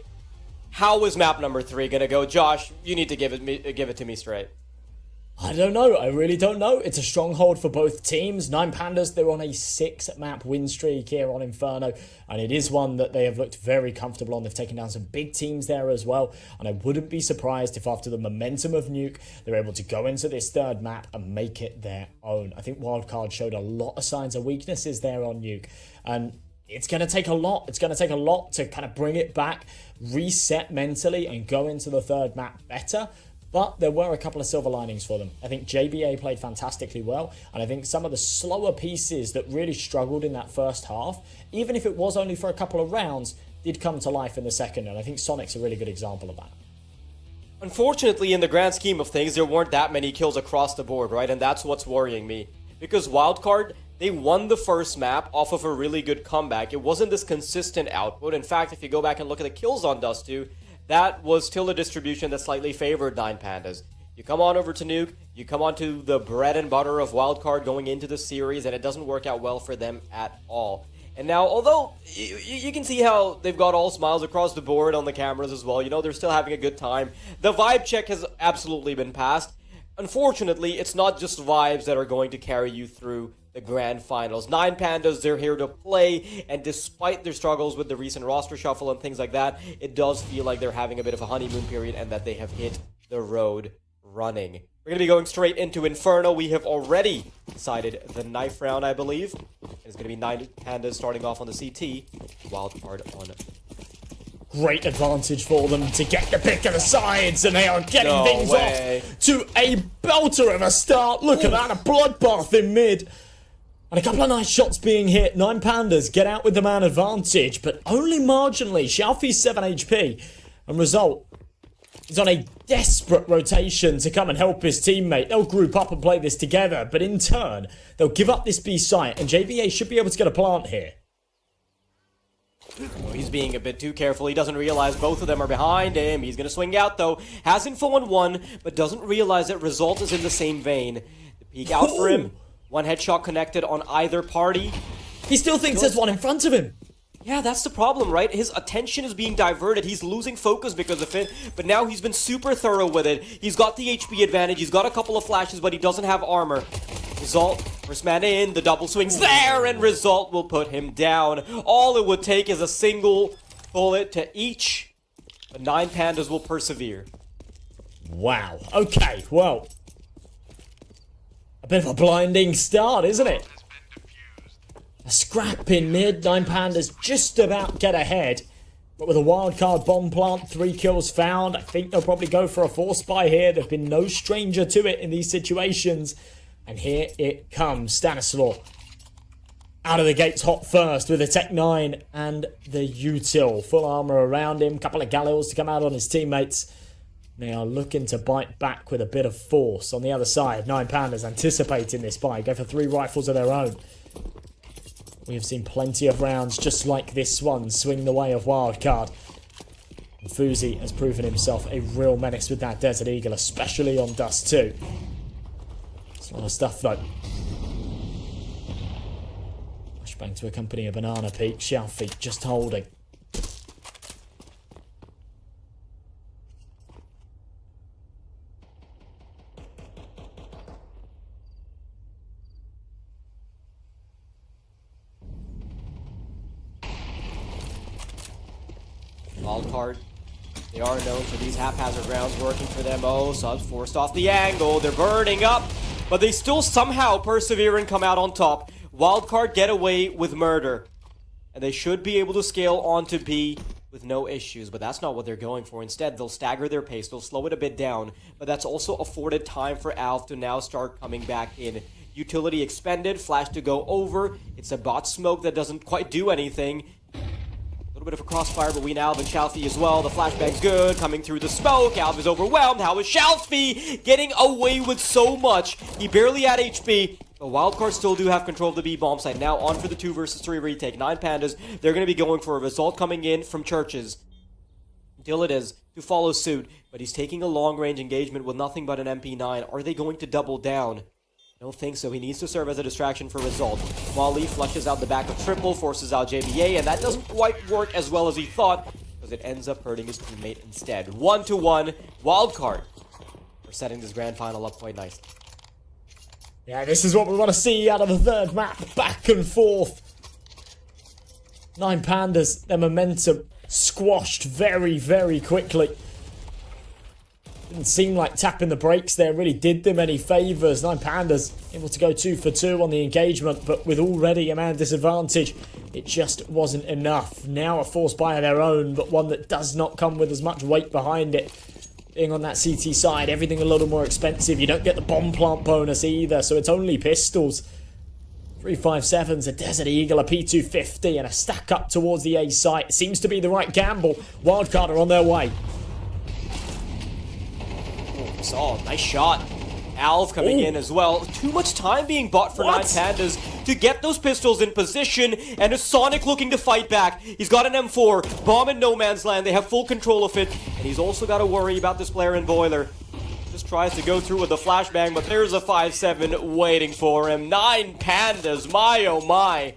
How is map number 3 gonna go? Josh, you need to give it to me straight. I don't know. I really don't know. It's a stronghold for both teams. 9 Pandas, they're on a 6-map win streak here on Inferno, and it is one that they have looked very comfortable on. They've taken down some big teams there as well, and I wouldn't be surprised if after the momentum of Nuke, they're able to go into this 3rd map and make it their own. I think Wildcard showed a lot of signs of weaknesses there on Nuke, and it's going to take a lot. It's going to take a lot to kind of bring it back, reset mentally, and go into the 3rd map better. But there were a couple of silver linings for them. I think JBA played fantastically well, and I think some of the slower pieces that really struggled in that first half, even if it was only for a couple of rounds, did come to life in the second, and I think Sonic's a really good example of that. Unfortunately, in the grand scheme of things, there weren't that many kills across the board, right? And that's what's worrying me. Because Wildcard, they won the first map off of a really good comeback. It wasn't this consistent output. In fact, if you go back and look at the kills on Dust 2, that was still a distribution that slightly favored 9 Pandas. You come on over to Nuke, you come on to the bread and butter of Wildcard going into the series, and it doesn't work out well for them at all. And now, although you can see how they've got all smiles across the board on the cameras as well, you know, they're still having a good time. The vibe check has absolutely been passed. Unfortunately, it's not just vibes that are going to carry you through the grand finals. 9 Pandas, they're here to play, and despite their struggles with the recent roster shuffle and things like that, it does feel like they're having a bit of a honeymoon period and that they have hit the road running. We're going to be going straight into Inferno. We have already decided the knife round, I believe. It's going to be 9 Pandas starting off on the CT, Wildcard on. Great advantage for them to get the pick of the sides, and they are getting things off to a belter of a start. Look at that, a bloodbath in mid. And a couple of nice shots being hit. 9 Pandas get out with the man advantage, but only marginally. Xiaofi's 7 HP. And Result is on a desperate rotation to come and help his teammate. They'll group up and play this together, but in turn, they'll give up this B site, and JBA should be able to get a plant here. Oh, he's being a bit too careful. He doesn't realize both of them are behind him. He's going to swing out, though. Has info on one, but doesn't realize that Result is in the same vein. The peek out for him. One headshot connected on either party. He still thinks there's one in front of him. Yeah, that's the problem, right? His attention is being diverted. He's losing focus because of it, but now he's been super thorough with it. He's got the HP advantage. He's got a couple of flashes, but he doesn't have armor. Result, first man in, the double swing's there, and Result will put him down. All it would take is a single bullet to each, but 9 Pandas will persevere. Wow. Okay, well, a bit of a blinding start, isn't it? A scrap in mid, 9 Pandas just about get ahead. But with a wildcard bomb plant, 3 kills found. I think they'll probably go for a force buy here. They've been no stranger to it in these situations. And here it comes. Stanislaw out of the gates hot first with a Tech 9 and the util. Full armor around him. Couple of Galils to come out on his teammates. They are looking to bite back with a bit of force. On the other side, 9 Pandas anticipating this bite. Go for 3 rifles of their own. We have seen plenty of rounds just like this one swing the way of Wildcard. And Fuzi has proven himself a real menace with that Desert Eagle, especially on Dust 2. It's a lot of stuff though. Flashbang to accompany a banana peek. Xiaofi just holding. Wildcard, they are known for these haphazard rounds working for them. Oh, subs forced off the angle. They're burning up, but they still somehow persevere and come out on top. Wildcard get away with murder, and they should be able to scale onto B with no issues, but that's not what they're going for. Instead, they'll stagger their pace. They'll slow it a bit down, but that's also afforded time for Alf to now start coming back in. Utility expended, flash to go over. It's a bot smoke that doesn't quite do anything. A little bit of a crossfire, but we now have Shalfie as well. The flashbang's good, coming through the smoke. Alv is overwhelmed. How is Shalfie getting away with so much? He barely had HP. The Wildcard still do have control of the B bomb site. Now on for the 2 versus 3 retake. 9 Pandas, they're going to be going for a Result coming in from Churches. Until it is to follow suit, but he's taking a long-range engagement with nothing but an MP9. Are they going to double down? I don't think so. He needs to serve as a distraction for Result. Molly flushes out the back of Triple, forces out JBA, and that doesn't quite work as well as he thought, because it ends up hurting his teammate instead. 1-1, Wildcard. We're setting this grand final up quite nicely. Yeah, this is what we want to see out of the third map. Back and forth. 9 Pandas, their momentum squashed very, very quickly. Didn't seem like tapping the brakes there really did them any favours. 9 Pandas able to go 2 for 2 on the engagement, but with already a man disadvantage, it just wasn't enough. Now a force buy of their own, but one that does not come with as much weight behind it. Being on that CT side, everything a little more expensive. You don't get the bomb plant bonus either, so it's only pistols. 357s, a Desert Eagle, a P250, and a stack up towards the A site. Seems to be the right gamble. Wildcard are on their way. Oh, nice shot. Alv coming in as well. Too much time being bought for 9 Pandas to get those pistols in position, and a Sonic looking to fight back. He's got an M4, bomb in no man's land. They have full control of it, and he's also got to worry about this player in Boiler. Just tries to go through with the flashbang, but there's a 5-7 waiting for him. 9 Pandas, my oh my.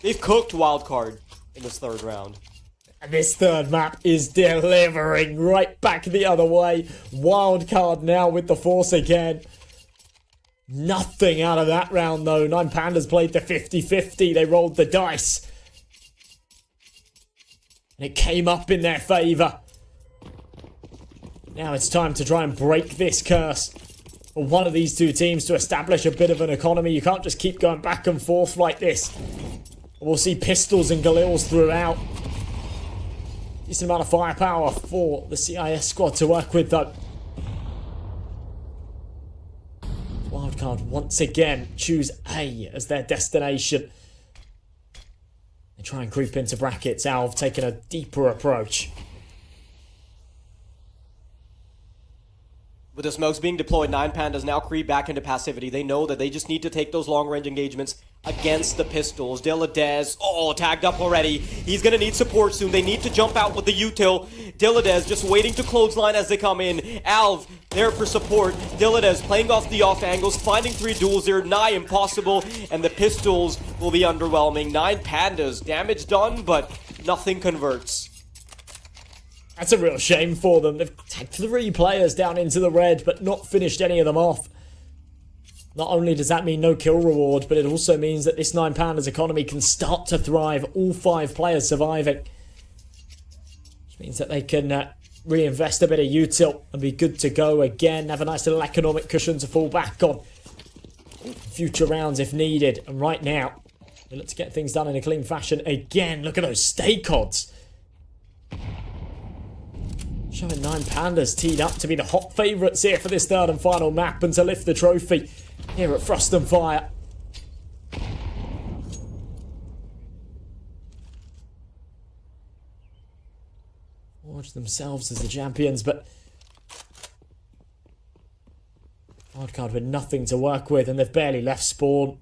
They've cooked Wildcard in this third round. And this third map is delivering right back the other way. Wildcard now with the force again. Nothing out of that round though. 9 Pandas played the 50-50. They rolled the dice. And it came up in their favour. Now it's time to try and break this curse. For one of these two teams to establish a bit of an economy. You can't just keep going back and forth like this. We'll see pistols and Galils throughout. Decent amount of firepower for the CIS squad to work with though. Wildcard once again choose A as their destination. They try and creep into brackets. Alv taking a deeper approach. With the smokes being deployed, 9 Pandas now creep back into passivity. They know that they just need to take those long-range engagements against the pistols. Diladez, tagged up already. He's going to need support soon. They need to jump out with the util. Diladez just waiting to clothesline as they come in. Alv there for support. Diladez playing off the off angles, finding 3 duels there, nigh impossible, and the pistols will be underwhelming. 9 Pandas, damage done, but nothing converts. That's a real shame for them. They've tagged 3 players down into the red, but not finished any of them off. Not only does that mean no kill reward, but it also means that this 9 Pandas economy can start to thrive. All 5 players surviving. Which means that they can reinvest a bit of util and be good to go again. Have a nice little economic cushion to fall back on. Future rounds if needed. And right now, we look to get things done in a clean fashion again. Look at those stake odds. Showing 9 Pandas teed up to be the hot favourites here for this third and final map and to lift the trophy here at Frost and Fire. Forge themselves as the champions, but Wildcard with nothing to work with, and they've barely left spawn.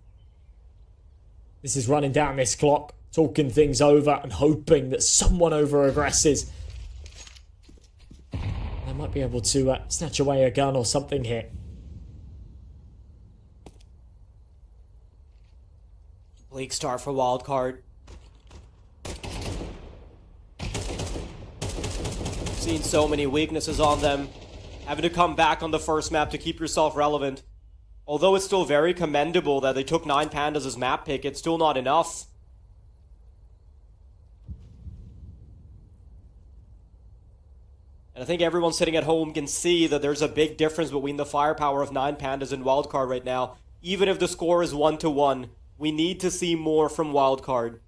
This is running down this clock, talking things over and hoping that someone over-aggresses. They might be able to snatch away a gun or something here. Bleak start for Wildcard. Seen so many weaknesses on them. Having to come back on the first map to keep yourself relevant. Although it's still very commendable that they took 9 Pandas as map pick, it's still not enough. And I think everyone sitting at home can see that there's a big difference between the firepower of 9 Pandas and Wildcard right now. Even if the score is 1-1, we need to see more from Wildcard.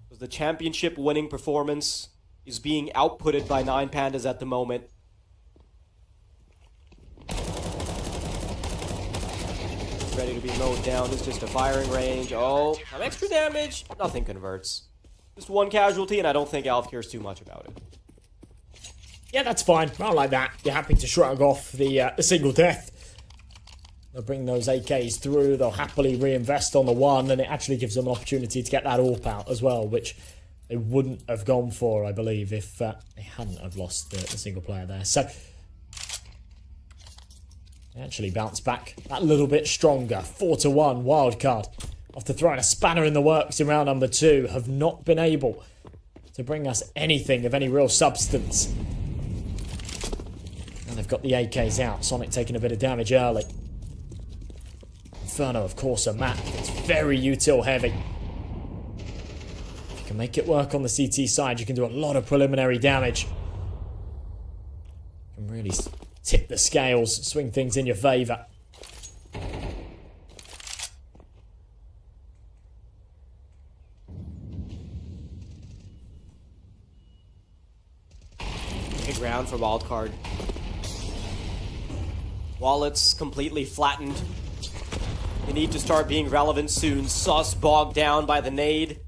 Because the championship winning performance is being outputted by 9 Pandas at the moment. Ready to be mowed down. It's just a firing range. Oh, some extra damage. Nothing converts. Just 1 casualty, and I don't think Alf cares too much about it. Yeah, that's fine. I like that. You're happy to shrug off the single death. They'll bring those AKs through. They'll happily reinvest on the 1, and it actually gives them an opportunity to get that AWP out as well, which they wouldn't have gone for, I believe, if they hadn't have lost the single player there. So, Actually bounce back that little bit stronger. 4-1 Wildcard. After throwing a spanner in the works in round number 2, have not been able to bring us anything of any real substance. And they've got the AKs out. Sonic taking a bit of damage early. Inferno, of course, a map that's very util heavy. If you can make it work on the CT side, you can do a lot of preliminary damage. You can really tip the scales, swing things in your favour. Big round for Wildcard. Wallets completely flattened. They need to start being relevant soon. Sus bogged down by the nade.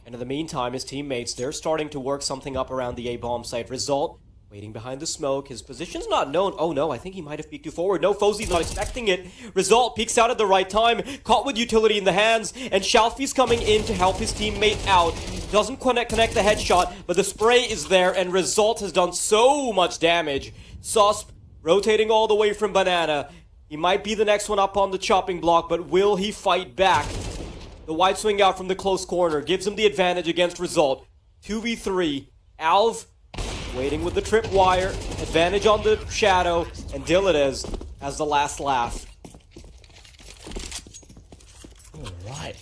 And in the meantime, his teammates, they're starting to work something up around the A-bomb site. Result, waiting behind the smoke. His position's not known. Oh no, I think he might have peeked too forward. No, Fozy's not expecting it. Result peeks out at the right time. Caught with utility in the hands. And Shalfie's coming in to help his teammate out. Doesn't connect the headshot, but the spray is there. And Result has done so much damage. Susp rotating all the way from Banana. He might be the next one up on the chopping block, but will he fight back? The wide swing out from the close corner gives him the advantage against Result. 2v3. Alv waiting with the tripwire. Advantage on the shadow. And Dilladez has the last laugh. Alright.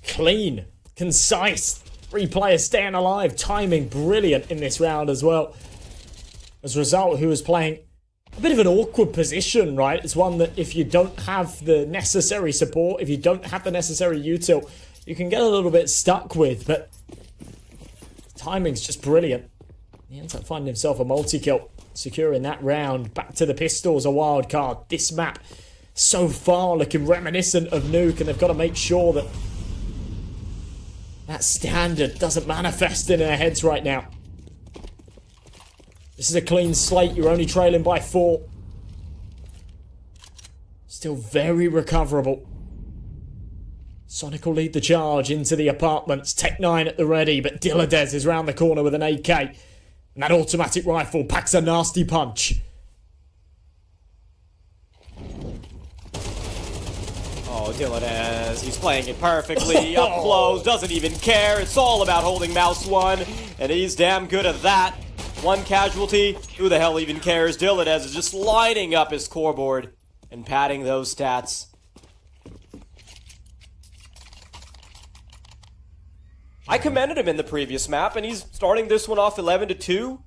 Clean. Concise. 3 players staying alive. Timing brilliant in this round as well. As a result, who was playing a bit of an awkward position, right? It's one that if you don't have the necessary support, if you don't have the necessary util, you can get a little bit stuck with, but timing's just brilliant. He ends up finding himself a multi-kill, securing that round. Back to the pistols, a wild card. This map, so far, looking reminiscent of Nuke, and they've got to make sure that that standard doesn't manifest in their heads right now. This is a clean slate. You're only trailing by 4. Still very recoverable. Sonic will lead the charge into the apartments. Tech 9 at the ready, but Dilladez is round the corner with an AK. And that automatic rifle packs a nasty punch. Oh, Dilladez, he's playing it perfectly, up close, doesn't even care. It's all about holding mouse 1, and he's damn good at that. 1 casualty, who the hell even cares? Dilladez is just lining up his scoreboard and padding those stats. I commended him in the previous map, and he's starting this one off 11-2.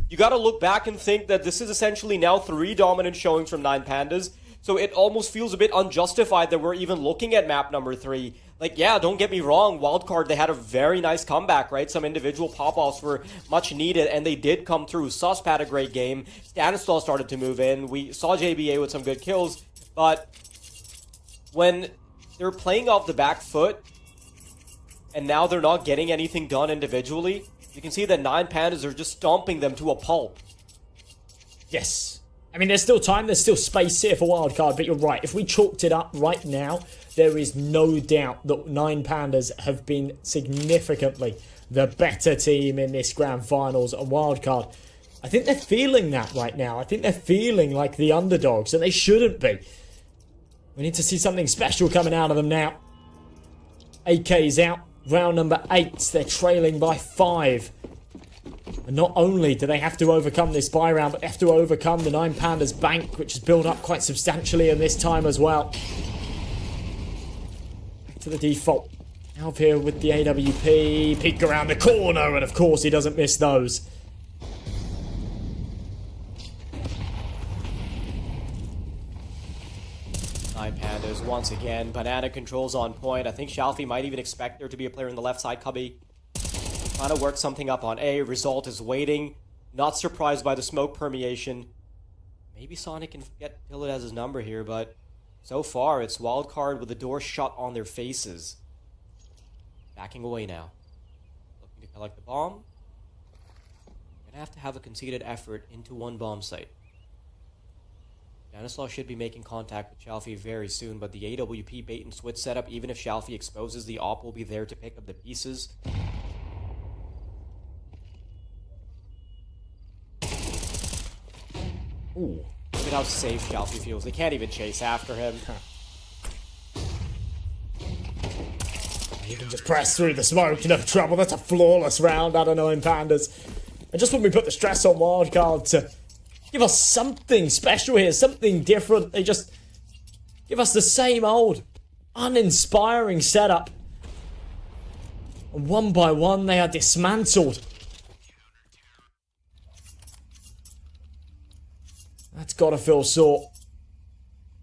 You gotta look back and think that this is essentially now 3 dominant showings from 9 Pandas, so it almost feels a bit unjustified that we're even looking at map number 3. Like, yeah, don't get me wrong, Wildcard, they had a very nice comeback, right? Some individual pop-offs were much needed, and they did come through. Susp had a great game. Stanislaw started to move in. We saw JBA with some good kills, but when they're playing off the back foot, and now they're not getting anything done individually, you can see that 9 Pandas are just stomping them to a pulp. Yes. I mean, there's still time, there's still space here for Wildcard, but you're right. If we chalked it up right now, there is no doubt that 9 Pandas have been significantly the better team in this grand finals. And Wildcard, I think they're feeling that right now. I think they're feeling like the underdogs, and they shouldn't be. We need to see something special coming out of them now. AK is out. Round number 8. They're trailing by 5. And not only do they have to overcome this buy round, but they have to overcome the 9 Pandas bank, which has built up quite substantially in this time as well. Back to the default. Alv here with the AWP. Peek around the corner, and of course he doesn't miss those. Pandas once again. Banana controls on point. I think Shalfie might even expect there to be a player in the left side. Cubby trying to work something up on A. Result is waiting. Not surprised by the smoke permeation. Maybe Sonic can get Dilladez's number here, but so far it's Wildcard with the door shut on their faces. Backing away now. Looking to collect the bomb. Gonna have a conceded effort into 1 bomb site. Stanislaw should be making contact with Shalfie very soon, but the AWP bait and switch setup, even if Shalfie exposes, the op will be there to pick up the pieces. Ooh. Look at how safe Shalfie feels. They can't even chase after him. You can just press through the smoke, no trouble. That's a flawless round, I don't know, in Pandas. And just when we put the stress on Wildcard to give us something special here, something different, they just give us the same old uninspiring setup. And one by one, they are dismantled. That's gotta feel sore.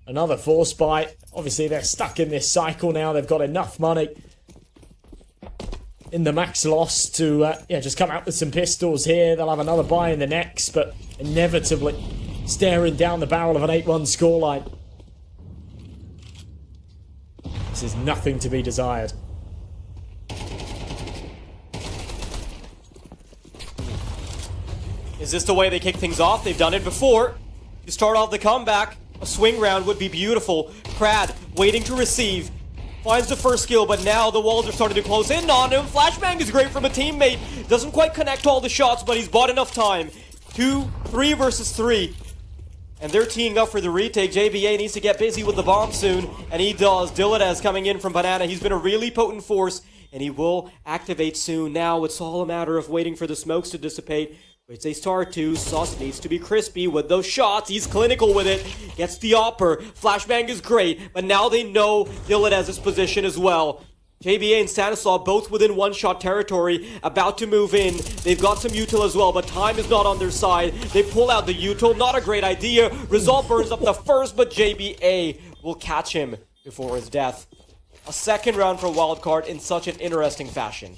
Another force bite. Obviously, they're stuck in this cycle now. They've got enough money in the max loss to just come out with some pistols here. They'll have another buy in the next, but inevitably staring down the barrel of an 8-1 scoreline. This is nothing to be desired. Is this the way they kick things off? They've done it before. To start off the comeback, a swing round would be beautiful. Crad waiting to receive. Finds the first kill, but now the walls are starting to close in on him. Flashbang is great from a teammate. Doesn't quite connect all the shots, but he's bought enough time. 2-3 versus 3. And they're teeing up for the retake. JBA needs to get busy with the bomb soon, and he does. Dilladez coming in from Banana. He's been a really potent force, and he will activate soon. Now it's all a matter of waiting for the smokes to dissipate, which they start to. Sauce needs to be crispy with those shots. He's clinical with it. Gets the opper. Flashbang is great, but now they know Dilladez's position as well. JBA and Stanislaw both within one-shot territory, about to move in. They've got some util as well, but time is not on their side. They pull out the util, not a great idea. Resolve burns up the first, but JBA will catch him before his death. A second round for Wildcard in such an interesting fashion.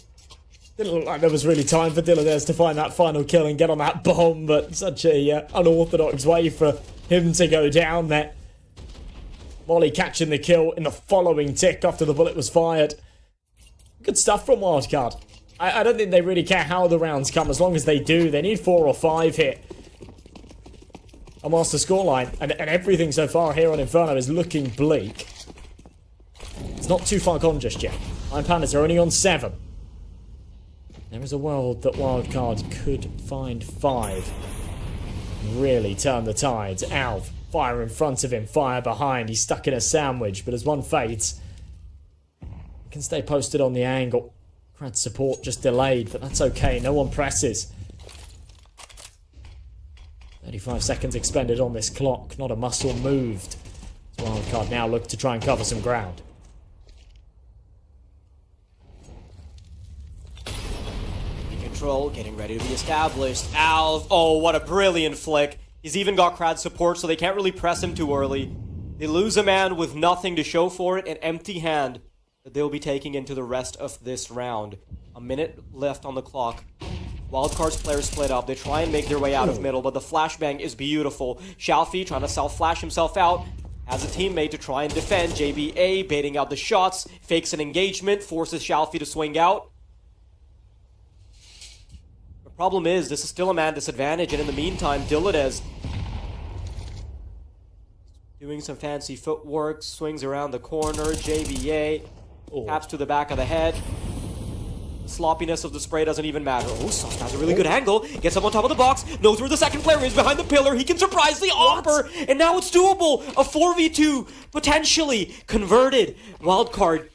Didn't look like there was really time for Dilladez to find that final kill and get on that bomb, but such a unorthodox way for him to go down there. Molly catching the kill in the following tick after the bullet was fired. Good stuff from Wildcard. I don't think they really care how the rounds come, as long as they do. They need 4 or 5 here. A master scoreline, and everything so far here on Inferno is looking bleak. It's not too far gone just yet. Iron Pandas are only on 7. There is a world that Wildcard could find 5. Really turn the tides. Alv, fire in front of him, fire behind. He's stuck in a sandwich, but as one fades, he can stay posted on the angle. Crad's support just delayed, but that's okay. No one presses. 35 seconds expended on this clock. Not a muscle moved. So Wildcard now look to try and cover some ground. Control, getting ready to be established. Alv, oh, what a brilliant flick. He's even got Crad support, so they can't really press him too early. They lose a man with nothing to show for it, an empty hand that they'll be taking into the rest of this round. A minute left on the clock. Wildcard's players split up. They try and make their way out of middle, but the flashbang is beautiful. Shalfie trying to self-flash himself out. Has a teammate to try and defend. JBA baiting out the shots. Fakes an engagement. Forces Shalfie to swing out. The problem is, this is still a man disadvantage, and in the meantime, Dilladez doing some fancy footwork. Swings around the corner. JBA taps to the back of the head. The sloppiness of the spray doesn't even matter. Oh, Sauce has a really good angle. Gets up on top of the box. Knows where the second player is behind the pillar. He can surprise the offer. And now it's doable. A 4v2 potentially converted. Wildcard.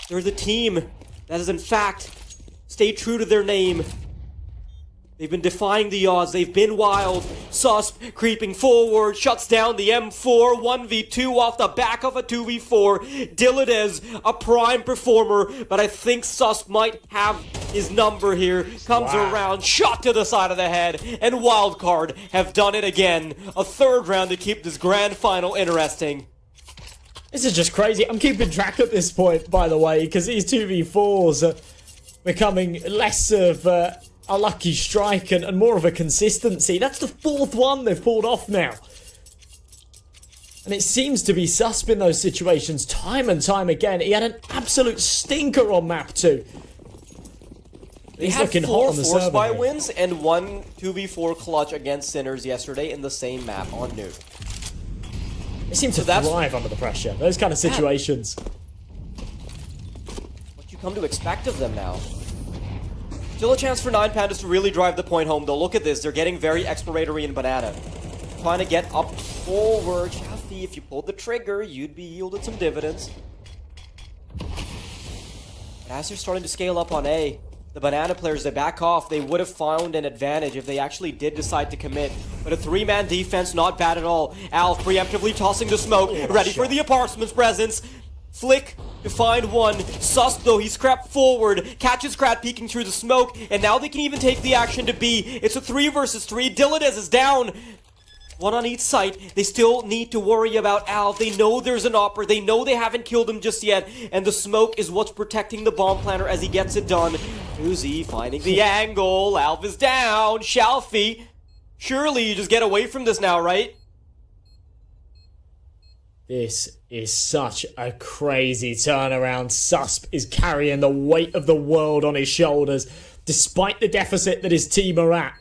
They're the team that has in fact stayed true to their name. They've been defying the odds. They've been wild. Susp creeping forward, shuts down the M4. 1v2 off the back of a 2v4. Dilladez, a prime performer, but I think Susp might have his number here. Comes around, shot to the side of the head, and Wildcard have done it again. A third round to keep this grand final interesting. This is just crazy. I'm keeping track at this point, by the way, because these 2v4s are becoming less of a lucky strike and more of a consistency. That's the 4th one they've pulled off now. And it seems to be Susp in those situations time and time again. He had an absolute stinker on map 2. He's looking hot on the server. 4 force buy wins and 1 2v4 clutch against Sinners yesterday in the same map on Nuke. They seem to thrive under the pressure. Those kind of situations. What you come to expect of them now. Still a chance for 9 Pandas to really drive the point home, though. Look at this. They're getting very exploratory in Banana. trying to get up forward. Chaffee, if you pulled the trigger, you'd be yielded some dividends. But as they're starting to scale up on A, the Banana players, they back off. They would have found an advantage if they actually did decide to commit. But a 3-man defense, not bad at all. Alf preemptively tossing the smoke, ready for the apartment's presence. Flick to find one. Sus, though, he's crept forward, catches Krat peeking through the smoke, and now they can even take the action to B. It's a 3 versus 3. Dilladez is down. One on each site. They still need to worry about Alf. They know there's an opera. They know they haven't killed him just yet, and the smoke is what's protecting the bomb planter as he gets it done. Uzi finding the angle. Alf is down. Shalfie. Surely you just get away from this now, right? This is such a crazy turnaround. Susp is carrying the weight of the world on his shoulders, despite the deficit that his team are at.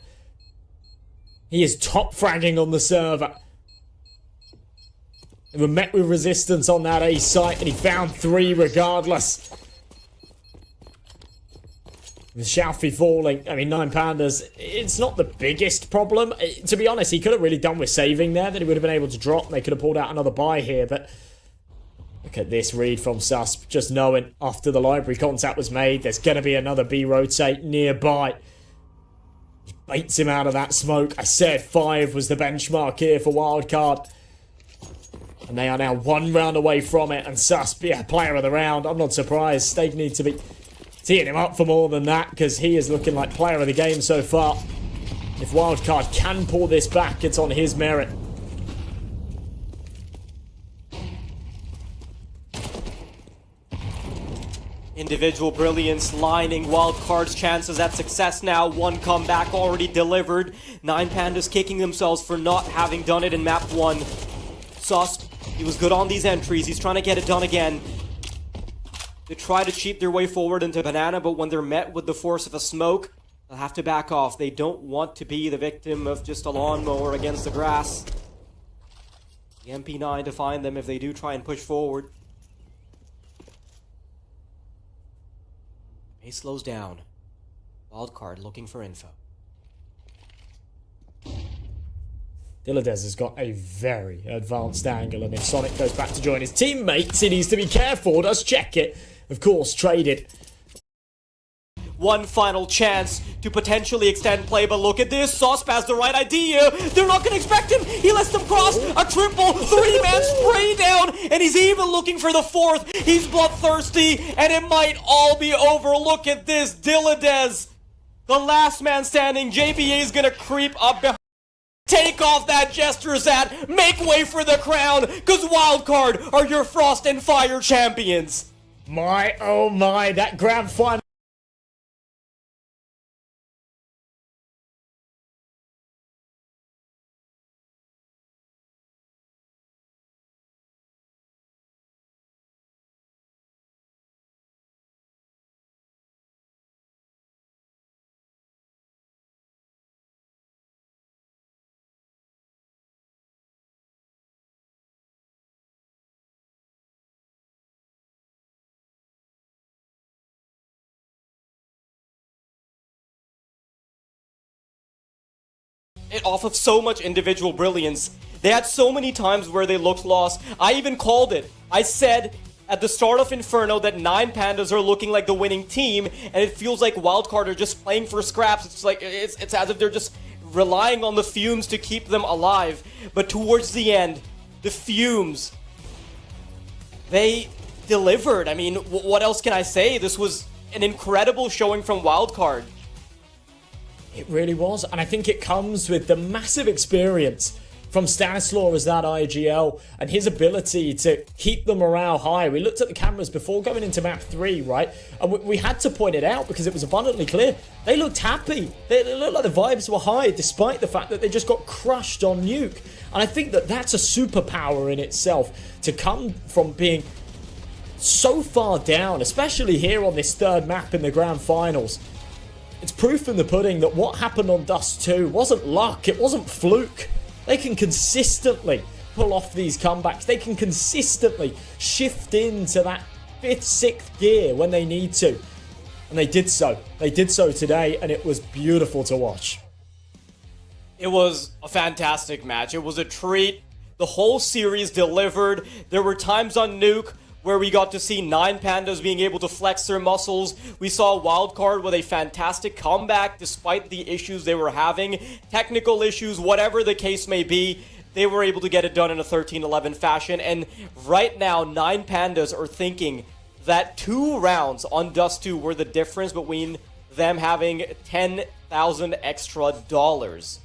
He is top fragging on the server. They were met with resistance on that A site, and he found 3 regardless. With Shalfie falling, I mean, 9 Pandas, it's not the biggest problem. To be honest, he could have really done with saving there, that he would have been able to drop, and they could have pulled out another buy here, but look at this read from Susp, just knowing after the library contact was made, there's going to be another B rotate nearby. He baits him out of that smoke. I said 5 was the benchmark here for Wildcard. And they are now 1 round away from it, and Susp, yeah, player of the round. I'm not surprised. They need to be teeing him up for more than that, because he is looking like player of the game so far. If Wildcard can pull this back, it's on his merit. Individual brilliance lining Wildcard's chances at success now. 1 comeback already delivered. 9 Pandas kicking themselves for not having done it in map 1. Sus, he was good on these entries. He's trying to get it done again. They try to cheat their way forward into Banana, but when they're met with the force of a smoke, they'll have to back off. They don't want to be the victim of just a lawnmower against the grass. The MP9 to find them if they do try and push forward. Pace slows down. Wildcard looking for info. Dilladez has got a very advanced angle, and if Sonic goes back to join his teammates, he needs to be careful. Does check it. Of course, traded. One final chance to potentially extend play, but look at this. Susp has the right idea. They're not going to expect him. He lets them cross a triple 3-man spray down, and he's even looking for the 4th. He's bloodthirsty, and it might all be over. Look at this. Dilladez, the last man standing. JBA is going to creep up behind. Take off that Jester Zat. Make way for the crown, because Wildcard are your Frost and Fire champions. My, oh my, that grand final. It off of so much individual brilliance. They had so many times where they looked lost. I even called it. I said at the start of Inferno that 9 Pandas are looking like the winning team, and it feels like Wildcard are just playing for scraps. It's like it's as if they're just relying on the fumes to keep them alive. But towards the end, the fumes, they delivered. I mean, what else can I say? This was an incredible showing from Wildcard. It really was, and I think it comes with the massive experience from Stanislaw as that IGL and his ability to keep the morale high. We looked at the cameras before going into map 3, right? And we had to point it out because it was abundantly clear. They looked happy. They looked like the vibes were high despite the fact that they just got crushed on Nuke. And I think that that's a superpower in itself, to come from being so far down, especially here on this 3rd map in the grand finals. It's proof in the pudding that what happened on Dust 2 wasn't luck, it wasn't fluke. They can consistently pull off these comebacks. They can consistently shift into that 5th, 6th gear when they need to. And they did so. They did so today, and it was beautiful to watch. It was a fantastic match. It was a treat. The whole series delivered. There were times on Nuke where we got to see 9 Pandas being able to flex their muscles. We saw Wildcard with a fantastic comeback despite the issues they were having. Technical issues, whatever the case may be, they were able to get it done in a 13-11 fashion. And right now, 9 Pandas are thinking that 2 rounds on Dust 2 were the difference between them having $10,000 extra dollars.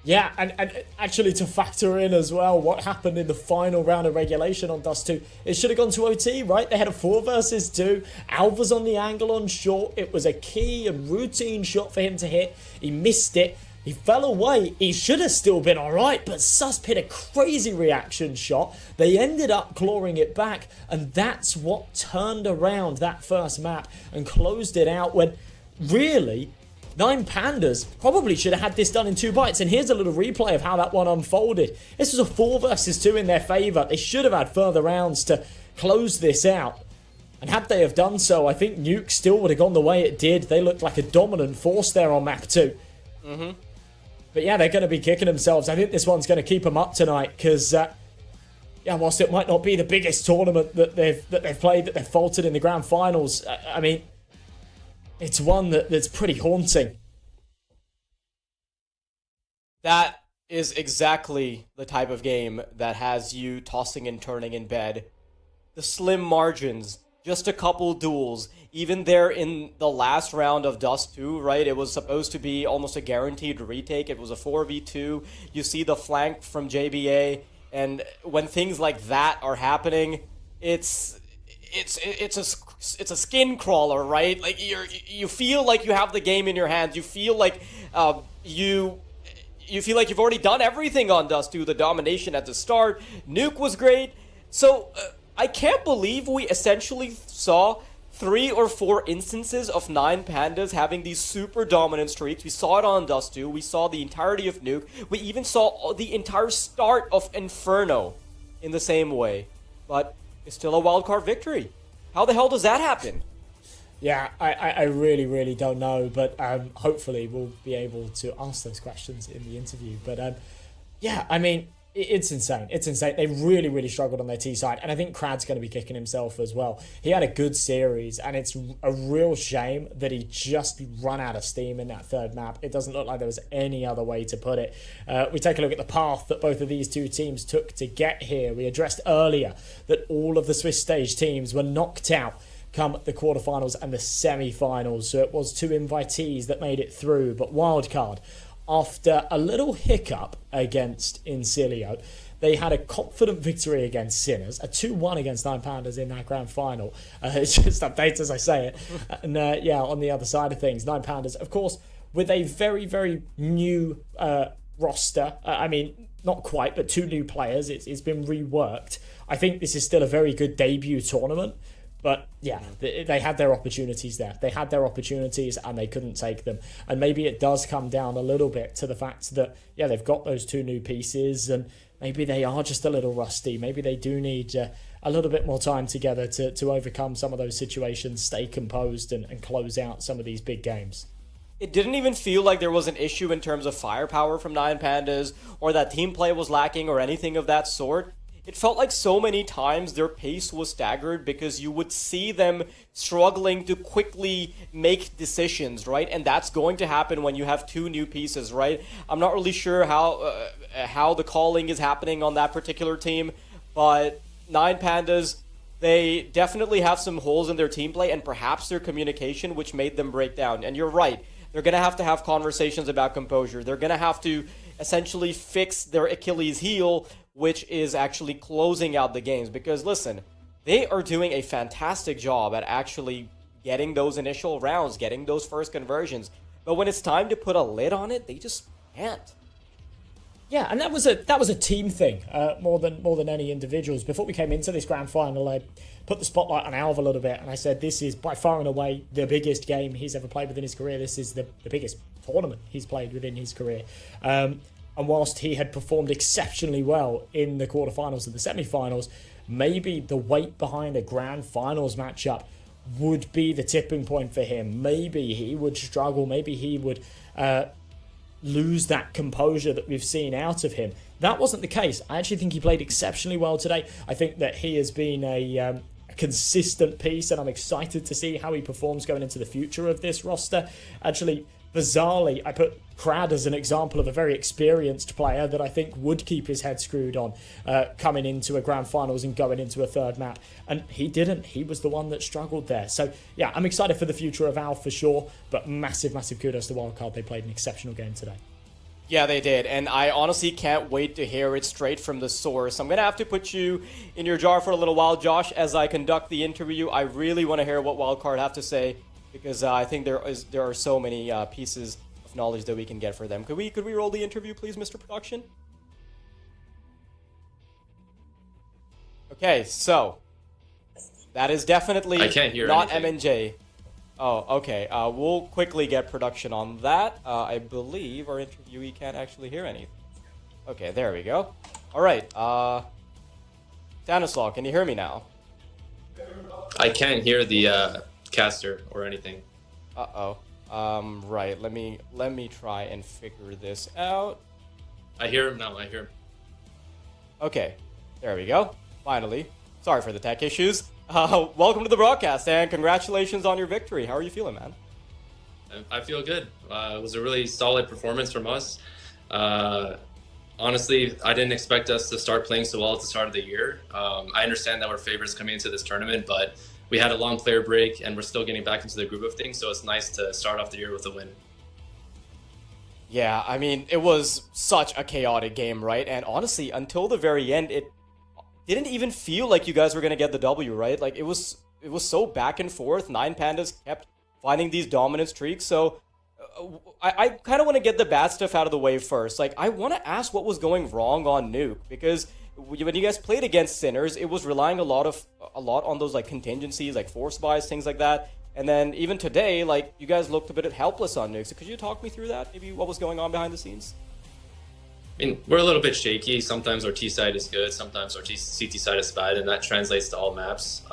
Yeah, and actually to factor in as well what happened in the final round of regulation on Dust 2, it should have gone to OT, right? They had a 4 versus 2. Alv was on the angle on short. It was a key and routine shot for him to hit. He missed it. He fell away. He should have still been alright, but Susp hit a crazy reaction shot. They ended up clawing it back, and that's what turned around that first map and closed it out when, really, 9 Pandas probably should have had this done in 2 bites. And here's a little replay of how that one unfolded. This was a 4 versus 2 in their favour. They should have had further rounds to close this out. And had they have done so, I think Nuke still would have gone the way it did. They looked like a dominant force there on map 2. But yeah, they're going to be kicking themselves. I think this one's going to keep them up tonight because, yeah, whilst it might not be the biggest tournament that they've played, that they've faltered in the grand finals, I mean, it's one that's pretty haunting. That is exactly the type of game that has you tossing and turning in bed. The slim margins, just a couple duels. Even there in the last round of Dust 2, right? It was supposed to be almost a guaranteed retake. It was a 4v2. You see the flank from JBA, and when things like that are happening, it's a skin crawler, right? Like you feel like you have the game in your hands. You feel like you feel like you've already done everything on Dust 2. The domination at the start, Nuke was great. So I can't believe we essentially saw 3 or 4 instances of 9 Pandas having these super dominant streaks. We saw it on Dust 2. We saw the entirety of Nuke. We even saw the entire start of Inferno in the same way. But it's still a wildcard victory. How the hell does that happen? Yeah, I really, really don't know, but hopefully we'll be able to ask those questions in the interview. But yeah, I mean, it's insane. It's insane. They really, really struggled on their T side, and I think Crad's going to be kicking himself as well. He had a good series, and it's a real shame that he just run out of steam in that third map. It doesn't look like there was any other way to put it. We take a look at the path that both of these 2 teams took to get here. We addressed earlier that all of the Swiss stage teams were knocked out come the quarterfinals and the semi-finals. So it was 2 invitees that made it through, but Wildcard, after a little hiccup against Incilio, they had a confident victory against Sinners, a 2-1 against 9 Pandas in that grand final. It's just updates as I say it. And yeah, on the other side of things, 9 Pandas, of course, with a very, very new roster. I mean, not quite, but 2 new players. It's been reworked. I think this is still a very good debut tournament. But yeah, they had their opportunities there. They had their opportunities and they couldn't take them. And maybe it does come down a little bit to the fact that, yeah, they've got those 2 new pieces and maybe they are just a little rusty. Maybe they do need a little bit more time together to overcome some of those situations, stay composed and close out some of these big games. It didn't even feel like there was an issue in terms of firepower from 9 Pandas or that team play was lacking or anything of that sort. It felt like so many times their pace was staggered because you would see them struggling to quickly make decisions, right? And that's going to happen when you have 2 new pieces, right? I'm not really sure how the calling is happening on that particular team, but 9 Pandas, they definitely have some holes in their team play and perhaps their communication, which made them break down. And you're right, they're going to have conversations about composure. They're going to have to essentially fix their Achilles heel, which is actually closing out the games. Because listen, they are doing a fantastic job at actually getting those initial rounds, getting those first conversions. But when it's time to put a lid on it, they just can't. Yeah, and that was a team thing more than any individuals. Before we came into this grand final, I put the spotlight on Alv a little bit, and I said this is by far and away the biggest game he's ever played within his career. This is the biggest tournament he's played within his career. And whilst he had performed exceptionally well in the quarterfinals and the semi-finals, maybe the weight behind a grand finals matchup would be the tipping point for him. Maybe he would struggle. Maybe he would lose that composure that we've seen out of him. That wasn't the case. I actually think he played exceptionally well today. I think that he has been a consistent piece, and I'm excited to see how he performs going into the future of this roster. Actually, bizarrely, I put Crad as an example of a very experienced player that I think would keep his head screwed on coming into a grand finals and going into a third map. And he didn't. He was the one that struggled there. So, yeah, I'm excited for the future of Alf for sure, but massive, massive kudos to Wildcard. They played an exceptional game today. Yeah, they did, and I honestly can't wait to hear it straight from the source. I'm going to have to put you in your jar for a little while, Josh, as I conduct the interview. I really want to hear what Wildcard have to say, because I think there are so many pieces of knowledge that we can get for them. Could we roll the interview, please, Mr. Production? Okay, so that is definitely I can't hear not anything. MNJ. Oh, okay. We'll quickly get production on that. I believe our interviewee can't actually hear anything. Okay, there we go. All right. Stanislaw, can you hear me now? I can't hear the caster or anything. Uh-oh. Right. Let me try and figure this out. I hear him now. I hear him. Okay. There we go. Finally. Sorry for the tech issues. Welcome to the broadcast, and congratulations on your victory. How are you feeling, man? I feel good. It was a really solid performance from us. Honestly, I didn't expect us to start playing so well at the start of the year. I understand that we're favorites coming into this tournament, but we had a long player break, and we're still getting back into the groove of things, so it's nice to start off the year with a win. Yeah, I mean, it was such a chaotic game, right? And honestly, until the very end, it didn't even feel like you guys were going to get the W, right? Like, it was so back and forth. 9 Pandas kept finding these dominant streaks. So I kind of want to get the bad stuff out of the way first. Like, I want to ask what was going wrong on Nuke, because when you guys played against Sinners, it was relying a lot on those like contingencies, like force buys, things like that. And then even today, like, you guys looked a bit helpless on Nuke. So could you talk me through that? Maybe what was going on behind the scenes? I mean, we're a little bit shaky. Sometimes our T side is good, sometimes our CT side is bad, and that translates to all maps.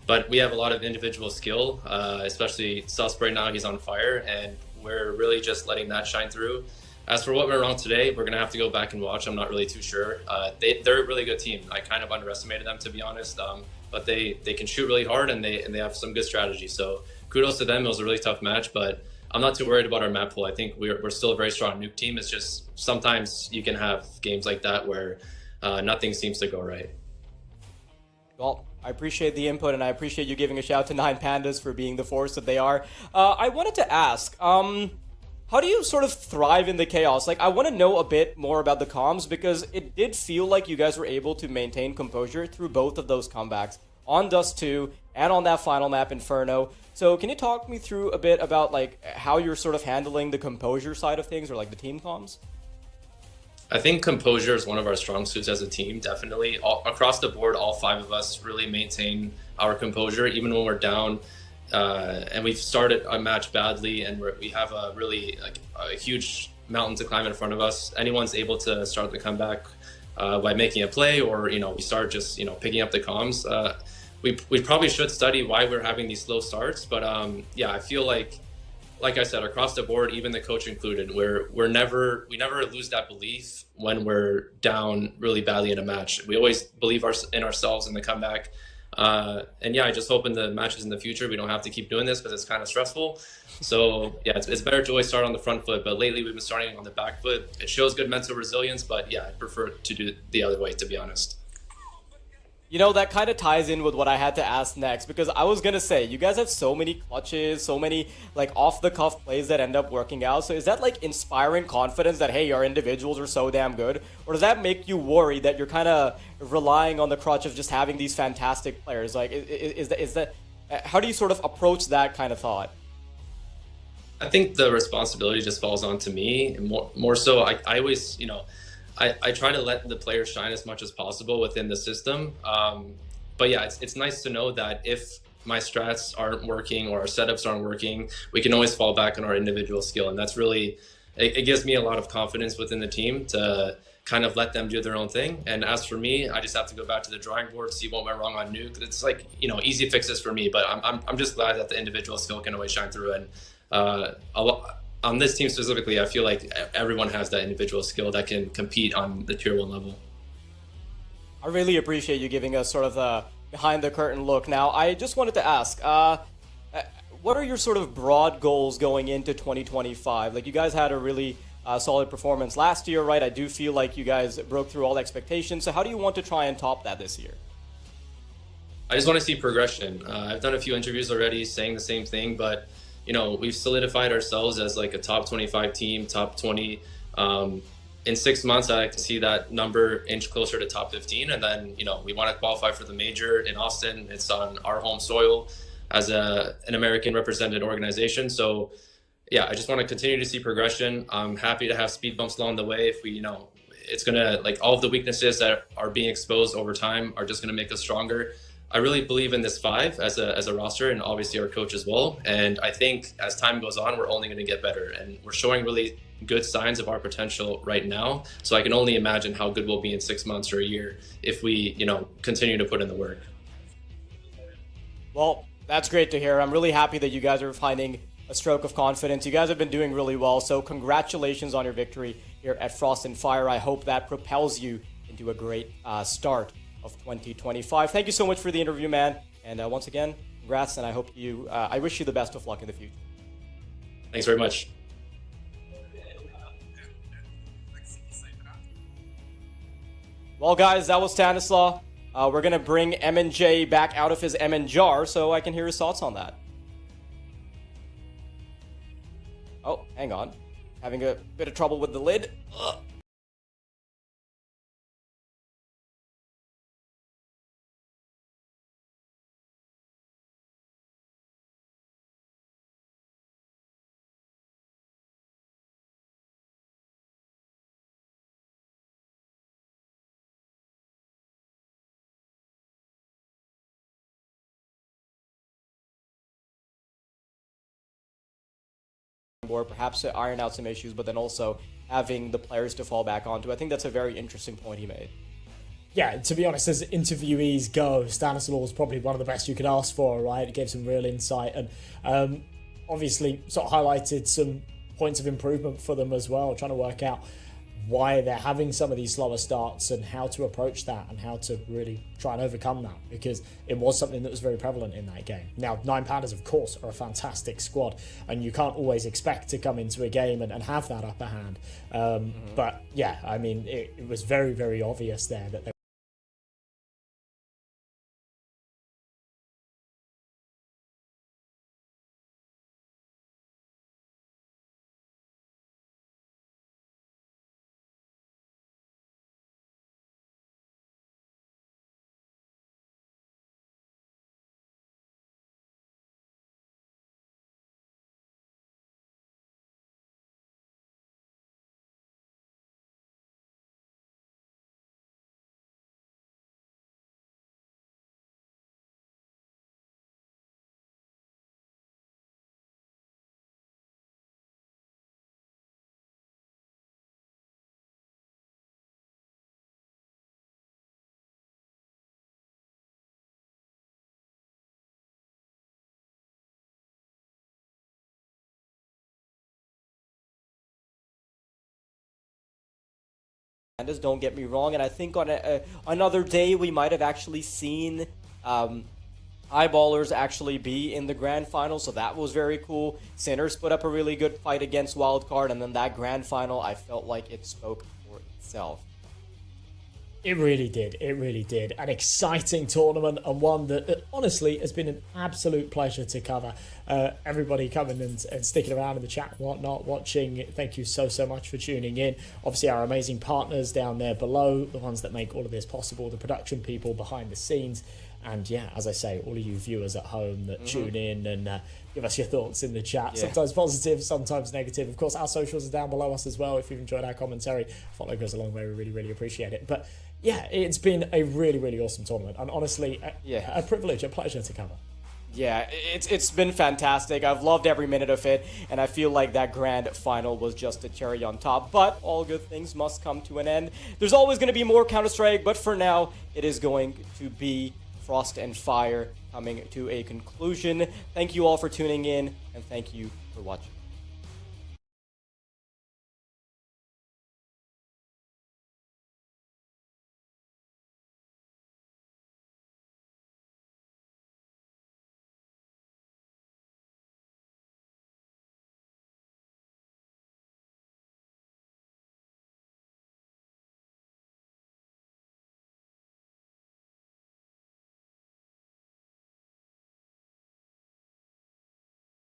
But we have a lot of individual skill, especially Sus right now, he's on fire, and we're really just letting that shine through. As for what went wrong today, we're going to have to go back and watch. I'm not really too sure. They're a really good team. I kind of underestimated them, to be honest, but they can shoot really hard, and they have some good strategy. So kudos to them. It was a really tough match, but I'm not too worried about our map pool. I think we're still a very strong Nuke team. It's just sometimes you can have games like that where nothing seems to go right. Well, I appreciate the input, and I appreciate you giving a shout to 9 Pandas for being the force that they are. I wanted to ask, how do you sort of thrive in the chaos? Like, I want to know a bit more about the comms, because it did feel like you guys were able to maintain composure through both of those comebacks, on Dust 2 and on that final map, Inferno. So can you talk me through a bit about like how you're sort of handling the composure side of things, or like the team comms? I think composure is one of our strong suits as a team, definitely. Across the board, all 5 of us really maintain our composure, even when we're down. And we've started a match badly, and we have a really a huge mountain to climb in front of us. Anyone's able to start the comeback by making a play, or we start just picking up the comms. We probably should study why we're having these slow starts, but yeah, I feel like I said, across the board, even the coach included, we never lose that belief when we're down really badly in a match. We always believe in ourselves in the comeback. And yeah, I just hope in the matches in the future we don't have to keep doing this, because it's kind of stressful. So yeah, it's better to always start on the front foot, but lately we've been starting on the back foot. It shows good mental resilience, but yeah, I prefer to do it the other way, to be honest. That kind of ties in with what I had to ask next, because I was going to say, you guys have so many clutches, so many like off-the-cuff plays that end up working out. So is that like inspiring confidence that, hey, our individuals are so damn good? Or does that make you worry that you're kind of relying on the crutch of just having these fantastic players? Like, is that how do you sort of approach that kind of thought? I think the responsibility just falls onto me. And more so, I always, I try to let the players shine as much as possible within the system. But yeah, it's nice to know that if my strats aren't working or our setups aren't working, we can always fall back on our individual skill. And that's really, it gives me a lot of confidence within the team to kind of let them do their own thing. And as for me, I just have to go back to the drawing board, see what went wrong on Nuke. It's like, easy fixes for me, but I'm just glad that the individual skill can always shine through. And a on this team specifically, I feel like everyone has that individual skill that can compete on the tier 1 level. I really appreciate you giving us sort of the behind the curtain look. Now, I just wanted to ask, what are your sort of broad goals going into 2025? Like, you guys had a really solid performance last year, right? I do feel like you guys broke through all expectations. So how do you want to try and top that this year? I just want to see progression. I've done a few interviews already saying the same thing, but we've solidified ourselves as like a top 25 team, top 20. In 6 months, I like to see that number inch closer to top 15. And then, we want to qualify for the major in Austin. It's on our home soil as an American represented organization. So yeah, I just want to continue to see progression. I'm happy to have speed bumps along the way. If we, it's going to, like, all of the weaknesses that are being exposed over time are just going to make us stronger. I really believe in this 5 as a roster, and obviously our coach as well. And I think as time goes on, we're only going to get better, and we're showing really good signs of our potential right now. So I can only imagine how good we'll be in 6 months or a year if we, continue to put in the work. Well, that's great to hear. I'm really happy that you guys are finding a stroke of confidence. You guys have been doing really well, so congratulations on your victory here at Frost and Fire. I hope that propels you into a great start of 2025. Thank you so much for the interview, man. And once again, congrats, and I wish you the best of luck in the future. Thanks very much. Well, guys, that was Stanislaw. We're going to bring M&J back out of his M&J jar so I can hear his thoughts on that. Oh, hang on. Having a bit of trouble with the lid. Ugh. Board, perhaps to iron out some issues, but then also having the players to fall back onto. I think that's a very interesting point he made. Yeah, to be honest, as interviewees go, Stanislaw was probably one of the best you could ask for, right? It gave some real insight and obviously sort of highlighted some points of improvement for them as well, trying to work out why they're having some of these slower starts and how to approach that and how to really try and overcome that, because it was something that was very prevalent in that game. Now, 9 Pandas, of course, are a fantastic squad, and you can't always expect to come into a game and have that upper hand. But yeah, I mean, it was very, very obvious there that they Pandas, don't get me wrong, and I think on another day we might have actually seen Eyeballers actually be in the grand final, so that was very cool. Sinners put up a really good fight against Wildcard, and then that grand final, I felt like it spoke for itself. It really did. It really did. An exciting tournament, and one that honestly has been an absolute pleasure to cover. Everybody coming and sticking around in the chat and whatnot, watching. Thank you so much for tuning in. Obviously, our amazing partners down there below, the ones that make all of this possible, the production people behind the scenes. And yeah, as I say, all of you viewers at home that tune in and give us your thoughts in the chat. Yeah. Sometimes positive, sometimes negative. Of course, our socials are down below us as well. If you've enjoyed our commentary, follow goes a long way. We really, really appreciate it. But yeah, it's been a really, really awesome tournament. And honestly, a privilege, a pleasure to cover. Yeah, it's been fantastic. I've loved every minute of it, and I feel like that grand final was just a cherry on top. But all good things must come to an end. There's always going to be more Counter-Strike, but for now, it is going to be Frost and Fire coming to a conclusion. Thank you all for tuning in, and thank you for watching.